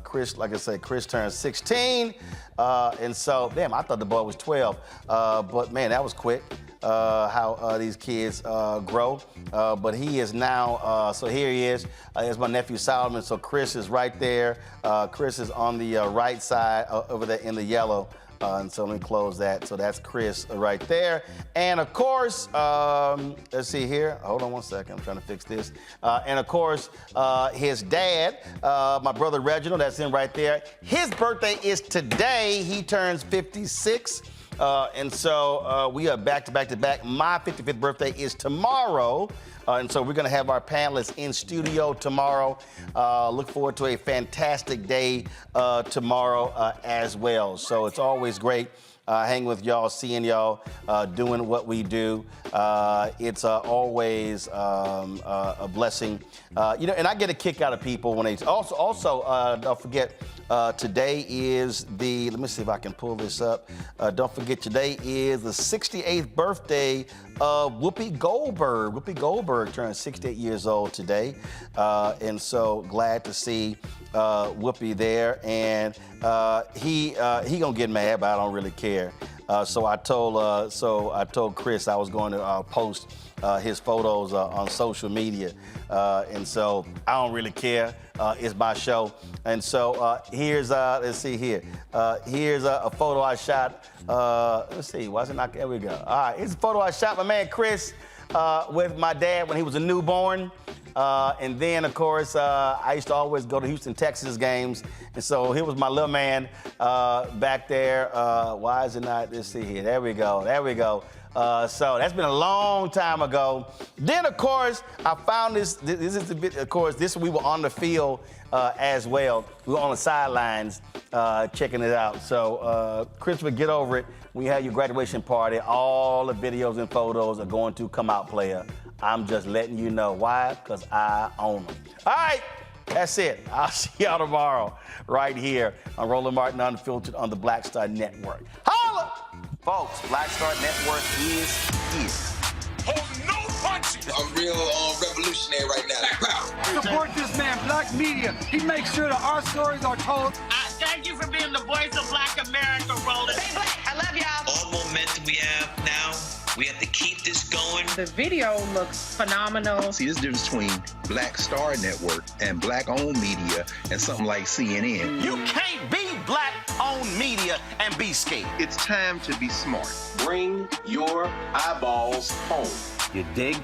Chris, like I said, Chris turned 16. And so, damn, I thought the boy was 12. But man, that was quick. How these kids grow. But he is now, so here he is. Here's my nephew Solomon. So Chris is right there. Chris is on the right side over there in the yellow. And so let me close that. So that's Chris right there. And of course, let's see here. Hold on 1 second. I'm trying to fix this. And of course, his dad, my brother Reginald, that's him right there. His birthday is today. He turns 56. And so we are back to back to back. My 55th birthday is tomorrow. And so we're going to have our panelists in studio tomorrow. Look forward to a fantastic day tomorrow as well. So it's always great hanging with y'all, seeing y'all doing what we do. It's always a blessing. And I get a kick out of people when they also don't forget, today is let me see if I can pull this up. Don't forget, today is the 68th birthday of Whoopi Goldberg. Whoopi Goldberg turned 68 years old today. And so glad to see Whoopi there. And he gonna get mad, but I don't really care. So I told Chris I was going to post his photos on social media. And so I don't really care. It's my show. And so here's, let's see here. Here's a photo I shot. Let's see, why is it not, there we go. All right, here's a photo I shot my man Chris with my dad when he was a newborn. And then, of course, I used to always go to Houston, Texas games. And so here was my little man back there. Why is it not, let's see here. There we go, there we go. So that's been a long time ago. Then, of course, I found this is the bit, of course, we were on the field as well. We were on the sidelines checking it out. So, Christopher, get over it. When you have your graduation party, all the videos and photos are going to come out, player. I'm just letting you know. Why? Because I own them. All right, that's it. I'll see y'all tomorrow right here on Roland Martin Unfiltered on the Black Star Network. Holla! Folks, Black Star Network is here. Hold no punches! I'm real revolutionary right now. Support this man, Black Media. He makes sure that our stories are told. Thank you for being the voice of Black America, Roland. Stay black. I love y'all. All momentum we have now, we have to keep this going. The video looks phenomenal. See, there's a difference between Black Star Network and Black-owned media and something like CNN. You can't be Black-owned media and be scared. It's time to be smart. Bring your eyeballs home. You dig?